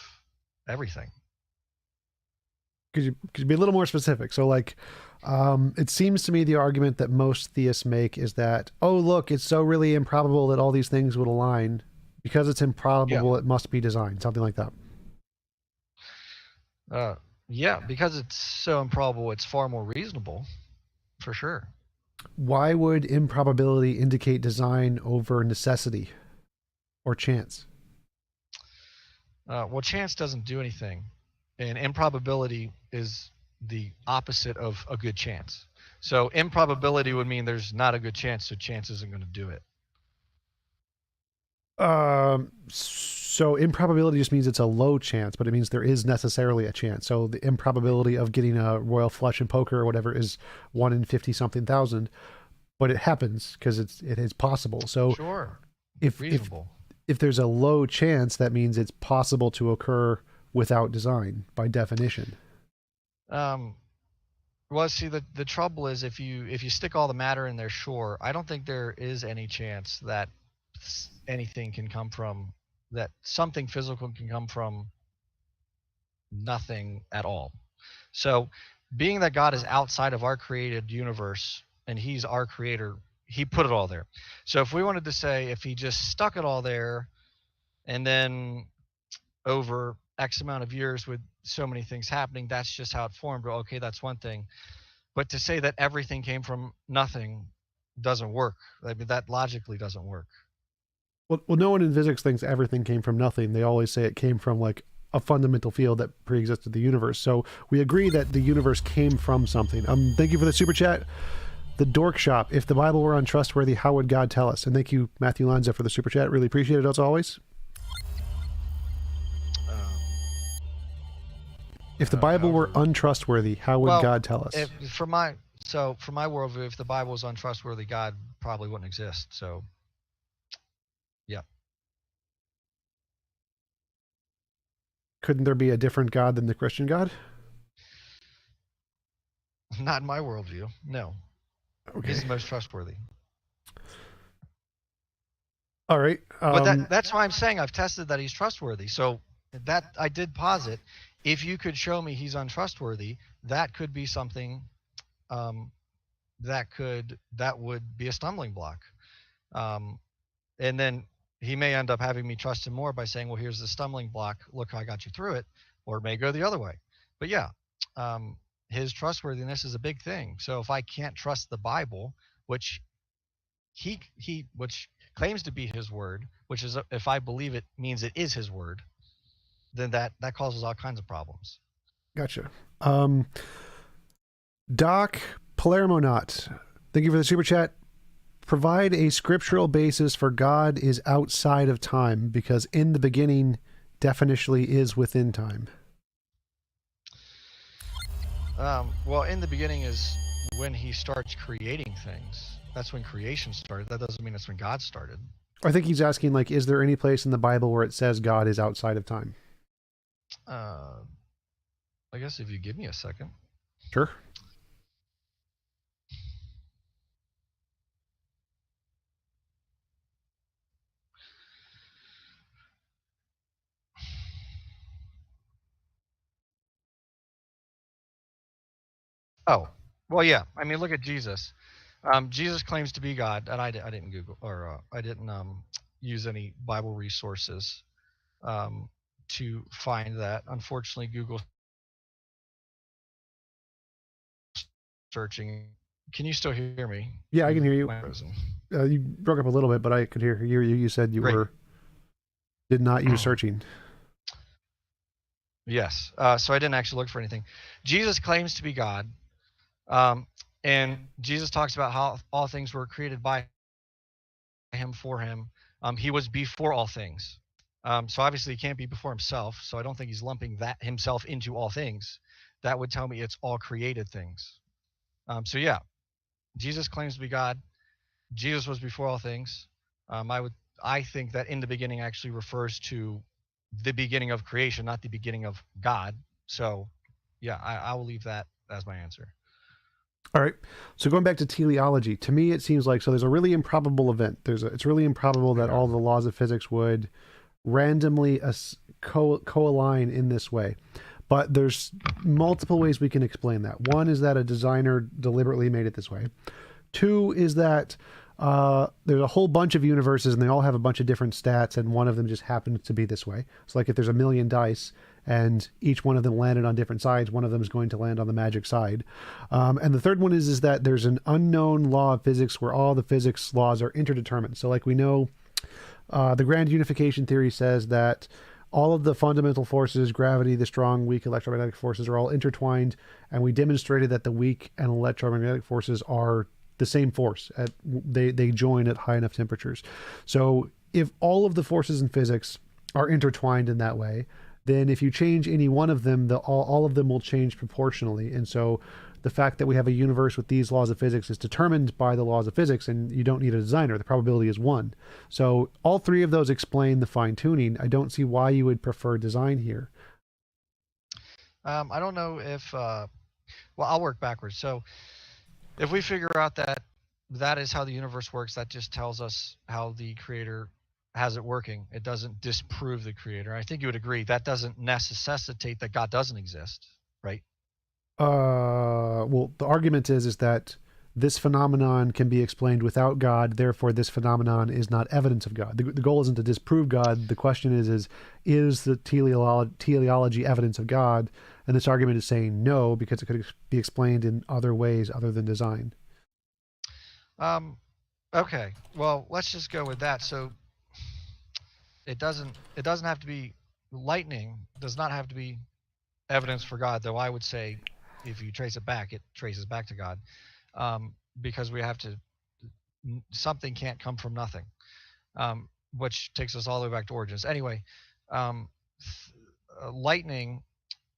everything. Could you be a little more specific? So, like, it seems to me the argument that most theists make is that, oh, look, it's so really improbable that all these things would align. Because it's Yeah. improbable, it must be designed, something like that. Uh, yeah, because it's so improbable, it's far more reasonable, for sure. Why would improbability indicate design over necessity or chance? Well, chance doesn't do anything. and improbability is the opposite of a good chance. So improbability would mean there's not a good chance, so chance isn't going to do it. So improbability just means it's a low chance, but it means there is necessarily a chance. So the improbability of getting a royal flush in poker or whatever is 1 in 50 something thousand, but it happens because it is possible. So Sure, if reasonable. if there's a low chance, that means it's possible to occur without design by definition. Um, well, see, the trouble is if you stick all the matter in there, sure, I don't think there is any chance that anything can come from that something physical can come from nothing at all. So, being that God is outside of our created universe and He's our creator, He put it all there. So, if we wanted to say if He just stuck it all there and then over X amount of years with so many things happening, that's just how it formed. Well, okay, that's one thing. But to say that everything came from nothing doesn't work. I mean, that logically doesn't work. Well, no one in physics thinks everything came from nothing. They always say it came from like a fundamental field that pre-existed the universe. So we agree that the universe came from something. Thank you for the super chat. The Dork Shop. If the Bible were untrustworthy, how would God tell us? And thank you, Matthew Lanza, for the super chat. Really appreciate it as always. If the Bible were untrustworthy, how would God tell us? For my worldview, if the Bible was untrustworthy, God probably wouldn't exist. So, yeah. Couldn't there be a different God than the Christian God? Not in my worldview. No. Okay. He's the most trustworthy. All right. But that's why I'm saying I've tested that he's trustworthy. So that I did posit. If you could show me he's untrustworthy, that could be something that would be a stumbling block. And then he may end up having me trust him more by saying, well, here's the stumbling block. Look how I got you through it. Or it may go the other way. But yeah, his trustworthiness is a big thing. So if I can't trust the Bible, which which claims to be his word, which is, if I believe it means it is his word, then that causes all kinds of problems. Gotcha. Doc Palermonaut, thank you for the super chat. Provide a scriptural basis for God is outside of time, because in the beginning definitionally is within time. Well, in the beginning is when he starts creating things. That's when creation started. That doesn't mean it's when God started. I think he's asking, like, is there any place in the Bible where it says God is outside of time? I guess if you give me a second. Sure. Oh, well, yeah. I mean, look at Jesus. Jesus claims to be God, and I didn't Google, or I didn't use any Bible resources to find that. Unfortunately, Google searching. Can you still hear me? Yeah, I can hear you. You broke up a little bit, but I could hear you. You said you did not use searching. Yes. So I didn't actually look for anything. Jesus claims to be God. And Jesus talks about how all things were created by him, for him. He was before all things. So obviously he can't be before himself. So I don't think he's lumping that himself into all things. That would tell me it's all created things. So yeah, Jesus claims to be God. Jesus was before all things. I think that in the beginning actually refers to the beginning of creation, not the beginning of God. So yeah, I will leave that as my answer. All right. So going back to teleology, to me, it seems like, so there's a really improbable event. It's really improbable that all the laws of physics would randomly co-align in this way. But there's multiple ways we can explain that. One is that a designer deliberately made it this way. Two is that there's a whole bunch of universes and they all have a bunch of different stats, and one of them just happens to be this way. So like if there's a million dice and each one of them landed on different sides, one of them is going to land on the magic side. And the third one is that there's an unknown law of physics where all the physics laws are interdetermined. So like we know, the grand unification theory says that all of the fundamental forces, gravity, the strong, weak electromagnetic forces, are all intertwined, and we demonstrated that the weak and electromagnetic forces are the same force. They join at high enough temperatures. So if all of the forces in physics are intertwined in that way, then if you change any one of them, all of them will change proportionally. And so the fact that we have a universe with these laws of physics is determined by the laws of physics, and you don't need a designer. The probability is one. So all three of those explain the fine tuning. I don't see why you would prefer design here. I don't know if, well, I'll work backwards. So if we figure out that that is how the universe works, that just tells us how the creator has it working. It doesn't disprove the creator. I think you would agree that doesn't necessitate that God doesn't exist, right? Well, the argument is that this phenomenon can be explained without God. Therefore, this phenomenon is not evidence of God. The goal isn't to disprove God. The question is the teleology evidence of God? And this argument is saying no, because it could be explained in other ways other than design. Um, okay. Well, let's just go with that. So it doesn't have to be, lightning does not have to be evidence for God, though I would say if you trace it back, it traces back to God. Because we have to, something can't come from nothing, which takes us all the way back to origins. Anyway, um, lightning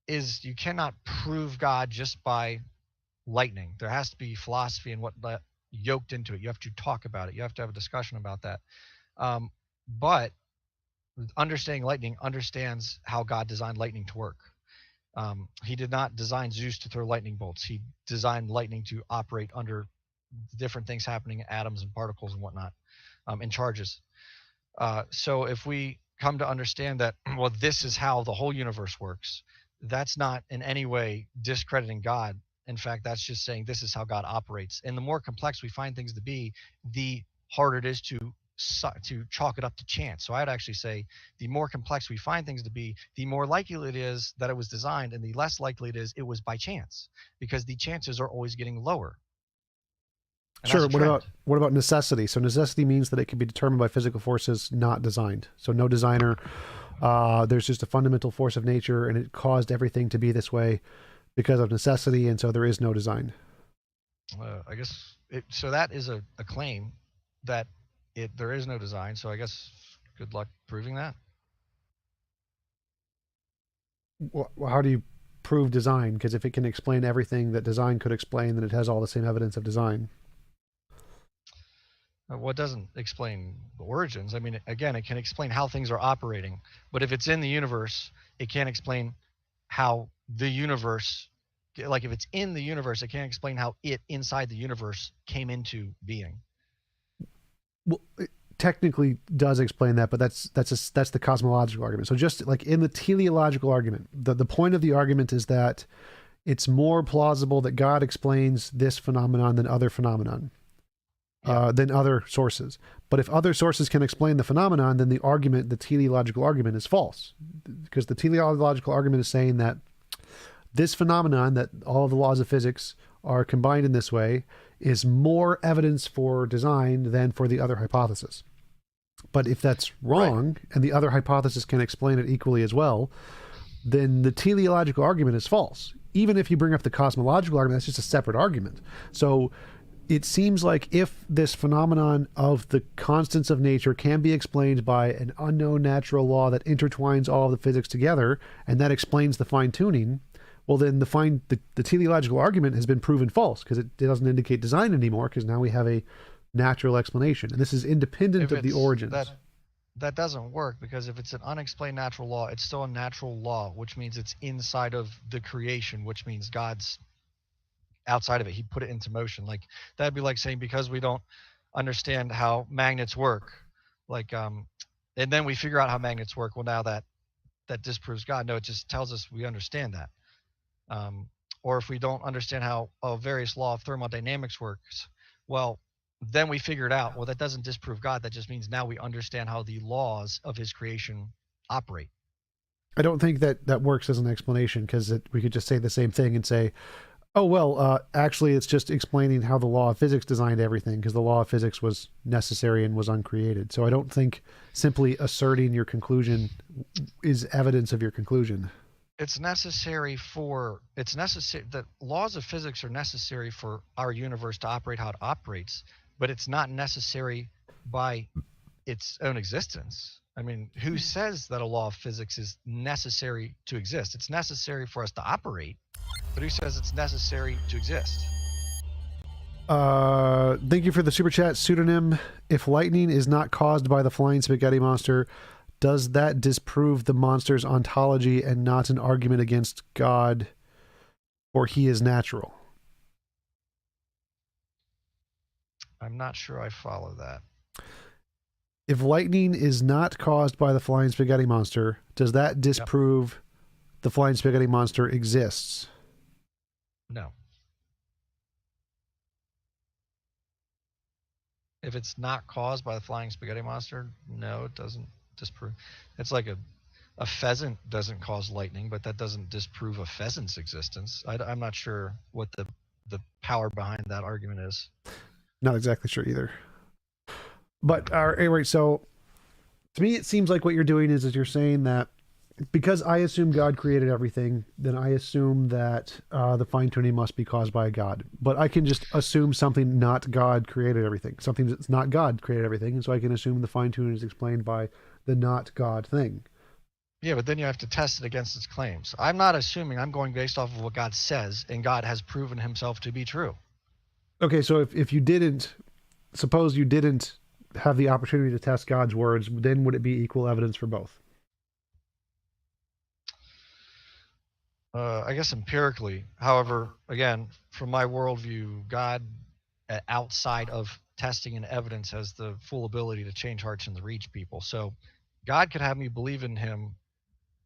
is, you cannot prove God just by lightning. There has to be philosophy and what yoked into it. You have to talk about it. You have to have a discussion about that. But understanding lightning understands how God designed lightning to work. He did not design Zeus to throw lightning bolts. He designed lightning to operate under different things happening, atoms and particles and whatnot, and charges. So if we come to understand that, well, this is how the whole universe works, that's not in any way discrediting God. In fact, that's just saying this is how God operates. And the more complex we find things to be, the harder it is to chalk it up to chance. So I'd actually say the more complex we find things to be, the more likely it is that it was designed, and the less likely it is it was by chance, because the chances are always getting lower. And that's Sure. a trend. What about necessity? So necessity means that it can be determined by physical forces, not designed. So no designer. There's just a fundamental force of nature, and it caused everything to be this way because of necessity, and so there is no design. I guess so that is a claim that there is no design. So I guess good luck proving that. Well, how do you prove design? Because if it can explain everything that design could explain, then it has all the same evidence of design. Well, it doesn't explain the origins. I mean, again, it can explain how things are operating, but if it's in the universe, it can't explain how the universe, like if it's in the universe, it can't explain how it inside the universe came into being. Well, it technically does explain that, but that's the cosmological argument. So just like in the teleological argument, the point of the argument is that it's more plausible that God explains this phenomenon than other phenomenon. Than other sources. But if other sources can explain the phenomenon, then the teleological argument is false. Because the teleological argument is saying that this phenomenon, that all of the laws of physics are combined in this way, is more evidence for design than for the other hypothesis. But if that's wrong, right, and the other hypothesis can explain it equally as well, then the teleological argument is false. Even if you bring up the cosmological argument, that's just a separate argument. So it seems like if this phenomenon of the constants of nature can be explained by an unknown natural law that intertwines all of the physics together, and that explains the fine-tuning, well, then the teleological argument has been proven false, because it doesn't indicate design anymore, because now we have a natural explanation. And this is independent of the origins. That doesn't work, because if it's an unexplained natural law, it's still a natural law, which means it's inside of the creation, which means God's outside of it. He put it into motion. Like that'd be like saying, because we don't understand how magnets work, like and then we figure out how magnets work, well, now that disproves God. No, it just tells us we understand that. Or if we don't understand how a various law of thermodynamics works, well, then we figure it out. Well, that doesn't disprove God. That just means now we understand how the laws of his creation operate. I don't think that works as an explanation, because we could just say the same thing and say, Oh, well, actually, it's just explaining how the law of physics designed everything because the law of physics was necessary and was uncreated. So I don't think simply asserting your conclusion is evidence of your conclusion. It's necessary for, it's necessary, the laws of physics are necessary for our universe to operate how it operates, but it's not necessary by its own existence. I mean, who says that a law of physics is necessary to exist? It's necessary for us to operate, but who says it's necessary to exist? Thank you for the super chat pseudonym. If lightning is not caused by the flying spaghetti monster, does that disprove the monster's ontology and not an argument against God, or he is natural? I'm not sure I follow that. If lightning is not caused by the flying spaghetti monster, does that disprove the flying spaghetti monster exists? No. If it's not caused by the flying spaghetti monster, no, it doesn't disprove. It's like a pheasant doesn't cause lightning, but that doesn't disprove a pheasant's existence. I'm not sure what the power behind that argument is. Not exactly sure either. But anyway, so to me, it seems like what you're doing is you're saying that because I assume God created everything, then I assume that the fine tuning must be caused by a God. But I can just assume something not God created everything, something that's not God created everything, and so I can assume the fine tuning is explained by the not God thing. Yeah, but then you have to test it against its claims. I'm not assuming, I'm going based off of what God says, and God has proven himself to be true. Okay, so if you didn't, suppose you didn't have the opportunity to test God's words, then would it be equal evidence for both? I guess empirically. However, again, from my worldview, God, outside of testing and evidence, has the full ability to change hearts and to reach people. So God could have me believe in him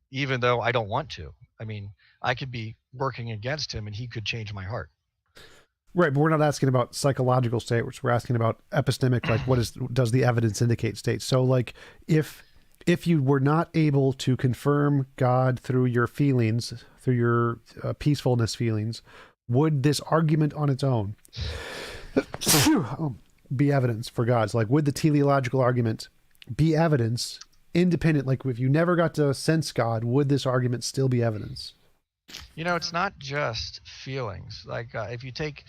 even though I don't want to. I mean, I could be working against him and he could change my heart. Right, but we're not asking about psychological state, which we're asking about epistemic, like what is does the evidence indicate state. So like if you were not able to confirm God through your feelings, through your peacefulness feelings, would this argument on its own be evidence for God? So like would the teleological argument be evidence independent? Like if you never got to sense God, would this argument still be evidence? You know, it's not just feelings. Like if you take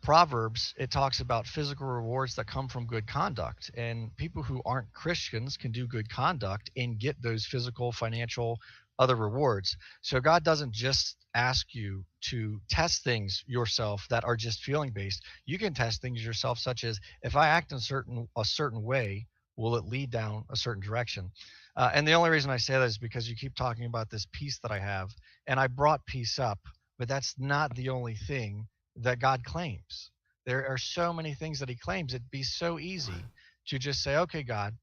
Proverbs, it talks about physical rewards that come from good conduct. And people who aren't Christians can do good conduct and get those physical, financial, other rewards. So God doesn't just ask you to test things yourself that are just feeling based. You can test things yourself, such as if I act in a certain way, will it lead down a certain direction? And the only reason I say that is because you keep talking about this peace that I have, and I brought peace up, but that's not the only thing that God claims. There are so many things that he claims. It'd be so easy to just say, okay, God,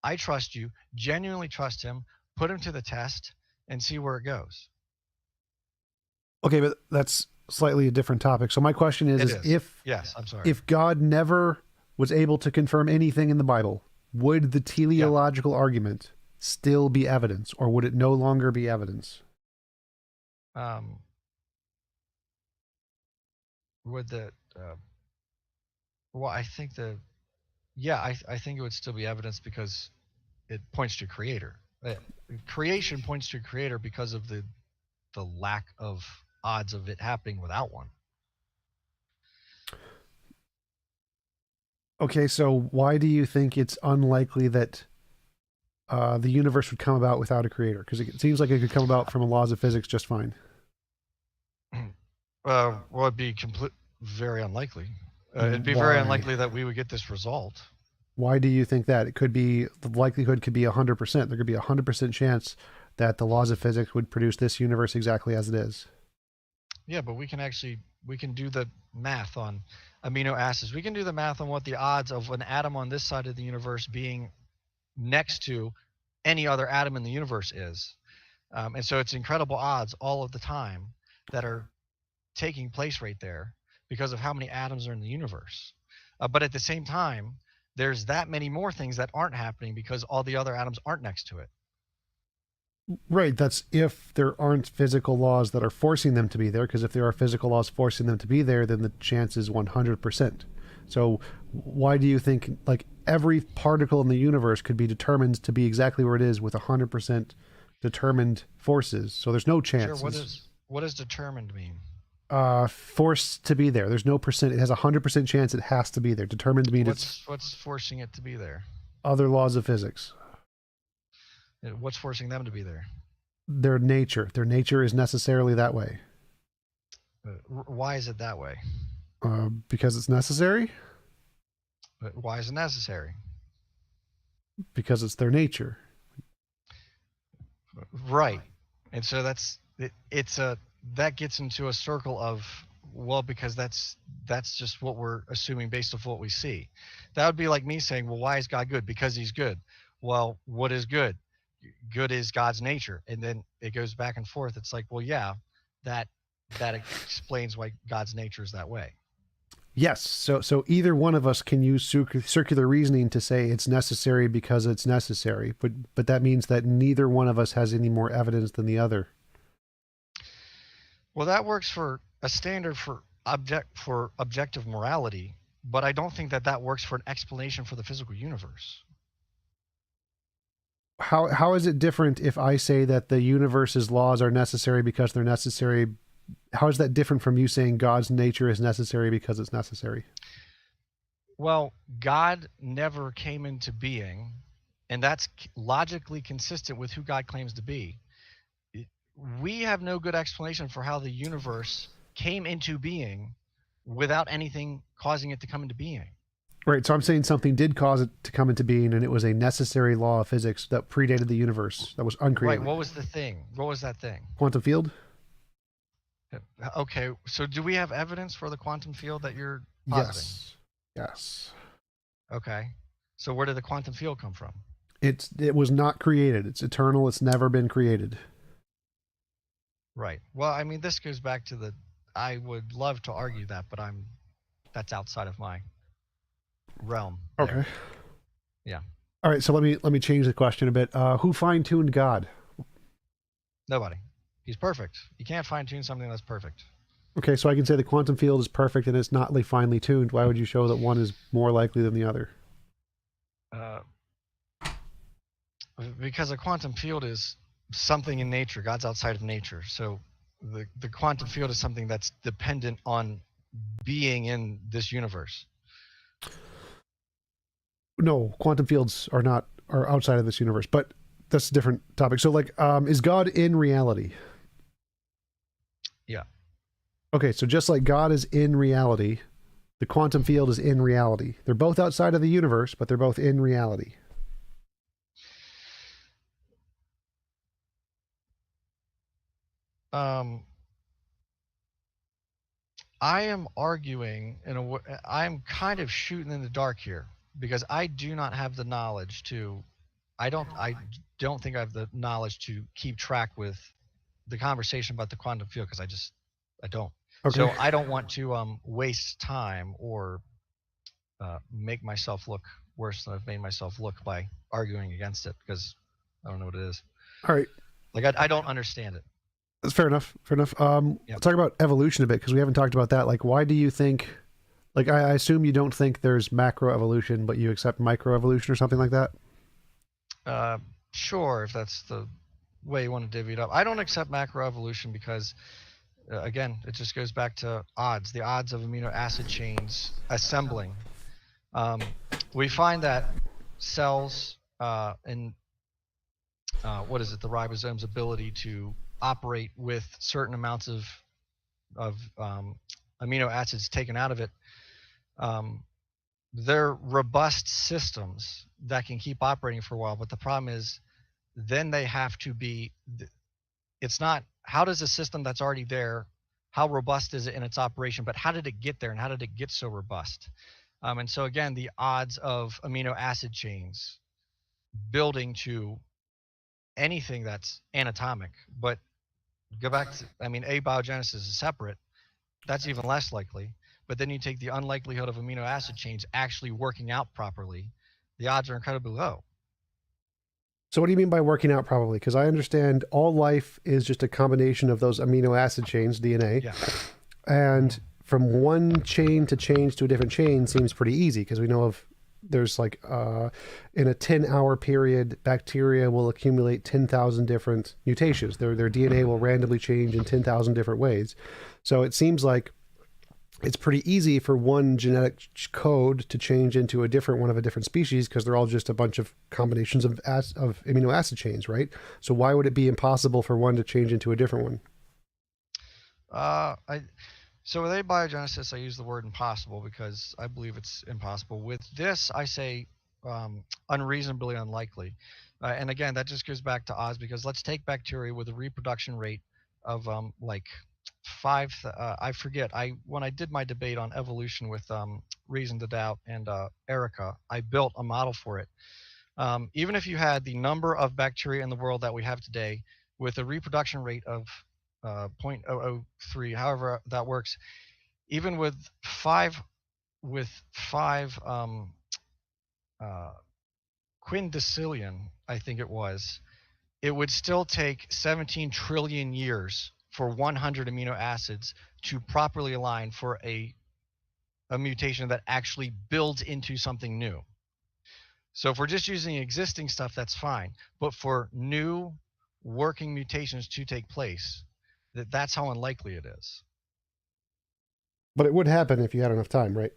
I trust you, genuinely trust him, put him to the test, and see where it goes. Okay, but that's slightly a different topic. So my question It is is. Yes, I'm sorry. if God never was able to confirm anything in the Bible, would the Yeah. teleological argument still be evidence, or would it no longer be evidence? Um, would the, well, I think yeah, I think it would still be evidence because it points to creator. Creation points to creator because of the lack of odds of it happening without one. Okay, so why do you think it's unlikely that the universe would come about without a creator? Because it seems like it could come about from laws of physics just fine. Well, it'd be very unlikely. It'd be very Why? unlikely that we would get this result. Why do you think that? It could be the likelihood could be 100%. There could be 100% chance that the laws of physics would produce this universe exactly as it is. Yeah, but we can do the math on amino acids. We can do the math on what the odds of an atom on this side of the universe being next to any other atom in the universe is. And so it's incredible odds all of the time that are taking place right there because of how many atoms are in the universe. But at the same time, there's that many more things that aren't happening because all the other atoms aren't next to it. Right. That's if there aren't physical laws that are forcing them to be there. Because if there are physical laws forcing them to be there, then the chance is 100%. So why do you think like every particle in the universe could be determined to be exactly where it is with 100% determined forces? So there's no Sure. What chances. is what does determined mean? Forced to be there. There's no percent. It has 100% chance it has to be there. Determined means it's What's forcing it to be there? other laws of physics. What's forcing them to be there? Their nature. Their nature is necessarily that way. Why is it that way? Because it's necessary. Why is it necessary? Because it's their nature. Right. And so that gets into a circle of, well, because that's just what we're assuming based off what we see. That would be like me saying, well, why is God good? Because he's good. Well, what is good? Good is God's nature. And then it goes back and forth. It's like, well, yeah, that that explains why God's nature is that way. Yes. So either one of us can use circular reasoning to say it's necessary because it's necessary, but that means that neither one of us has any more evidence than the other. Well, that works for a standard for objective morality, but I don't think that works for an explanation for the physical universe. How is it different if I say that the universe's laws are necessary because they're necessary? How is that different from you saying God's nature is necessary because it's necessary? Well, God never came into being, and that's logically consistent with who God claims to be. We have no good explanation for how the universe came into being without anything causing it to come into being. Right. So I'm saying something did cause it to come into being, and it was a necessary law of physics that predated the universe that was Right. uncreated. What was the thing? What was that thing? Quantum field? Okay. So do we have evidence for the quantum field that you're positing? Yes. Yes. Okay. So where did the quantum field come from? It was not created. It's eternal. It's never been created. Right. Well, I mean, this goes back to I would love to argue that, but that's outside of my realm there. Okay. Yeah. All right. So let me change the question a bit. Who fine tuned God? Nobody. He's perfect. You can't fine tune something that's perfect. Okay, so I can say the quantum field is perfect and it's not finely tuned. Why would you show that one is more likely than the other? Because a quantum field is something in nature. God's outside of nature. So the quantum field is something that's dependent on being in this universe. No, quantum fields are outside of this universe, but that's a different topic. So like, is God in reality? Yeah. Okay, so just like God is in reality, the quantum field is in reality. They're both outside of the universe, but they're both in reality. I am arguing I'm kind of shooting in the dark here because I do not have the knowledge to I don't think I have the knowledge to keep track with the conversation about the quantum field because I don't. Okay. So I don't want to waste time or make myself look worse than I've made myself look by arguing against it because I don't know what it is. All right. Like I don't understand it. That's fair enough. Fair enough. Yep. Let's talk about evolution a bit because we haven't talked about that. Like, why do you think? Like, I assume you don't think there's macroevolution, but you accept microevolution or something like that. Sure, if that's the way you want to divvy it up. I don't accept macroevolution because, again, it just goes back to odds. The odds of amino acid chains assembling. We find that cells and what is it? The ribosome's ability to operate with certain amounts of amino acids taken out of it. They're robust systems that can keep operating for a while, but the problem is then they have to be it's not how does a system that's already there, how robust is it in its operation, but how did it get there and how did it get so robust? And so again, the odds of amino acid chains building to anything that's anatomic, but go back to, I mean, abiogenesis is separate. That's even less likely. But then you take the unlikelihood of amino acid chains actually working out properly. The odds are incredibly low. So what do you mean by working out probably? Because I understand all life is just a combination of those amino acid chains, DNA, Yeah. and Hmm. from one chain to change to a different chain seems pretty easy because we know of there's like in a 10-hour period, bacteria will accumulate 10,000 different mutations. Their DNA will randomly change in 10,000 different ways. So it seems like it's pretty easy for one genetic code to change into a different one of a different species because they're all just a bunch of combinations of amino acid chains, right? So why would it be impossible for one to change into a different one? I So with abiogenesis, I use the word impossible because I believe it's impossible. With this, I say unreasonably unlikely. And again, that just goes back to Oz because let's take bacteria with a reproduction rate of like I forget. I When I did my debate on evolution with Reason to Doubt and Erica, I built a model for it. Even if you had the number of bacteria in the world that we have today, with a reproduction rate of 0.003, however that works, even with five uh, quindecillion, I think it would still take 17 trillion years for 100 amino acids to properly align for a mutation that actually builds into something new. So if we're just using existing stuff, that's fine. But for new working mutations to take place, that's how unlikely it is. But it would happen if you had enough time, right?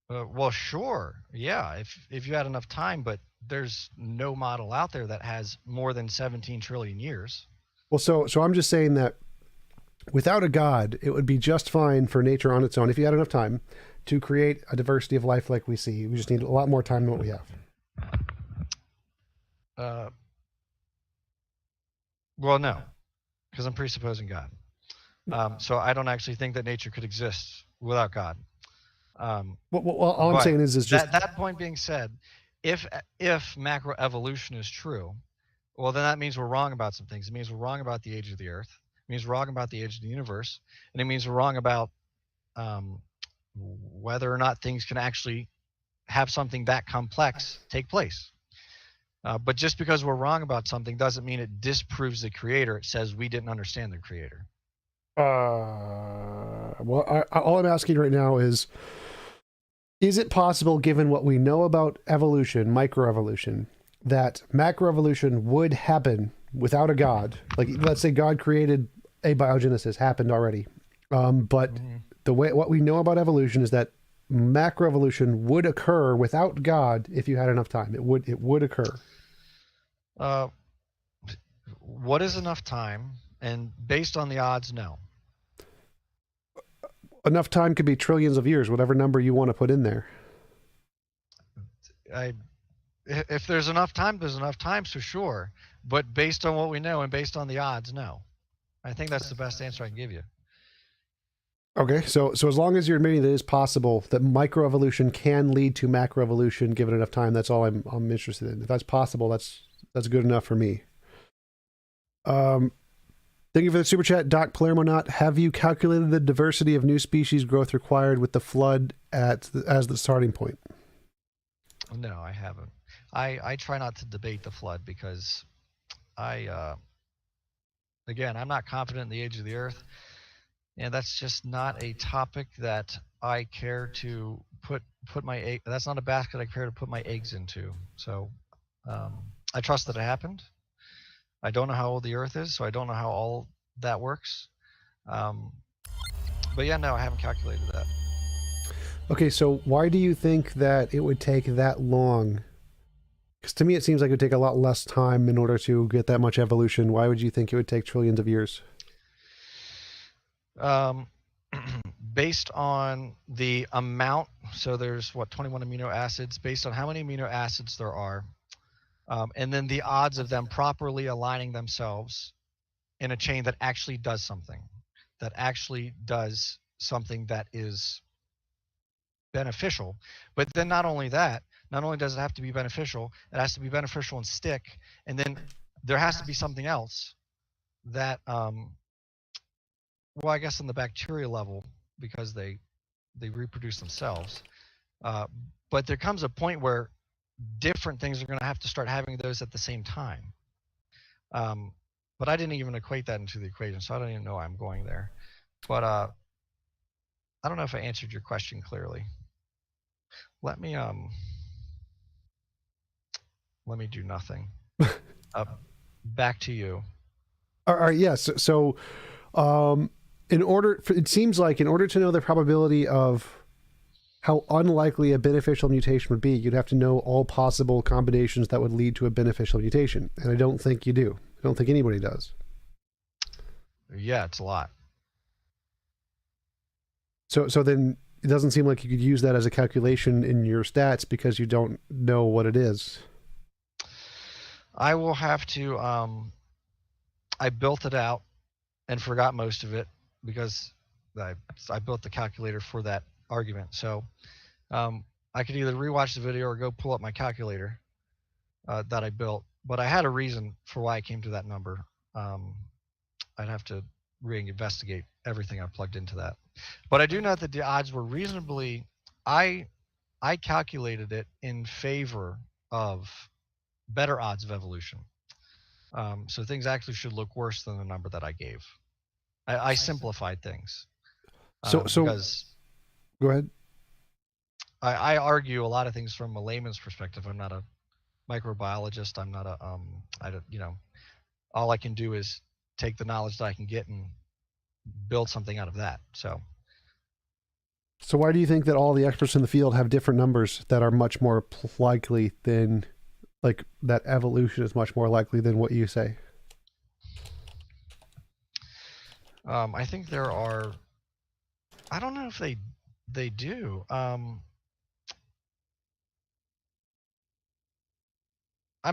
Well, sure, yeah, if you had enough time, but there's no model out there that has more than 17 trillion years. Well, so I'm just saying that without a god, it would be just fine for nature on its own if you had enough time to create a diversity of life like we see. We just need a lot more time than what we have. Uh, well, no, because I'm presupposing God. So I don't actually think that nature could exist without God. Um, Well, all I'm but saying is just that point being said, if if macroevolution is true, well, then that means we're wrong about some things. It means we're wrong about the age of the Earth. It means we're wrong about the age of the universe, and it means we're wrong about um, whether or not things can actually have something that complex take place. But just because we're wrong about something doesn't mean it disproves the creator. It says we didn't understand the creator. all I'm asking right now is it possible, given what we know about evolution, microevolution, that macroevolution would happen without a god? Like, let's say God created abiogenesis, happened already. But Mm-hmm. the way what we know about evolution is that macroevolution would occur without God if you had enough time. It would occur. Uh, what is enough time? And based on the odds, no. Enough time could be trillions of years, whatever number you want to put in there. I If there's enough time, there's enough time, so sure. But based on what we know and based on the odds, no. I think that's the best answer I can give you. Okay, so as long as you're admitting that it is possible that microevolution can lead to macroevolution given enough time, that's all I'm interested in. If that's possible, that's good enough for me. Um, Thank you for the super chat, Doc Palermo. Have you calculated the diversity of new species growth required with the flood as the starting point? No, I haven't. I try not to debate the flood because again, I'm not confident in the age of the Earth, and that's just not a topic that I care to put my egg. That's not a basket I care to put my eggs into. So I trust that it happened. I don't know how old the Earth is, so I don't know how all that works. Um, but yeah, no, I haven't calculated that. Okay, so why do you think that it would take that long? Because to me, it seems like it would take a lot less time in order to get that much evolution. Why would you think it would take trillions of years? Um, Based on the amount, so there's what 21 amino acids. Based on how many amino acids there are, and then the odds of them properly aligning themselves in a chain that actually does something that is beneficial. But then not only that, not only does it have to be beneficial, it has to be beneficial and stick. And then there has to be something else that, well, I guess on the bacteria level, because they reproduce themselves. Uh, but there comes a point where different things are going to have to start having those at the same time. But I didn't even equate that into the equation, so I don't even know why I'm going there. But I don't know if I answered your question clearly. Let me do nothing. Uh, Back to you. All right, yes. So, it seems like in order to know the probability of how unlikely a beneficial mutation would be, you'd have to know all possible combinations that would lead to a beneficial mutation. And I don't think you do. I don't think anybody does. Yeah, it's a lot. So then it doesn't seem like you could use that as a calculation in your stats because you don't know what it is. I will have to. I built it out and forgot most of it because I built the calculator for that argument. So I could either rewatch the video or go pull up my calculator that I built. But I had a reason for why I came to that number. I'd have to reinvestigate everything I plugged into that. But I do know that the odds were reasonably. I calculated it in favor of better odds of evolution. So things actually should look worse than the number that I gave. I simplified things So because go ahead. I argue a lot of things from a layman's perspective. I'm not a microbiologist. I'm not a I don't, all I can do is take the knowledge that I can get and build something out of that. So why do you think that all the experts in the field have different numbers that are much more likely than, like, that evolution is much more likely than what you say? I think there are. I don't know if they do. I'm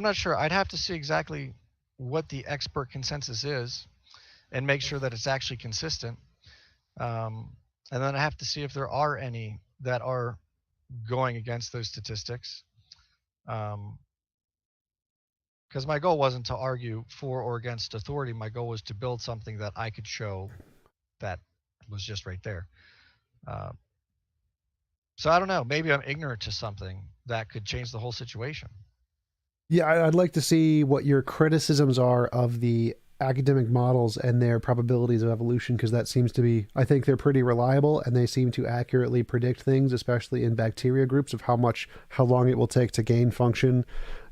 not sure. I'd have to see exactly what the expert consensus is and make sure that it's actually consistent. And then I have to see if there are any that are going against those statistics. Because my goal wasn't to argue for or against authority. My goal was to build something that I could show that was just right there. So I don't know. Maybe I'm ignorant to something that could change the whole situation. Yeah, I'd like to see what your criticisms are of the academic models and their probabilities of evolution, because that seems to be, I think they're pretty reliable and they seem to accurately predict things, especially in bacteria groups, of how long it will take to gain function,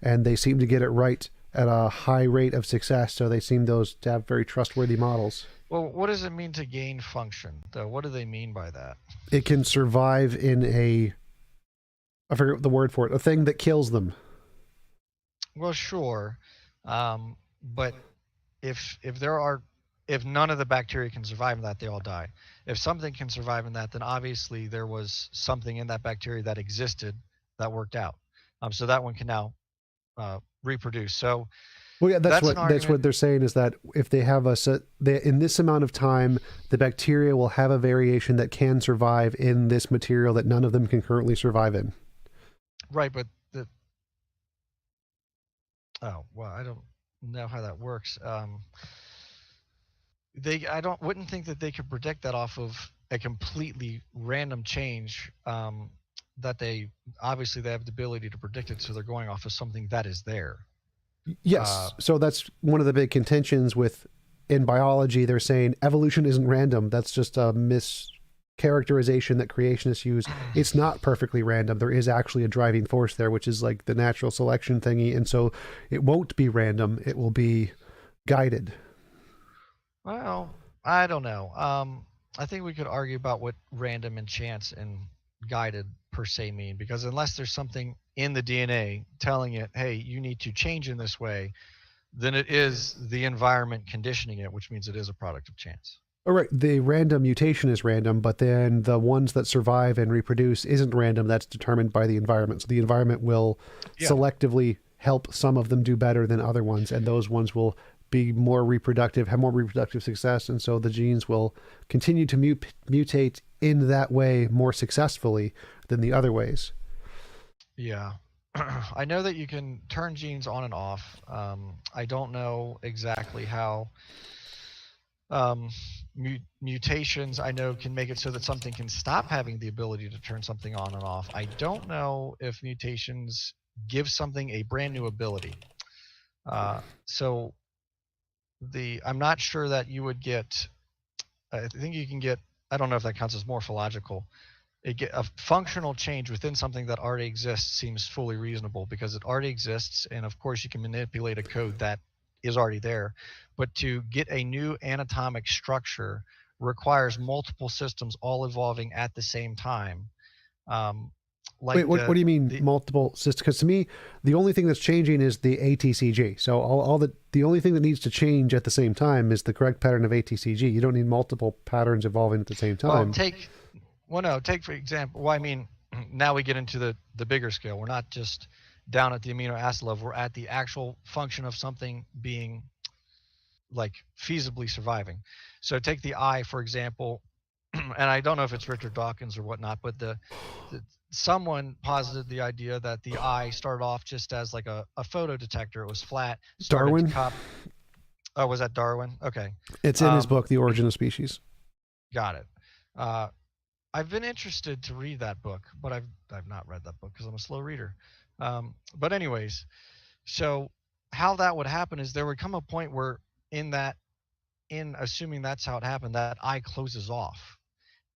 and they seem to get it right at a high rate of success. So they seem those to have very trustworthy models. Well, what does it mean to gain function, though? What do they mean by that? It can survive in I forget the word for it, a thing that kills them. Well, sure, but if none of the bacteria can survive in that, they all die. If something can survive in that, then obviously there was something in that bacteria that existed that worked out. So that one can now reproduce. So Well, yeah, that's an that's argument. what they're saying, is that if they have in this amount of time, the bacteria will have a variation that can survive in this material that none of them can currently survive in. Right, but oh well, I don't know how that works. I don't wouldn't think that they could predict that off of a completely random change. That they obviously they have the ability to predict it, so they're going off of something that is there. Uh, Yes, so that's one of the big contentions with in biology. They're saying evolution isn't random. That's just a mischaracterization that creationists use. It's not perfectly random. There is actually a driving force there, which is like the natural selection thingy, and so it won't be random. It will be guided. well, I don't know. I think we could argue about what random and chance and guided per se mean, because unless there's something in the DNA telling it, hey, you need to change in this way, then it is the environment conditioning it, which means it is a product of chance. All right, the random mutation is random, but then the ones that survive and reproduce isn't random. That's determined by the environment. So the environment will Yeah. selectively help some of them do better than other ones, and those ones will be more reproductive, have more reproductive success, and so the genes will continue to mutate in that way more successfully than the other ways. Yeah. I know that you can turn genes on and off. I don't know exactly how um, mutations I know can make it so that something can stop having the ability to turn something on and off. I don't know if mutations give something a brand new ability. So I'm not sure that you would get. I think you can get. I don't know if that counts as morphological. A functional change within something that already exists seems fully reasonable because it already exists, and of course you can manipulate a code that is already there. But to get a new anatomic structure requires multiple systems all evolving at the same time. Um, Wait, like what do you mean the multiple systems? Because to me, the only thing that's changing is the ATCG. So all the only thing that needs to change at the same time is the correct pattern of ATCG. You don't need multiple patterns evolving at the same well time. take well no take for example. Well, I mean, now we get into the bigger scale. We're not just down at the amino acid level. We're at the actual function of something being like feasibly surviving. So take the eye, for example, and I don't know if it's Richard Dawkins or whatnot, but the someone posited the idea that the eye started off just as like a photo detector. It was flat, started to Darwin, cup. Oh, was that Darwin? Okay. it's in his Um, book, The Origin of Species. got it. Uh, I've been interested to read that book, but I've not read that book because I'm a slow reader. But anyways, so how that would happen is there would come a point where in that in assuming that's how it happened, that eye closes off.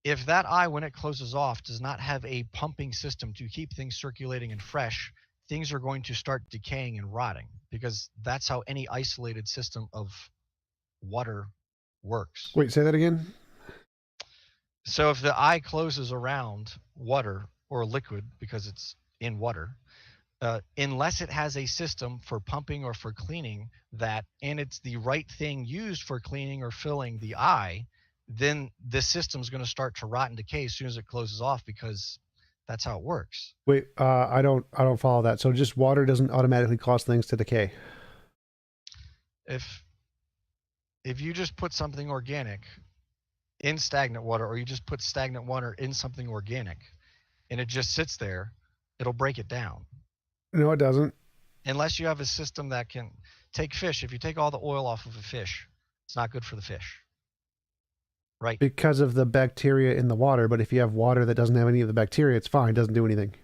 If that eye, when it closes off, does not have a pumping system to keep things circulating and fresh, things are going to start decaying and rotting because that's how any isolated system of water works. Wait, say that again. So if the eye closes around water or liquid because it's in water, unless it has a system for pumping or for cleaning that, and it's the right thing used for cleaning or filling the eye, then this system's going to start to rot and decay as soon as it closes off because that's how it works. Wait, I don't follow that. So just water doesn't automatically cause things to decay. If if you just put something organic in stagnant water, or you just put stagnant water in something organic, and it just sits there, it'll break it down. No, it doesn't. Unless you have a system that can take fish. If you take all the oil off of a fish, it's not good for the fish, right? Because of the bacteria in the water. But if you have water that doesn't have any of the bacteria, it's fine. It doesn't do anything.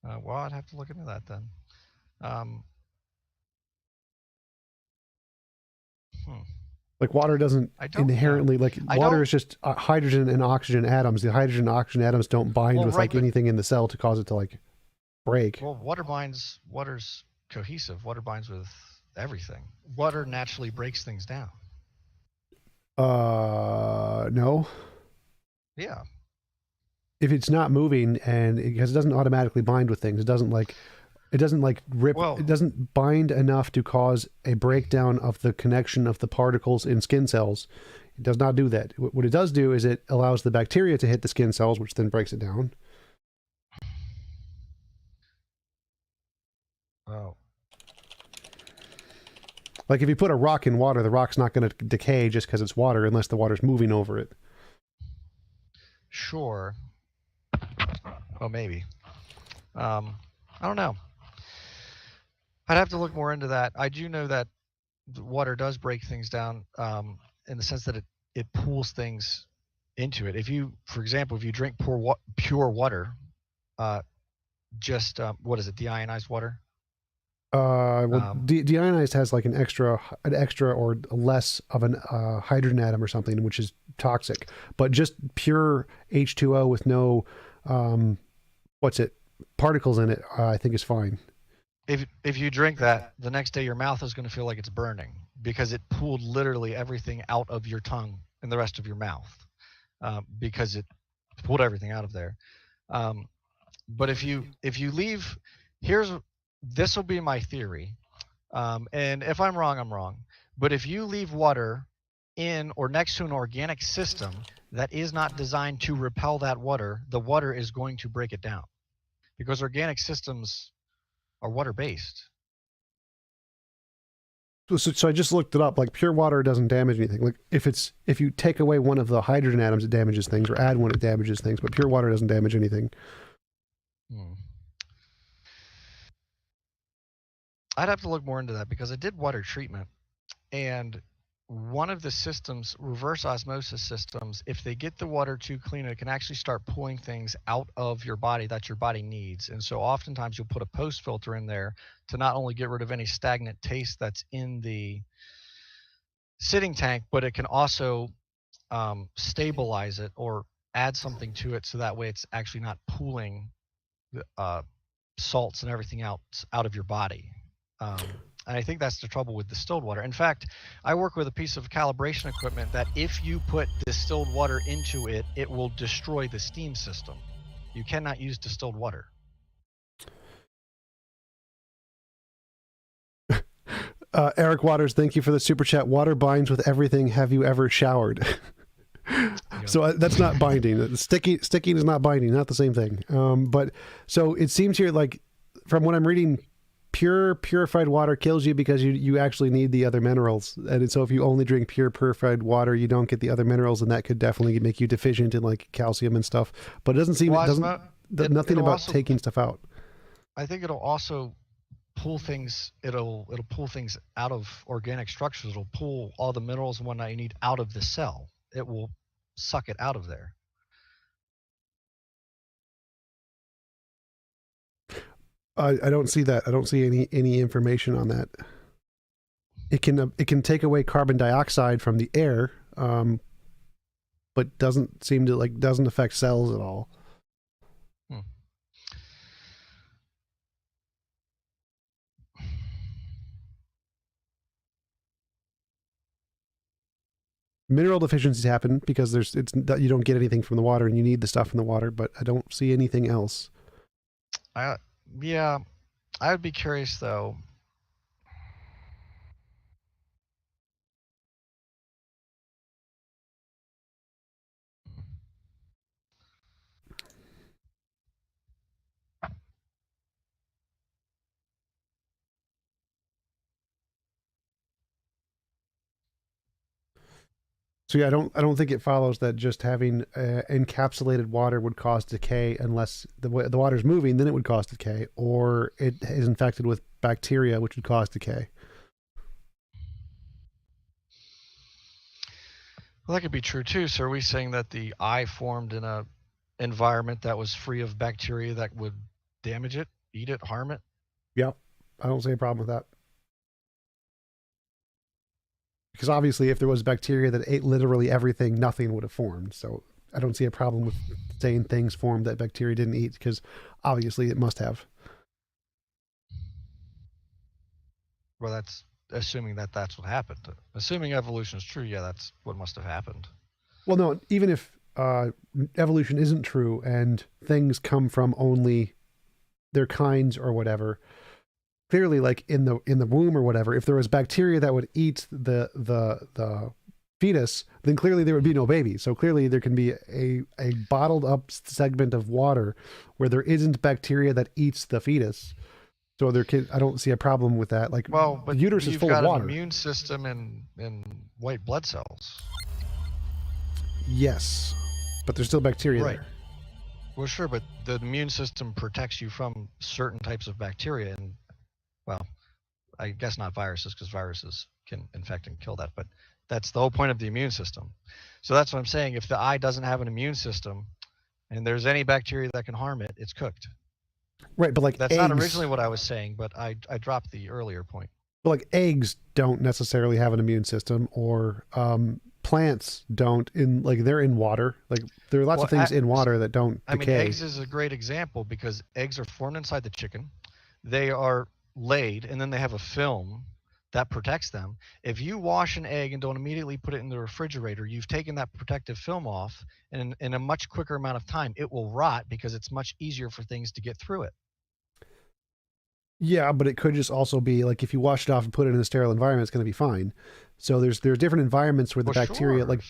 Well, I'd have to look into that then. Um, hmm. Like water doesn't I don't know. inherently like I water don't. is just hydrogen and oxygen atoms. The hydrogen and oxygen atoms don't bind Well, with right, like but anything in the cell to cause it to like break. well, water binds. Water's cohesive. Water binds with everything. Water naturally breaks things down. No. Yeah. If it's not moving and because it doesn't automatically bind with things, it doesn't like rip, Well, it doesn't bind enough to cause a breakdown of the connection of the particles in skin cells. It does not do that. What it does do is it allows the bacteria to hit the skin cells, which then breaks it down. oh, Like if you put a rock in water, the rock's not going to decay just because it's water unless the water's moving over it. sure. Oh, maybe. I don't know. I'd have to look more into that. I do know that water does break things down in the sense that it pulls things into it. If you, for example, if you drink pure water, uh, just what is it, deionized water? Well, Um, deionized has like an extra or less of an hydrogen atom or something, which is toxic. But just pure H2O with no, um, what's it, particles in it, I think is fine. if you drink that, the next day your mouth is going to feel like it's burning because it pulled literally everything out of your tongue and the rest of your mouth because it pulled everything out of there. Um, but if you leave, here's this will be my theory, and if I'm wrong, I'm wrong. But if you leave water in or next to an organic system that is not designed to repel that water, the water is going to break it down because organic systems are water based. So I just looked it up. Like pure water doesn't damage anything. Like if you take away one of the hydrogen atoms, it damages things, or add one, it damages things. But pure water doesn't damage anything. Hmm. I'd have to look more into that because I did water treatment, and one of the systems, reverse osmosis systems, if they get the water too clean, it can actually start pulling things out of your body that your body needs. And so oftentimes you'll put a post filter in there to not only get rid of any stagnant taste that's in the sitting tank, but it can also stabilize it or add something to it so that way it's actually not pooling uh, salts and everything out of your body. And I think that's the trouble with distilled water. In fact, I work with a piece of calibration equipment that if you put distilled water into it, it will destroy the steam system. You cannot use distilled water. Eric Waters, thank you for the super chat. Water binds with everything. Have you ever showered? So that's not binding. Sticking is not binding. Not the same thing. But so it seems here, like from what I'm reading, purified water kills you because you actually need the other minerals. And so if you only drink pure purified water, you don't get the other minerals, and that could definitely make you deficient in like calcium and stuff. But it doesn't seem nothing about also, taking stuff out. I think it'll also pull things. It'll pull things out of organic structures. It'll pull all the minerals and whatnot you need out of the cell. It will suck it out of there. I don't see that. I don't see any information on that. It can take away carbon dioxide from the air, but doesn't seem to doesn't affect cells at all. Mineral deficiencies happen because you don't get anything from the water and you need the stuff from the water, but I don't see anything else. Yeah, I would be curious though. So yeah, I don't think it follows that just having encapsulated water would cause decay unless the water's moving, then it would cause decay, or it is infected with bacteria, which would cause decay. Well, that could be true too. So are we saying that the eye formed in a environment that was free of bacteria that would damage it, eat it, harm it? Yeah, I don't see a problem with that. Because obviously if there was bacteria that ate literally everything, nothing would have formed. So I don't see a problem with saying things formed that bacteria didn't eat, because obviously it must have. Well, that's assuming that that's what happened. Assuming evolution is true, yeah, that's what must have happened. Well, no, even if evolution isn't true and things come from only their kinds or whatever, clearly, like in the womb or whatever, if there was bacteria that would eat the fetus, then clearly there would be no baby. So clearly there can be a bottled up segment of water where there isn't bacteria that eats the fetus. So I don't see a problem with that. Like, well, but the uterus is full of water. You've got an immune system and white blood cells. Yes, but there's still bacteria there. Well, sure, but the immune system protects you from certain types of bacteria, and well, I guess not viruses, because viruses can infect and kill that, but that's the whole point of the immune system. So that's what I'm saying. If the eye doesn't have an immune system and there's any bacteria that can harm it, it's cooked. Right, but like that's eggs, not originally what I was saying, but I dropped the earlier point. But like eggs don't necessarily have an immune system, or plants don't. They're in water. Like there are lots of things in water that don't decay. I mean, eggs is a great example because eggs are formed inside the chicken. They are laid, and then they have a film that protects them. If you wash an egg and don't immediately put it in the refrigerator, you've taken that protective film off, and in a much quicker amount of time, it will rot because it's much easier for things to get through it. Yeah, but it could just also be like if you wash it off and put it in a sterile environment, it's going to be fine. So there's different environments where the bacteria, like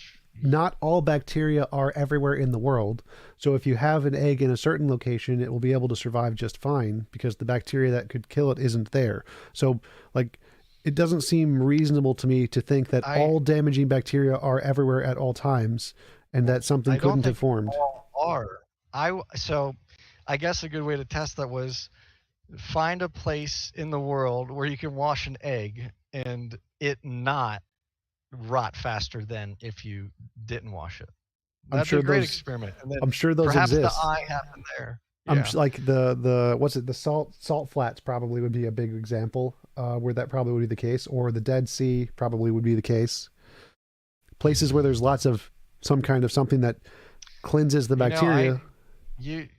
not all bacteria are everywhere in the world. So if you have an egg in a certain location, it will be able to survive just fine because the bacteria that could kill it isn't there. So like it doesn't seem reasonable to me to think that all damaging bacteria are everywhere at all times and that something couldn't have formed. So I guess a good way to test that was find a place in the world where you can wash an egg and it not rot faster than if you didn't wash it. I'm That'd be a sure great those experiment, and then I'm sure those perhaps the exist. eye happened there. Yeah. Like the what's it, the salt flats probably would be a big example where that probably would be the case, or the Dead Sea probably would be the case. Places where there's lots of some kind of something that cleanses the You know, bacteria.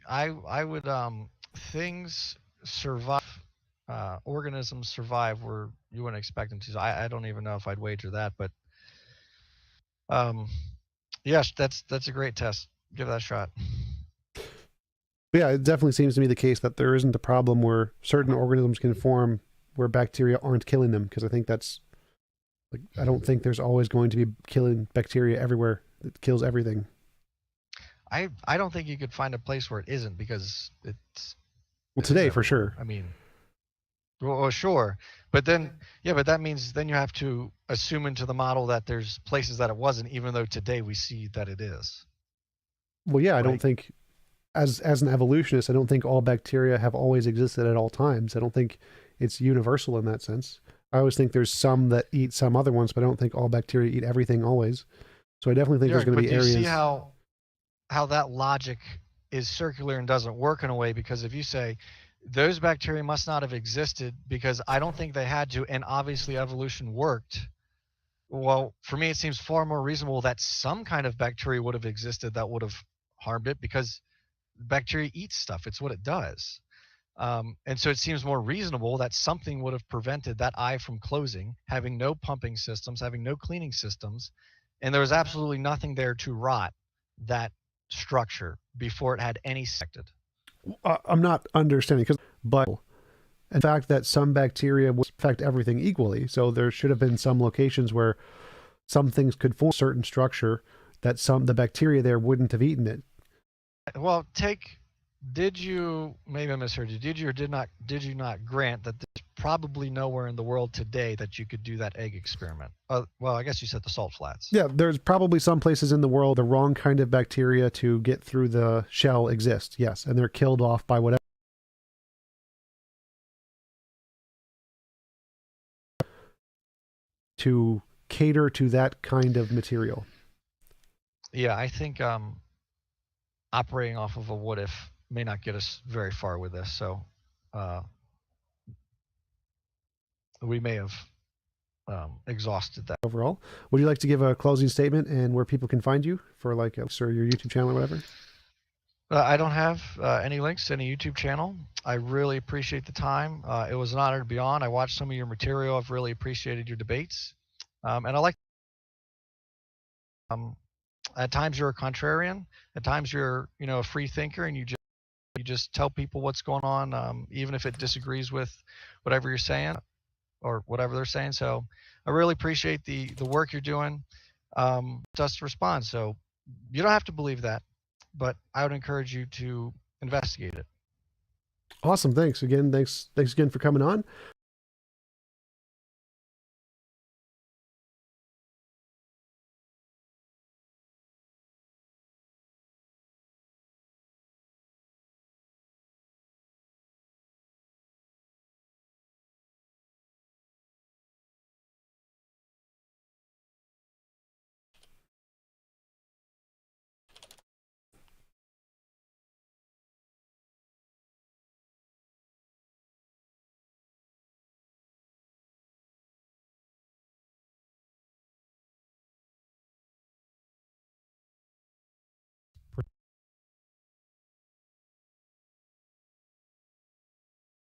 I would things survive, organisms survive where you wouldn't expect them to. So I don't even know if I'd wager that, but um, yes, that's a great test. Give that a shot. But yeah, it definitely seems to me the case that there isn't a problem where certain organisms can form where bacteria aren't killing them, because I think that's like I don't think there's always going to be killing bacteria everywhere that kills everything. I don't think you could find a place where it isn't because Well, it is today for everywhere. sure. I mean, well, sure, but then yeah, but that means then you have to assume into the model that there's places that it wasn't, even though today we see that it is. Well, yeah, I don't Like, think as an evolutionist, I don't think all bacteria have always existed at all times. I don't think it's universal in that sense. I always think there's some that eat some other ones, but I don't think all bacteria eat everything always. So I definitely think yeah, there's going to but be do you see areas. how that logic is circular and doesn't work in a way? Because if you say those bacteria must not have existed because I don't think they had to, and obviously evolution worked. Well, for me, it seems far more reasonable that some kind of bacteria would have existed that would have harmed it because bacteria eats stuff. It's what it does. And so it seems more reasonable that something would have prevented that eye from closing, having no pumping systems, having no cleaning systems, and there was absolutely nothing there to rot that structure before it had any sected. I'm not understanding because, but in fact, that some bacteria will affect everything equally. So there should have been some locations where some things could form a certain structure that some the bacteria there wouldn't have eaten it. Well, did you, maybe I misheard you, did you or did you not grant that there's probably nowhere in the world today that you could do that egg experiment? Well, I guess you said the salt flats. Yeah, there's probably some places in the world the wrong kind of bacteria to get through the shell exist. Yes, and they're killed off by whatever to cater to that kind of material. Yeah, I think operating off of a what if may not get us very far with this. So uh, we may have exhausted that. Overall, would you like to give a closing statement and where people can find you for like or your YouTube channel or whatever? I don't have any links to any YouTube channel. I really appreciate the time. It was an honor to be on. I watched some of your material. I've really appreciated your debates, and I like. Um, at times you're a contrarian. At times you're a free thinker, and you just tell people what's going on, even if it disagrees with whatever you're saying or whatever they're saying. So I really appreciate the work you're doing. Just to respond. So you don't have to believe that, but I would encourage you to investigate it. Awesome. Thanks again. Thanks again for coming on.